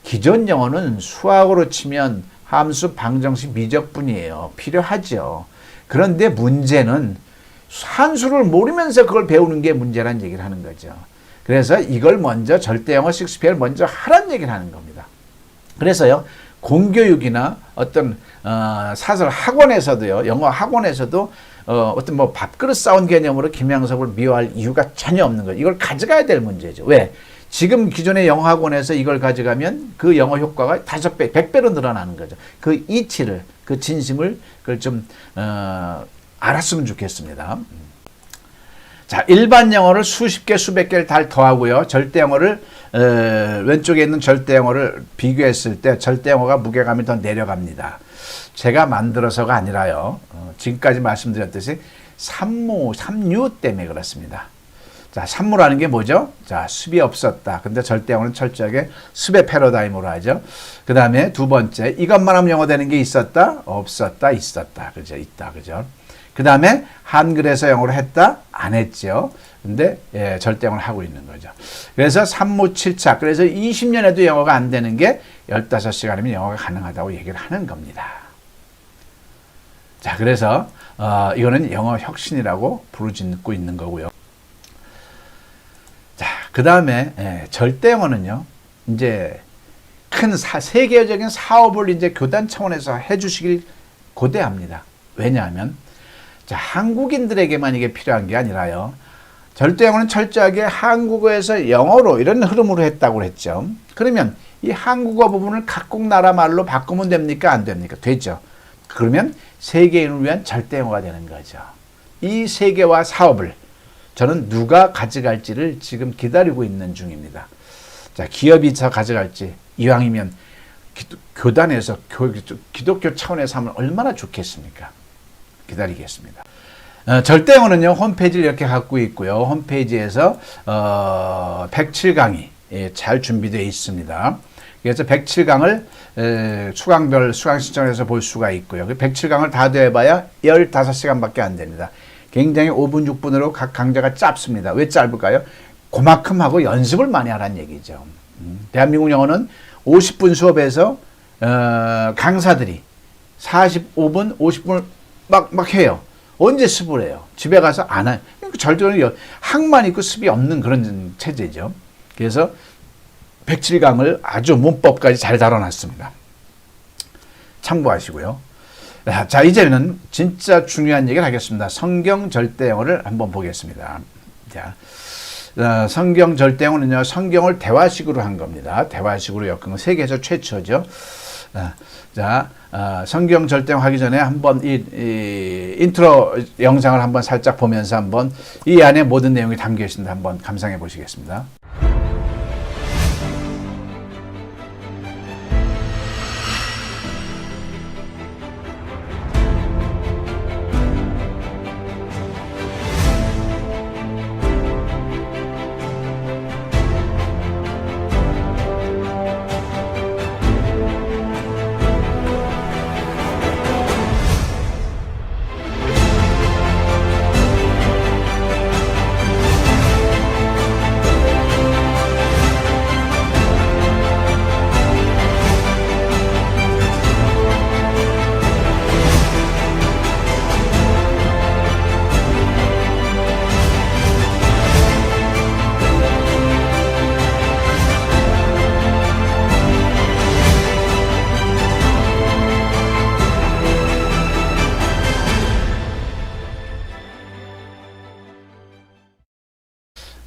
기존 영어는 수학으로 치면 함수, 방정식, 미적분이에요. 필요하죠. 그런데 문제는 한수를 모르면서 그걸 배우는 게 문제란 얘기를 하는 거죠. 그래서 이걸 먼저 절대 영어 6PA를 먼저 하라는 얘기를 하는 겁니다. 그래서요, 공교육이나 어떤 사설 학원에서도요, 영어 학원에서도 어떤 뭐 밥그릇 싸운 개념으로 김양석을 미워할 이유가 전혀 없는 거예요. 이걸 가져가야 될 문제죠. 왜? 지금 기존의 영어 학원에서 이걸 가져가면 그 영어 효과가 5배, 100배로 늘어나는 거죠. 그 이치를, 그 진심을 그걸 좀 알았으면 좋겠습니다. 자, 일반 영어를 수십 개, 수백 개를 다 더하고요. 절대 영어를 왼쪽에 있는 절대 영어를 비교했을 때 절대 영어가 무게감이 더 내려갑니다. 제가 만들어서가 아니라요. 지금까지 말씀드렸듯이 삼류 때문에 그렇습니다. 자, 산무라는 게 뭐죠? 자, 습이 없었다. 근데 절대어는 철저하게 습의 패러다임으로 하죠. 그 다음에 두 번째, 이것만 하면 영어 되는 게 있었다? 없었다, 있었다. 그죠? 있다. 그죠? 그 다음에 한글에서 영어로 했다? 안 했죠. 근데 절대어를 하고 있는 거죠. 그래서 산무칠차. 그래서 20년에도 영어가 안 되는 게 15시간이면 영어가 가능하다고 얘기를 하는 겁니다. 자, 그래서 이거는 영어 혁신이라고 부르짖고 있는 거고요. 자, 그 다음에 절대영어는요, 이제 큰 세계적인 사업을 이제 교단 차원에서 해주시길 고대합니다. 왜냐하면 자, 한국인들에게만 이게 필요한 게 아니라요. 절대영어는 철저하게 한국어에서 영어로 이런 흐름으로 했다고 했죠. 그러면 이 한국어 부분을 각국 나라 말로 바꾸면 됩니까? 안 됩니까? 되죠. 그러면 세계인을 위한 절대영어가 되는 거죠. 이 세계화 사업을 저는 누가 가져갈지를 지금 기다리고 있는 중입니다. 자, 기업이 저 가져갈지 이왕이면 교단에서 기독교 차원에서 하면 얼마나 좋겠습니까? 기다리겠습니다. 절대영어는요, 홈페이지를 이렇게 갖고 있고요. 홈페이지에서 107강이 잘 준비되어 있습니다. 그래서 107강을 수강별 수강 신청해서 볼 수가 있고요. 107강을 다 돼봐야 15시간밖에 안 됩니다. 굉장히 5분, 6분으로 각 강좌가 짧습니다. 왜 짧을까요? 그만큼 하고 연습을 많이 하라는 얘기죠. 대한민국 영어는 50분 수업에서 강사들이 45분, 50분을 막 해요. 언제 습을 해요? 집에 가서 안 해요. 절대로 학만 있고 습이 없는 그런 체제죠. 그래서 107강을 아주 문법까지 잘 다뤄놨습니다. 참고하시고요. 자, 이제는 진짜 중요한 얘기를 하겠습니다. 성경 절대영어를 한번 보겠습니다. 자, 성경 절대영어는요, 성경을 대화식으로 한 겁니다. 대화식으로 엮은 거 세계에서 최초죠. 자, 성경 절대영어 하기 전에 한번 이 인트로 영상을 한번 살짝 보면서 한번 이 안에 모든 내용이 담겨 있습니다. 한번 감상해 보시겠습니다.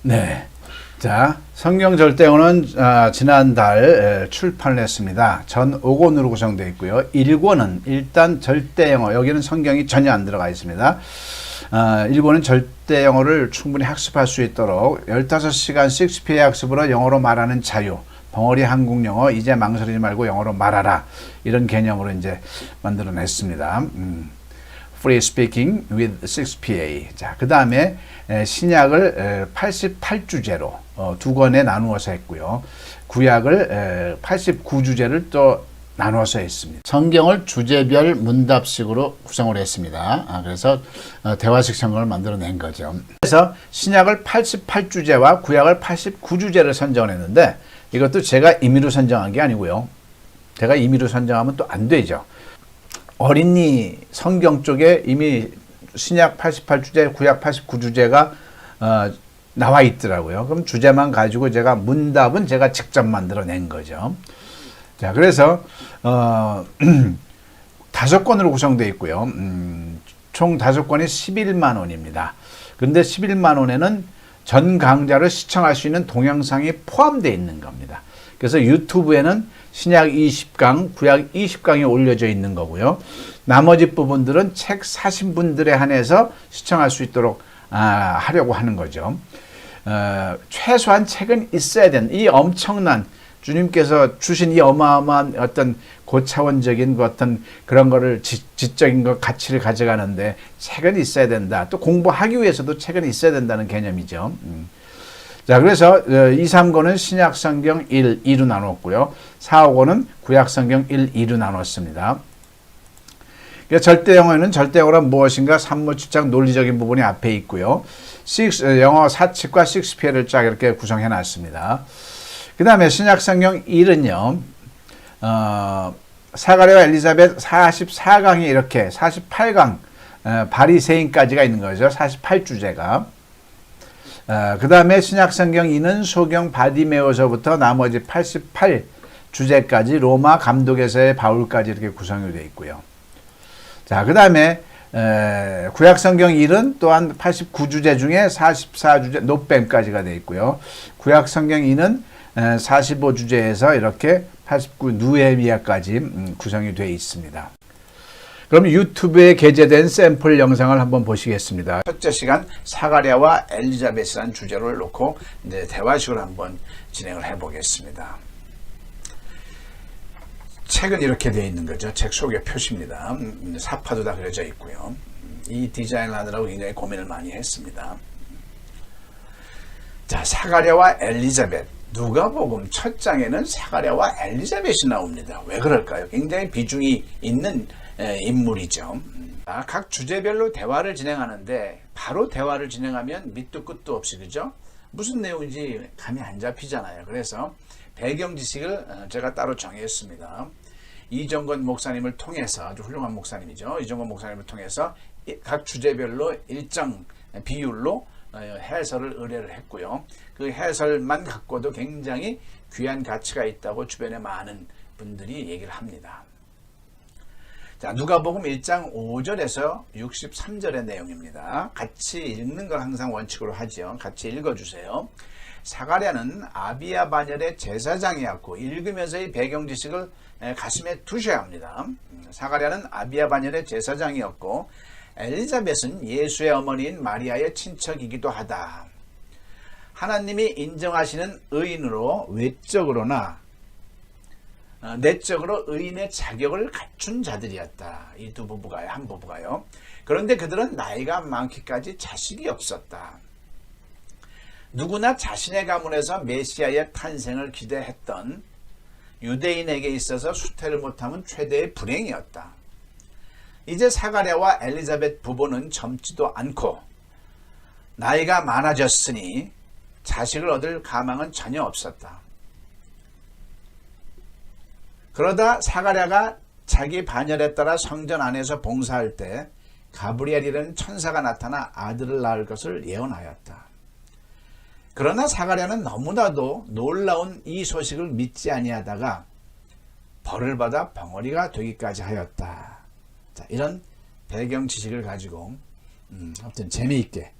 네. 자, 성경 절대어는 지난달 출판을 했습니다. 전 5권으로 구성되어 있고요. 1권은 일단 절대영어, 여기는 성경이 전혀 안 들어가 있습니다. 1권은 절대영어를 충분히 학습할 수 있도록 15시간 6PA 학습으로 영어로 말하는 자유, 벙어리 한국 영어, 이제 망설이지 말고 영어로 말하라. 이런 개념으로 이제 만들어냈습니다. Free Speaking with 6PA. 자, 그 다음에 신약을 88주제로 두 권에 나누어서 했고요. 구약을 89주제를 또 나누어서 했습니다. 성경을 주제별 문답식으로 구성을 했습니다. 그래서 대화식 성경을 만들어낸 거죠. 그래서 신약을 88주제와 구약을 89주제를 선정을 했는데 이것도 제가 임의로 선정한 게 아니고요. 제가 임의로 선정하면 또 안 되죠. 어린이 성경 쪽에 이미 신약 88주제, 구약 89주제가 나와 있더라고요. 그럼 주제만 가지고 제가 문답은 제가 직접 만들어낸 거죠. 자, 그래서 5권으로 구성되어 있고요. 총 5권이 11만 원입니다. 근데 11만 원에는 전 강좌를 시청할 수 있는 동영상이 포함되어 있는 겁니다. 그래서 유튜브에는 신약 20강, 구약 20강이 올려져 있는 거고요. 나머지 부분들은 책 사신 분들에 한해서 시청할 수 있도록 하려고 하는 거죠. 최소한 책은 있어야 되는 이 엄청난 주님께서 주신 이 어마어마한 어떤 고차원적인 어떤 그런 거를 지적인 것, 가치를 가져가는데 책은 있어야 된다. 또 공부하기 위해서도 책은 있어야 된다는 개념이죠. 자, 그래서 2, 3권은 신약성경 1, 2로 나눴고요. 4, 5권은 구약성경 1, 2로 나눴습니다. 그러니까 절대영어에는 절대영어란 무엇인가 산모추장 논리적인 부분이 앞에 있고요. 영어 사칙과 식스피어를 쫙 이렇게 구성해 놨습니다. 그 다음에 신약성경 1은요. 사가랴와 엘리사벳 44강이 이렇게 48강 바리새인까지가 있는 거죠. 48주제가. 그 다음에 신약성경 2는 소경 바디메오서부터 나머지 88주제까지 로마 감독에서의 바울까지 이렇게 구성이 되어 있고요. 자, 그 다음에 구약성경 1은 또한 89주제 중에 44주제 노뱀까지가 되어 있고요. 구약성경 2는 45주제에서 이렇게 89 누헤미야까지 구성이 되어 있습니다. 그럼 유튜브에 게재된 샘플 영상을 한번 보시겠습니다. 첫째 시간 사가랴와 엘리자벳이라는 주제를 놓고 이제 대화식으로 한번 진행을 해보겠습니다. 책은 이렇게 되어 있는 거죠. 책 속의 표시입니다. 사파도 다 그려져 있고요. 이 디자인을 하느라고 굉장히 고민을 많이 했습니다. 자, 사가랴와 엘리자벳. 누가복음 첫 장에는 사가랴와 엘리자벳이 나옵니다. 왜 그럴까요? 굉장히 비중이 있는 인물이죠. 각 주제별로 대화를 진행하는데 바로 대화를 진행하면 밑도 끝도 없이, 그죠? 무슨 내용인지 감이 안 잡히잖아요. 그래서 배경 지식을 제가 따로 정했습니다. 이정건 목사님을 통해서, 아주 훌륭한 목사님이죠. 이정건 목사님을 통해서 각 주제별로 일정 비율로 해설을 의뢰를 했고요. 그 해설만 갖고도 굉장히 귀한 가치가 있다고 주변에 많은 분들이 얘기를 합니다. 자, 누가복음 1장 5절에서 63절의 내용입니다. 같이 읽는 걸 항상 원칙으로 하죠. 같이 읽어주세요. 사가랴는 아비야 반열의 제사장이었고, 읽으면서 이 배경 지식을 가슴에 두셔야 합니다. 사가랴는 아비야 반열의 제사장이었고, 엘리자벳은 예수의 어머니인 마리아의 친척이기도 하다. 하나님이 인정하시는 의인으로 외적으로나 내적으로 의인의 자격을 갖춘 자들이었다. 이 두 부부가요, 한 부부가요. 그런데 그들은 나이가 많기까지 자식이 없었다. 누구나 자신의 가문에서 메시아의 탄생을 기대했던 유대인에게 있어서 수태를 못하면 최대의 불행이었다. 이제 사가랴와 엘리자벳 부부는 젊지도 않고 나이가 많아졌으니 자식을 얻을 가망은 전혀 없었다. 그러다 사가랴가 자기 반열에 따라 성전 안에서 봉사할 때 가브리엘이라는 천사가 나타나 아들을 낳을 것을 예언하였다. 그러나 사가랴는 너무나도 놀라운 이 소식을 믿지 아니하다가 벌을 받아 벙어리가 되기까지 하였다. 자, 이런 배경 지식을 가지고 아무튼 재미있게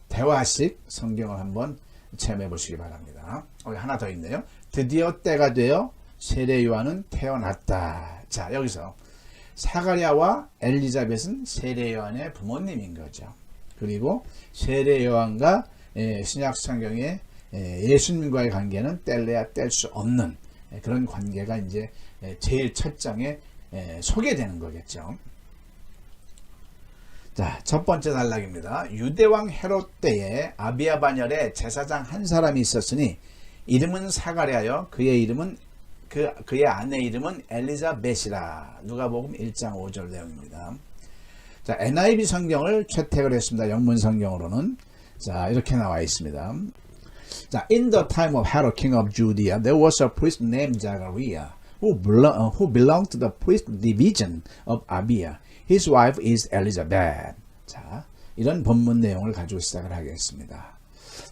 대화식 성경을 한번 체험해 보시기 바랍니다. 여기 하나 더 있네요. 드디어 때가 되어 세례 요한은 태어났다. 자, 여기서 사가랴와 엘리자벳은 세례 요한의 부모님인 거죠. 그리고 세례 요한과 신약 성경의 예수님과의 관계는 뗄래야 뗄 수 없는 그런 관계가 이제 제일 첫 장에 소개되는 거겠죠. 자, 첫 번째 단락입니다. 유대왕 헤롯 때에 아비야 반열에 제사장 한 사람이 있었으니 이름은 사가랴여 그의 이름은 그의 아내 이름은 엘리자벳이라. 누가복음 1장 5절 내용입니다. 자, NIV 성경을 채택을 했습니다. 영문 성경으로는 자, 이렇게 나와 있습니다. 자, in the time of Herod, king of Judea, there was a priest named Zachariah who belonged to the priest division of Abia. His wife is Elizabeth. 자, 이런 본문 내용을 가지고 시작을 하겠습니다.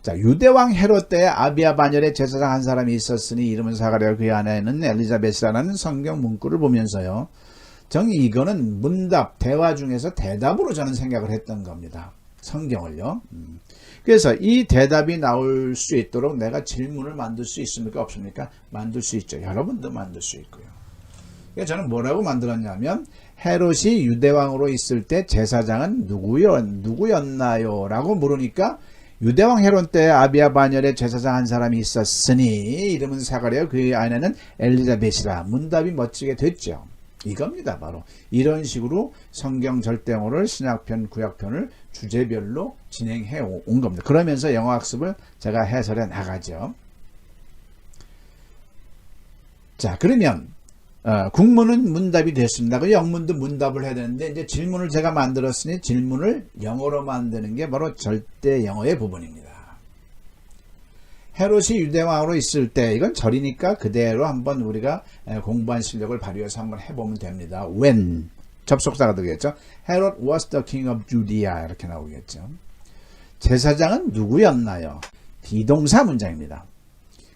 자, 유대왕 헤롯 때 아비야 반열에 제사장 한 사람이 있었으니 이름은 사가랴 그의 아내는 엘리자벳이라는 성경 문구를 보면서요. 정이 이거는 문답, 대화 중에서 대답으로 저는 생각을 했던 겁니다. 성경을요. 그래서 이 대답이 나올 수 있도록 내가 질문을 만들 수 있습니까? 없습니까? 만들 수 있죠. 여러분도 만들 수 있고요. 그래서 저는 뭐라고 만들었냐면 헤롯이 유대왕으로 있을 때 제사장은 누구였나요? 라고 물으니까 유대왕 헤롯 때 아비야 반열에 제사장 한 사람이 있었으니 이름은 사가랴 그 아내는 엘리자벳이라. 문답이 멋지게 됐죠. 이겁니다. 바로 이런 식으로 성경 절대어를 신약편 구약편을 주제별로 진행해 온 겁니다. 그러면서 영어 학습을 제가 해설해 나가죠. 자, 그러면 국문은 문답이 됐습니다. 그 영문도 문답을 해야 되는데 이제 질문을 제가 만들었으니 질문을 영어로 만드는 게 바로 절대 영어의 부분입니다. 헤롯이 유대왕으로 있을 때 이건 절이니까 그대로 한번 우리가 공부한 실력을 발휘해서 한번 해보면 됩니다. When 접속사가 되겠죠. Herod was the king of Judea 이렇게 나오겠죠. 제사장은 누구였나요? 비동사 문장입니다.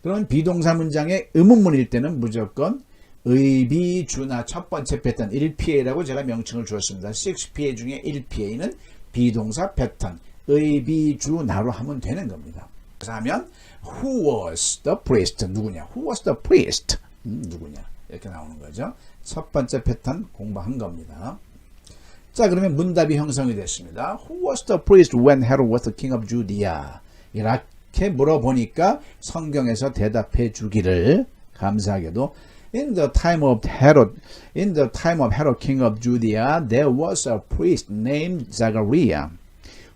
그러면 비동사 문장의 의문문일 때는 무조건 의비주나 첫 번째 패턴 1PA라고 제가 명칭을 주었습니다. 6PA 중에 1PA는 비동사 패턴 의비주나로 하면 되는 겁니다. 그래서 하면 Who was the priest? 누구냐? Who was the priest? 누구냐? 이렇게 나오는 거죠. 첫 번째 패턴 공부한 겁니다. 자, 그러면 문답이 형성이 됐습니다. Who was the priest when Herod was the king of Judea? 이렇게 물어보니까 성경에서 대답해 주기를 감사하게도 In the time of Herod, king of Judea, there was a priest named Zachariah,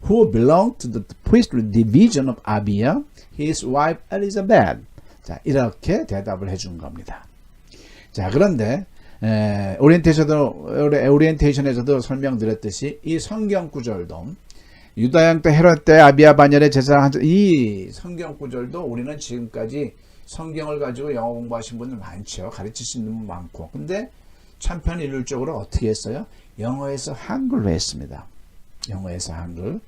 who belonged to the priestly division of Abia, his wife Elizabeth. 자, 이렇게 대답을 해준 겁니다. 자, 그런데 오리엔테이션에서도 설명드렸듯이 이 성경 구절도 유다양 때 헤롯 때 아비야 반열의 제사장 이 성경 구절도 우리는 지금까지 성경을 가지고 영어 공부하신 분들 많죠. 가르치시는 분 많고. 근데 천편일률적으로 어떻게 했어요? 영어에서 한글로 했습니다. 영어에서 한글.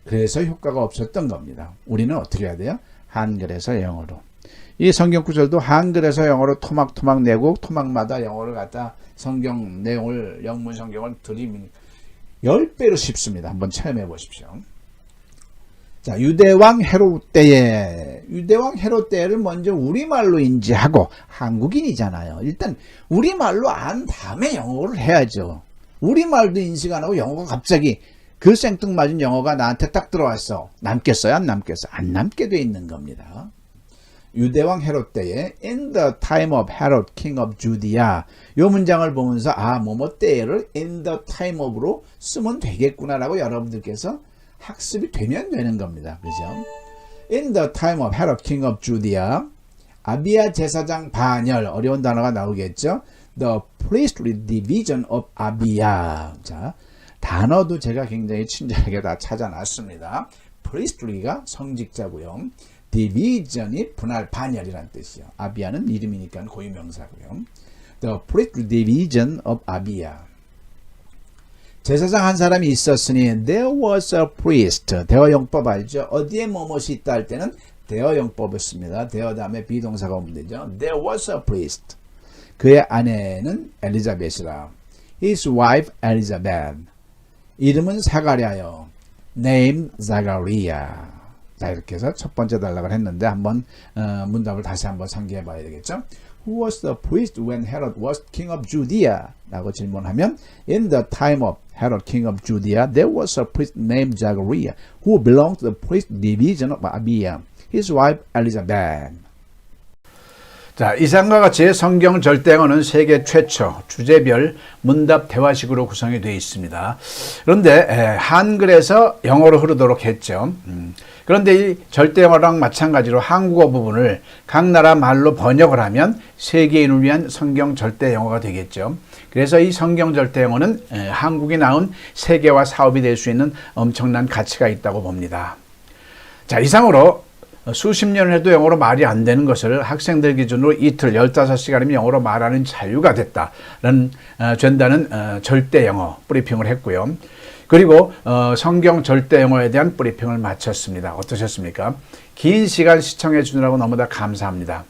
그래서 효과가 없었던 겁니다. 우리는 어떻게 해야 돼요? 한글에서 영어로. 이 성경 구절도 한글에서 영어로 토막토막 내고 토막마다 영어를 갖다 성경 내용을 영문 성경을 들이면 10배로 쉽습니다. 한번 체험해 보십시오. 자, 유대왕 헤롯 때를 먼저 우리말로 인지하고 한국인이잖아요. 일단 우리말로 안 다음에 영어를 해야죠. 우리말도 인식 안 하고 영어가 갑자기 그 생뚱맞은 영어가 나한테 딱 들어왔어. 남겠어요? 안 남겠어요? 안 남게 돼 있는 겁니다. 유대왕 헤롯 때에 In the time of Herod, king of Judea 이 문장을 보면서 뭐뭐 때를 In the time of로 쓰면 되겠구나라고 여러분들께서 학습이 되면 되는 겁니다. 그죠? In the time of Herod, king of Judea 아비야 제사장 반열 어려운 단어가 나오겠죠? The priestly division of Abia. 자, 단어도 제가 굉장히 친절하게 다 찾아놨습니다. priestly가 성직자고요. division이 분할 반열이란 뜻이요. 아비아는 이름이니까 고유명사고요. The priestly division of Abia. 제사장 한 사람이 있었으니 there was a priest. 대어용법 알죠? 어디에 뭐뭇이 있다 할 때는 대어용법을 씁니다. 대어 다음에 비동사가 오면 되죠. There was a priest. 그의 아내는 엘리자벳이라. His wife Elizabeth. 이름은 사가랴요. Name Zachariah. 자, 이렇게 해서 첫 번째 단락을 했는데 한번 문답을 다시 한번 상기해 봐야 되겠죠. Who was the priest when Herod was king of Judea? 라고 질문하면 In the time of Herod king of Judea, there was a priest named Zachariah who belonged to the priest division of Abia. His wife Elizabeth. 자, 이상과 같이 성경 절대어는 세계 최초 주제별 문답 대화식으로 구성이 되어 있습니다. 그런데 한글에서 영어로 흐르도록 했죠. 그런데 이 절대어랑 마찬가지로 한국어 부분을 각 나라 말로 번역을 하면 세계인을 위한 성경 절대영어가 되겠죠. 그래서 이 성경 절대영어는 한국이 낳은 세계화 사업이 될 수 있는 엄청난 가치가 있다고 봅니다. 자, 이상으로 수십 년을 해도 영어로 말이 안 되는 것을 학생들 기준으로 이틀 15시간이면 영어로 말하는 자유가 된다는 절대 영어 브리핑을 했고요. 그리고 성경 절대 영어에 대한 브리핑을 마쳤습니다. 어떠셨습니까? 긴 시간 시청해 주느라고 너무나 감사합니다.